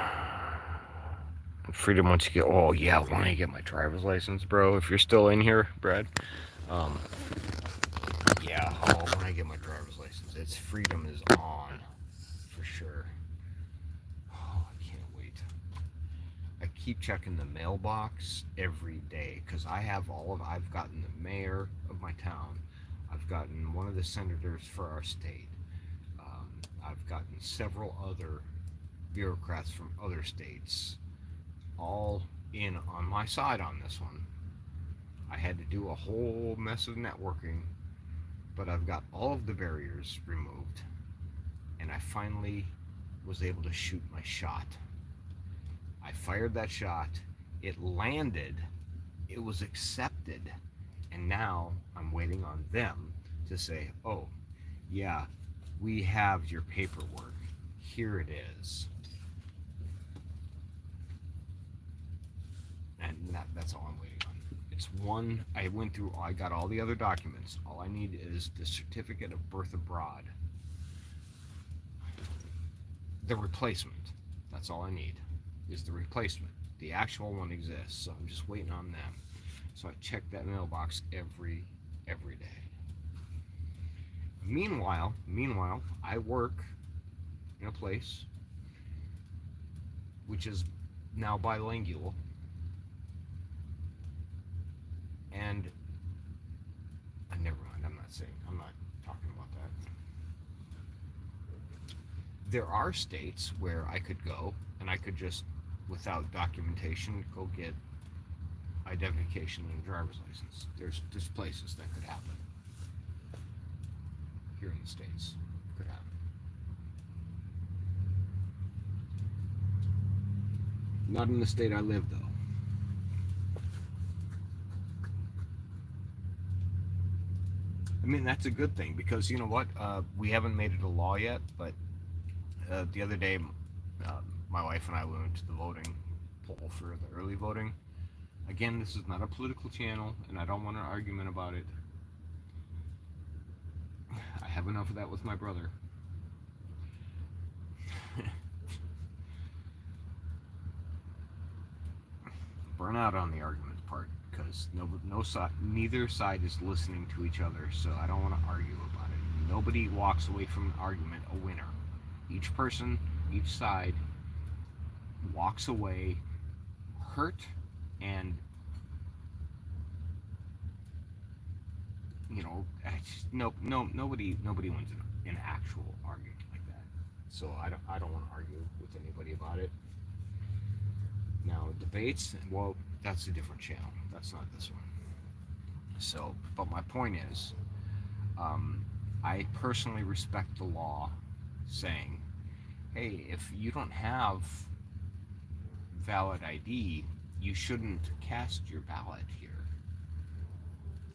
S1: Freedom once you get, oh yeah, when I get my driver's license, bro. If you're still in here, Brad. Yeah, when I get my driver's license, it's freedom is on for sure. Oh, I can't wait. I keep checking the mailbox every day because I've gotten the mayor of my town. I've gotten one of the senators for our state. I've gotten several other bureaucrats from other states, all in on my side on this one. I had to do a whole mess of networking, but I've got all of the barriers removed, and I finally was able to shoot my shot. I fired that shot, it landed, it was accepted, and now I'm waiting on them to say, oh, yeah, we have your paperwork. Here it is. And that's all I'm waiting on. It's one, I went through, I got all the other documents. All I need is the certificate of birth abroad. The replacement. That's all I need, is the replacement. The actual one exists, so I'm just waiting on them. So I check that mailbox every day. Meanwhile, I work in a place which is now bilingual, and never mind. I'm not talking about that. There are states where I could go and I could just, without documentation, go get identification and a driver's license. There's places that could happen. Here in the States, could happen. Not in the state I live, though. I mean, that's a good thing, because you know what? We haven't made it a law yet, but the other day, my wife and I went to the voting poll for the early voting. Again, this is not a political channel, and I don't want an argument about it. I have enough of that with my brother. Burn out on the argument part, because neither side is listening to each other, so I don't want to argue about it. Nobody walks away from an argument a winner. Each person, each side walks away hurt, and you know, nobody wins an actual argument like that. So I don't want to argue with anybody about it. Now debates, well, that's a different channel. That's not this one. So, but my point is, I personally respect the law saying, hey, if you don't have valid ID, you shouldn't cast your ballot here.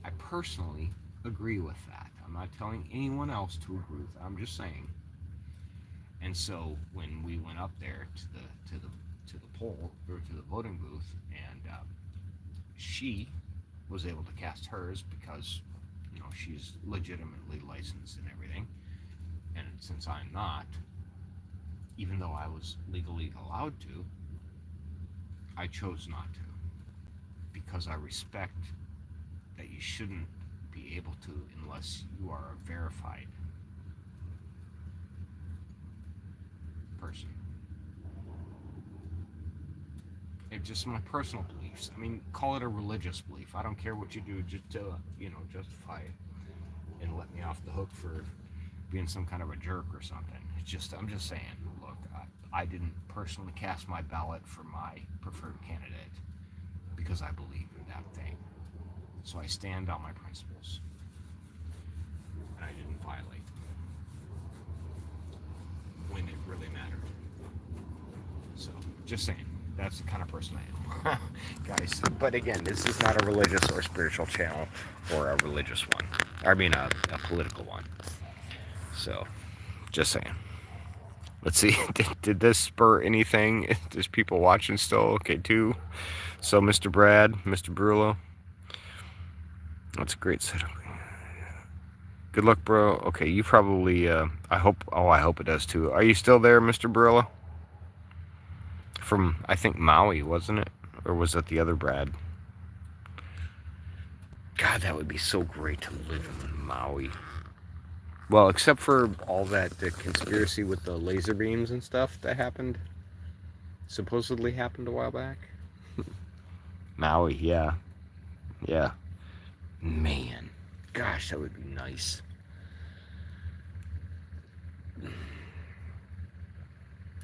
S1: I personally agree with that. I'm not telling anyone else to agree with that. I'm just saying. And so when we went up there to the poll, or to the voting booth, and she was able to cast hers because, you know, she's legitimately licensed and everything. And since I'm not, even though I was legally allowed to, I chose not to, because I respect that you shouldn't be able to unless you are a verified person. It's just my personal beliefs. I mean, call it a religious belief. I don't care what you do just to, you know, justify it and let me off the hook for being some kind of a jerk or something. It's just, I'm just saying, look, I didn't personally cast my ballot for my preferred candidate because I believe in that thing. So I stand on my principles, and I didn't violate them when it really mattered. So, just saying, that's the kind of person I am, guys. But again, this is not a religious or spiritual channel, or a religious one. I mean, a political one. So, just saying. Let's see, did this spur anything? There's people watching still? Okay, too. So, Mr. Brad, Mr. Brullo. That's a great setup. Good luck, bro. Okay, you probably, I hope it does too. Are you still there, Mr. Barilla? From, I think, Maui, wasn't it? Or was it the other Brad? God, that would be so great to live in Maui. Well, except for all that, the conspiracy with the laser beams and stuff that happened. Supposedly happened a while back. Maui, yeah. Yeah. Man, gosh, that would be nice.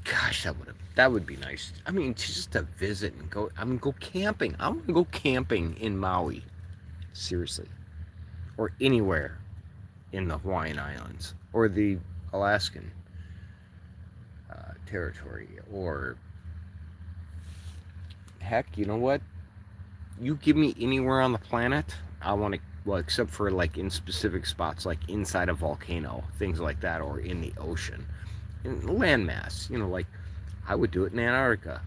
S1: Gosh, that would be nice. I mean, just to visit and go. I mean, go camping. I want to go camping in Maui. Seriously, or anywhere. in the Hawaiian Islands or the Alaskan territory, or heck, you know what? You give me anywhere on the planet, I want to, well, except for like in specific spots, like inside a volcano, things like that, or in the ocean, in landmass, like I would do it in Antarctica.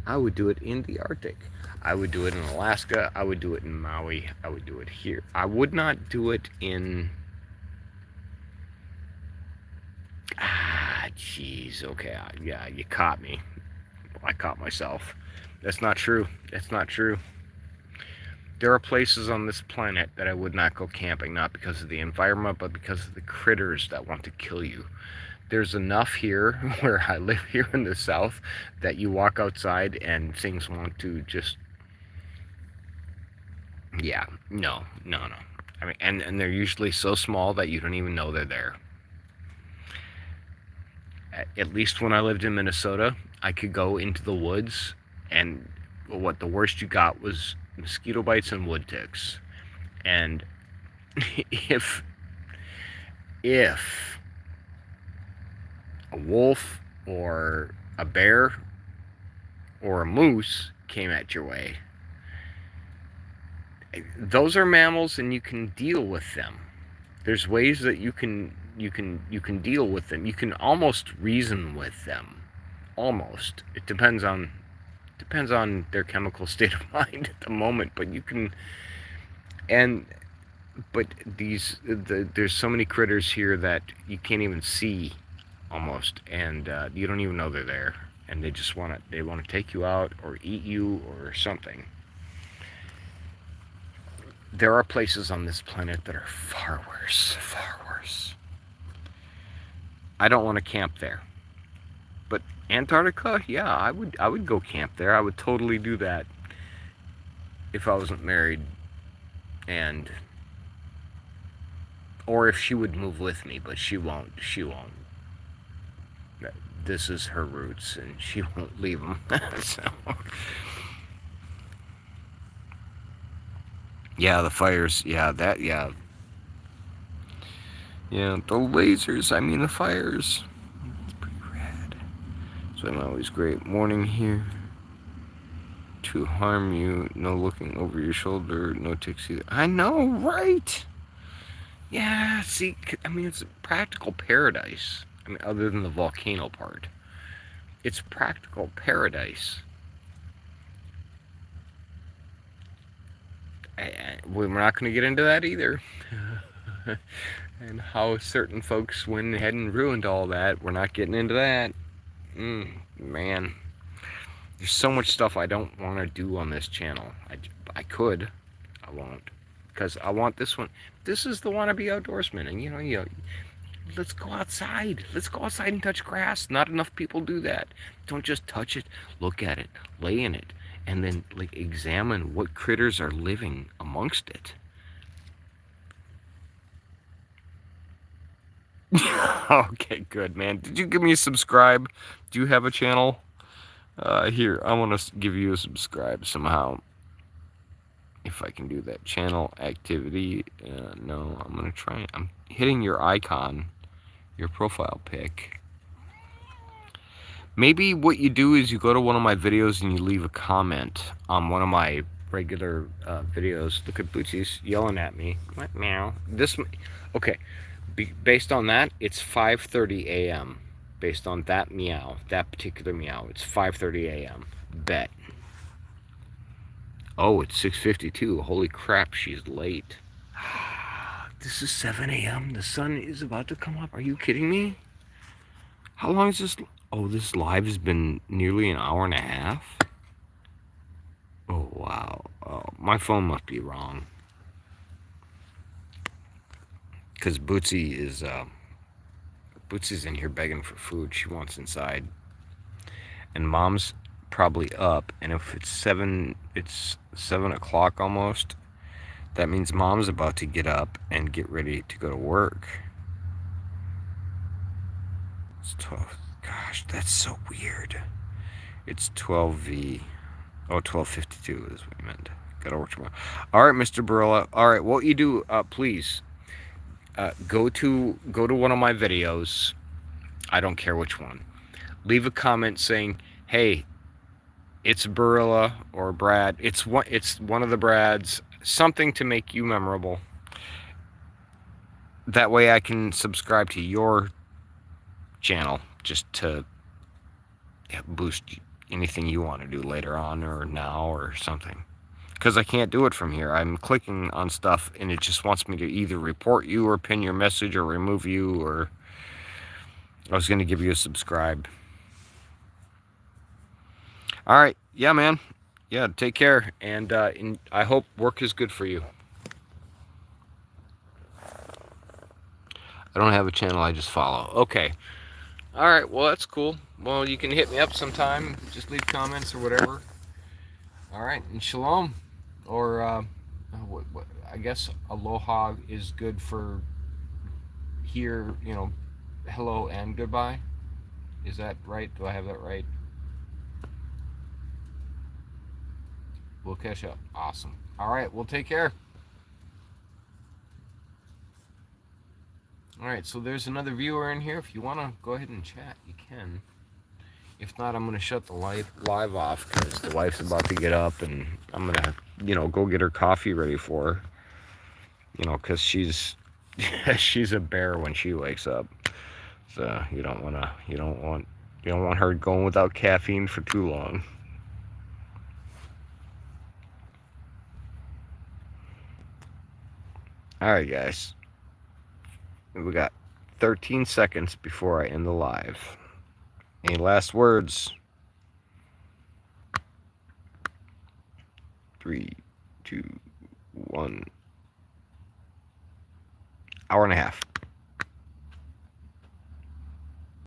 S1: I would do it in the Arctic. I would do it in Alaska. I would do it in Maui. I would do it here. I would not do it in... jeez. Okay. Yeah, you caught me. I caught myself. That's not true. That's not true. There are places on this planet that I would not go camping, not because of the environment, but because of the critters that want to kill you. There's enough here where I live here in the South that you walk outside and things want to just... Yeah, no. I mean, and they're usually so small that you don't even know they're there. At least when I lived in Minnesota, I could go into the woods, and what the worst you got was mosquito bites and wood ticks. And if a wolf or a bear or a moose came at your way, those are mammals and you can deal with them. There's ways that you can deal with them. You can almost reason with them. Almost. It depends on their chemical state of mind at the moment, but you can. But there's so many critters here that you can't even see, almost, and you don't even know they're there, and they just want to take you out or eat you or something. There are places on this planet that are far worse. I don't want to camp there. But Antarctica, yeah, I would go camp there. I would totally do that if I wasn't married, or if she would move with me, but she won't. This is her roots, and she won't leave them. So... Yeah, the fires. Yeah, the lasers. I mean, the fires. It's pretty rad. So I'm always great. Morning here. To harm you. No looking over your shoulder. No ticks either. I know, right? Yeah, see, I mean, it's a practical paradise. I mean, other than the volcano part. It's practical paradise. We're not going to get into that either. And how certain folks went ahead and ruined all that. We're not getting into that. Man. There's so much stuff I don't want to do on this channel. I could. I won't. Because I want this one. This is the Wannabe Outdoorsman. And let's go outside. Let's go outside and touch grass. Not enough people do that. Don't just touch it. Look at it. Lay in it. And then examine what critters are living amongst it. Okay, good, man. Did you give me a subscribe? Do you have a channel? Here, I want to give you a subscribe somehow. If I can do that. Channel activity. No, I'm going to try. I'm hitting your icon, your profile pic. Maybe what you do is you go to one of my videos and you leave a comment on one of my regular videos. Look at Bootsy's yelling at me. What, meow? Okay. Based on that, it's 5:30 a.m. Based on that meow, that particular meow, it's 5:30 a.m. Bet. Oh, it's 6:52. Holy crap, she's late. This is 7 a.m. The sun is about to come up. Are you kidding me? How long is this? Oh, this live has been nearly an hour and a half. Oh, wow. Oh, my phone must be wrong. Because Bootsy's in here begging for food. She wants inside. And Mom's probably up. And if it's 7 o'clock almost. That means Mom's about to get up and get ready to go to work. It's 12. Gosh, that's so weird. It's 12V. Oh, 12:52 is what you meant. Gotta work tomorrow. All right, Mr. Barilla. All right, what you do, please. go to one of my videos. I don't care which one. Leave a comment saying, "Hey, it's Barilla or Brad. It's one of the Brads. Something to make you memorable. That way I can subscribe to your channel just to boost anything you want to do later on or now or something. Because I can't do it from here. I'm clicking on stuff and it just wants me to either report you or pin your message or remove you, or I was going to give you a subscribe. All right. Yeah, man. Yeah, take care. And I hope work is good for you. I don't have a channel, I just follow. Okay. All right. Well, that's cool. Well, you can hit me up sometime. Just leave comments or whatever. All right. And shalom. Or I guess aloha is good for here, hello and goodbye. Is that right? Do I have that right? We'll catch up. Awesome. All right. Well, take care. All right. So there's another viewer in here. If you want to go ahead and chat, you can. If not, I'm going to shut the live off because the wife's about to get up and I'm going to, go get her coffee ready for her. Because she's she's a bear when she wakes up. So you don't want her going without caffeine for too long. All right, guys. We got 13 seconds before I end the live. Any last words? 3, 2, 1. Hour and a half.